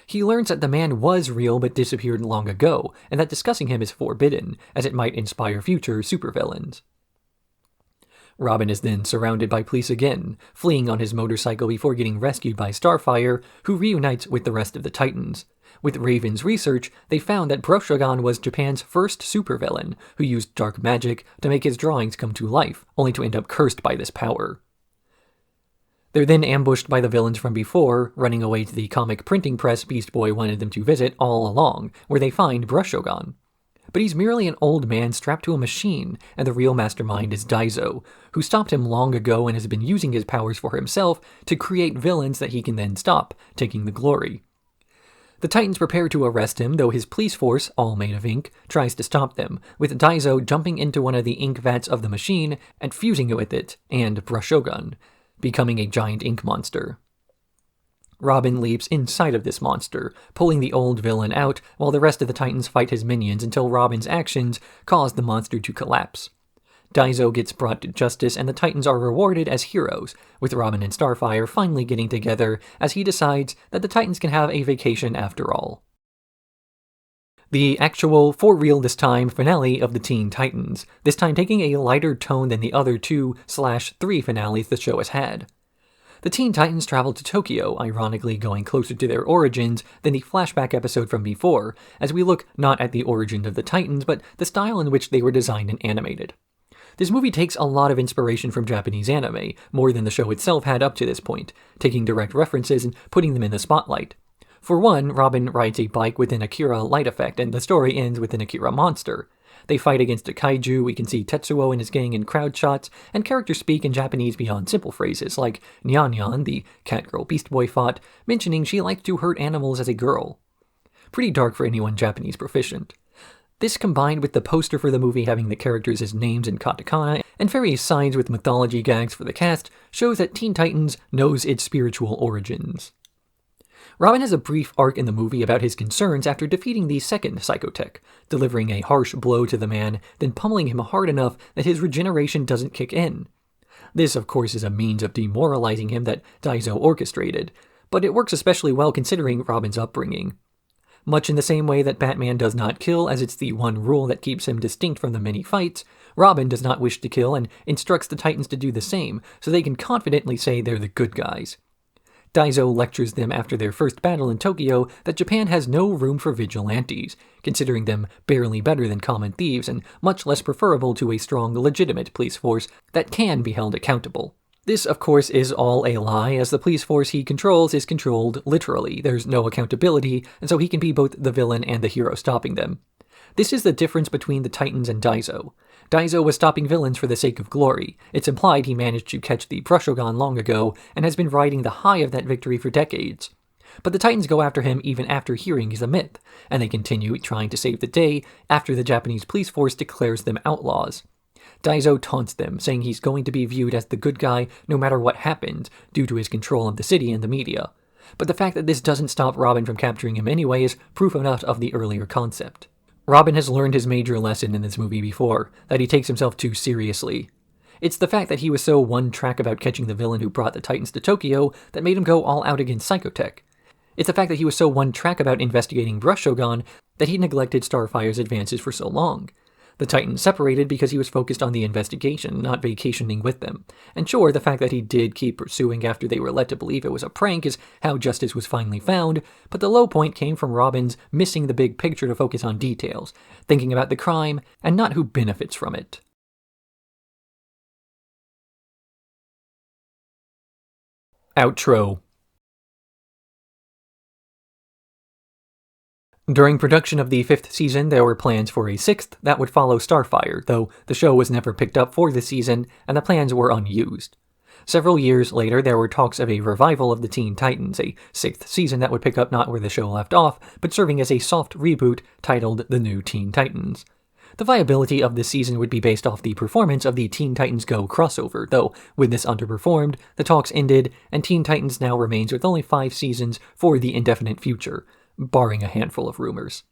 He learns that the man was real but disappeared long ago, and that discussing him is forbidden, as it might inspire future supervillains. Robin is then surrounded by police again, fleeing on his motorcycle before getting rescued by Starfire, who reunites with the rest of the Titans. With Raven's research, they found that Brushogun was Japan's first supervillain, who used dark magic to make his drawings come to life, only to end up cursed by this power. They're then ambushed by the villains from before, running away to the comic printing press Beast Boy wanted them to visit all along, where they find Brushogun. But he's merely an old man strapped to a machine, and the real mastermind is Daizo, who stopped him long ago and has been using his powers for himself to create villains that he can then stop, taking the glory. The Titans prepare to arrest him, though his police force, all made of ink, tries to stop them, with Daizo jumping into one of the ink vats of the machine and fusing it with it, and Brushogun, becoming a giant ink monster. Robin leaps inside of this monster, pulling the old villain out, while the rest of the Titans fight his minions until Robin's actions cause the monster to collapse. Daizo gets brought to justice, and the Titans are rewarded as heroes, with Robin and Starfire finally getting together as he decides that the Titans can have a vacation after all. The actual, for real this time, finale of the Teen Titans, this time taking a lighter tone than the other 2/3 finales the show has had. The Teen Titans travel to Tokyo, ironically going closer to their origins than the flashback episode from before, as we look not at the origin of the Titans, but the style in which they were designed and animated. This movie takes a lot of inspiration from Japanese anime, more than the show itself had up to this point, taking direct references and putting them in the spotlight. For one, Robin rides a bike with an Akira light effect, and the story ends with an Akira monster. They fight against a kaiju, we can see Tetsuo and his gang in crowd shots, and characters speak in Japanese beyond simple phrases, like Nyan Nyan, the cat girl Beast Boy fought, mentioning she liked to hurt animals as a girl. Pretty dark for anyone Japanese proficient. This combined with the poster for the movie having the characters as names in katakana, and various signs with mythology gags for the cast, shows that Teen Titans knows its spiritual origins. Robin has a brief arc in the movie about his concerns after defeating the second Psychotech, delivering a harsh blow to the man, then pummeling him hard enough that his regeneration doesn't kick in. This, of course, is a means of demoralizing him that Daizo orchestrated, but it works especially well considering Robin's upbringing. Much in the same way that Batman does not kill, as it's the one rule that keeps him distinct from the many fights, Robin does not wish to kill and instructs the Titans to do the same, so they can confidently say they're the good guys. Daizo lectures them after their first battle in Tokyo that Japan has no room for vigilantes, considering them barely better than common thieves and much less preferable to a strong, legitimate police force that can be held accountable. This, of course, is all a lie, as the police force he controls is controlled literally. There's no accountability, and so he can be both the villain and the hero stopping them. This is the difference between the Titans and Daizo. Daizo was stopping villains for the sake of glory. It's implied he managed to catch the Brushogun long ago and has been riding the high of that victory for decades. But the Titans go after him even after hearing he's a myth, and they continue trying to save the day after the Japanese police force declares them outlaws. Daizo taunts them, saying he's going to be viewed as the good guy no matter what happens, due to his control of the city and the media. But the fact that this doesn't stop Robin from capturing him anyway is proof enough of the earlier concept. Robin has learned his major lesson in this movie before, that he takes himself too seriously. It's the fact that he was so one-track about catching the villain who brought the Titans to Tokyo that made him go all out against Psychotech. It's the fact that he was so one-track about investigating Brushogun that he neglected Starfire's advances for so long. The Titans separated because he was focused on the investigation, not vacationing with them. And sure, the fact that he did keep pursuing after they were led to believe it was a prank is how justice was finally found, but the low point came from Robin's missing the big picture to focus on details, thinking about the crime, and not who benefits from it. Outro. During production of the 5th season, there were plans for a 6th that would follow Starfire, though the show was never picked up for this season, and the plans were unused. Several years later, there were talks of a revival of the Teen Titans, a 6th season that would pick up not where the show left off, but serving as a soft reboot titled The New Teen Titans. The viability of this season would be based off the performance of the Teen Titans Go crossover, though with this underperformed, the talks ended, and Teen Titans now remains with only 5 seasons for the indefinite future, barring a handful of rumors.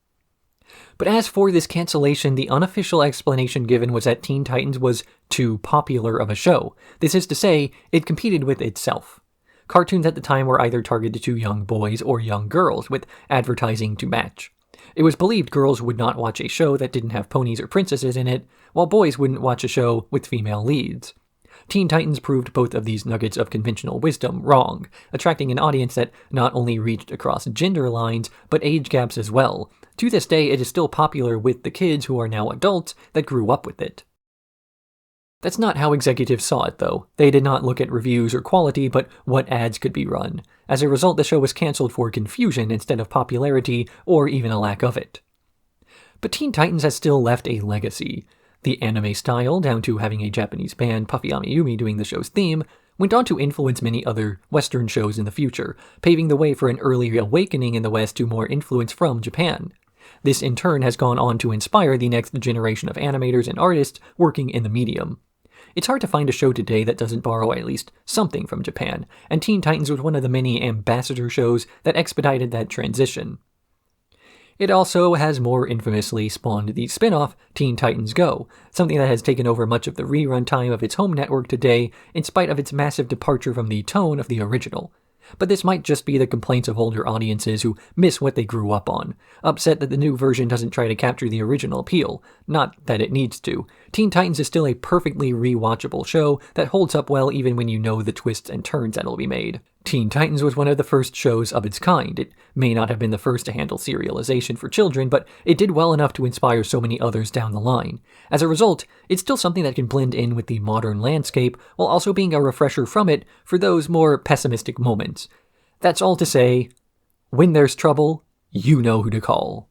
But as for this cancellation, the unofficial explanation given was that Teen Titans was too popular of a show. This is to say, it competed with itself. Cartoons at the time were either targeted to young boys or young girls, with advertising to match. It was believed girls would not watch a show that didn't have ponies or princesses in it, while boys wouldn't watch a show with female leads. Teen Titans proved both of these nuggets of conventional wisdom wrong, attracting an audience that not only reached across gender lines, but age gaps as well. To this day, it is still popular with the kids who are now adults that grew up with it. That's not how executives saw it, though. They did not look at reviews or quality, but what ads could be run. As a result, the show was cancelled for confusion instead of popularity, or even a lack of it. But Teen Titans has still left a legacy. The anime style, down to having a Japanese band, Puffy Amiyumi, doing the show's theme, went on to influence many other Western shows in the future, paving the way for an early awakening in the West to more influence from Japan. This in turn has gone on to inspire the next generation of animators and artists working in the medium. It's hard to find a show today that doesn't borrow at least something from Japan, and Teen Titans was one of the many ambassador shows that expedited that transition. It also has more infamously spawned the spin-off Teen Titans Go, something that has taken over much of the rerun time of its home network today in spite of its massive departure from the tone of the original. But this might just be the complaints of older audiences who miss what they grew up on, upset that the new version doesn't try to capture the original appeal, not that it needs to. Teen Titans is still a perfectly rewatchable show that holds up well even when you know the twists and turns that'll be made. Teen Titans was one of the first shows of its kind. It may not have been the first to handle serialization for children, but it did well enough to inspire so many others down the line. As a result, it's still something that can blend in with the modern landscape while also being a refresher from it for those more pessimistic moments. That's all to say, when there's trouble, you know who to call.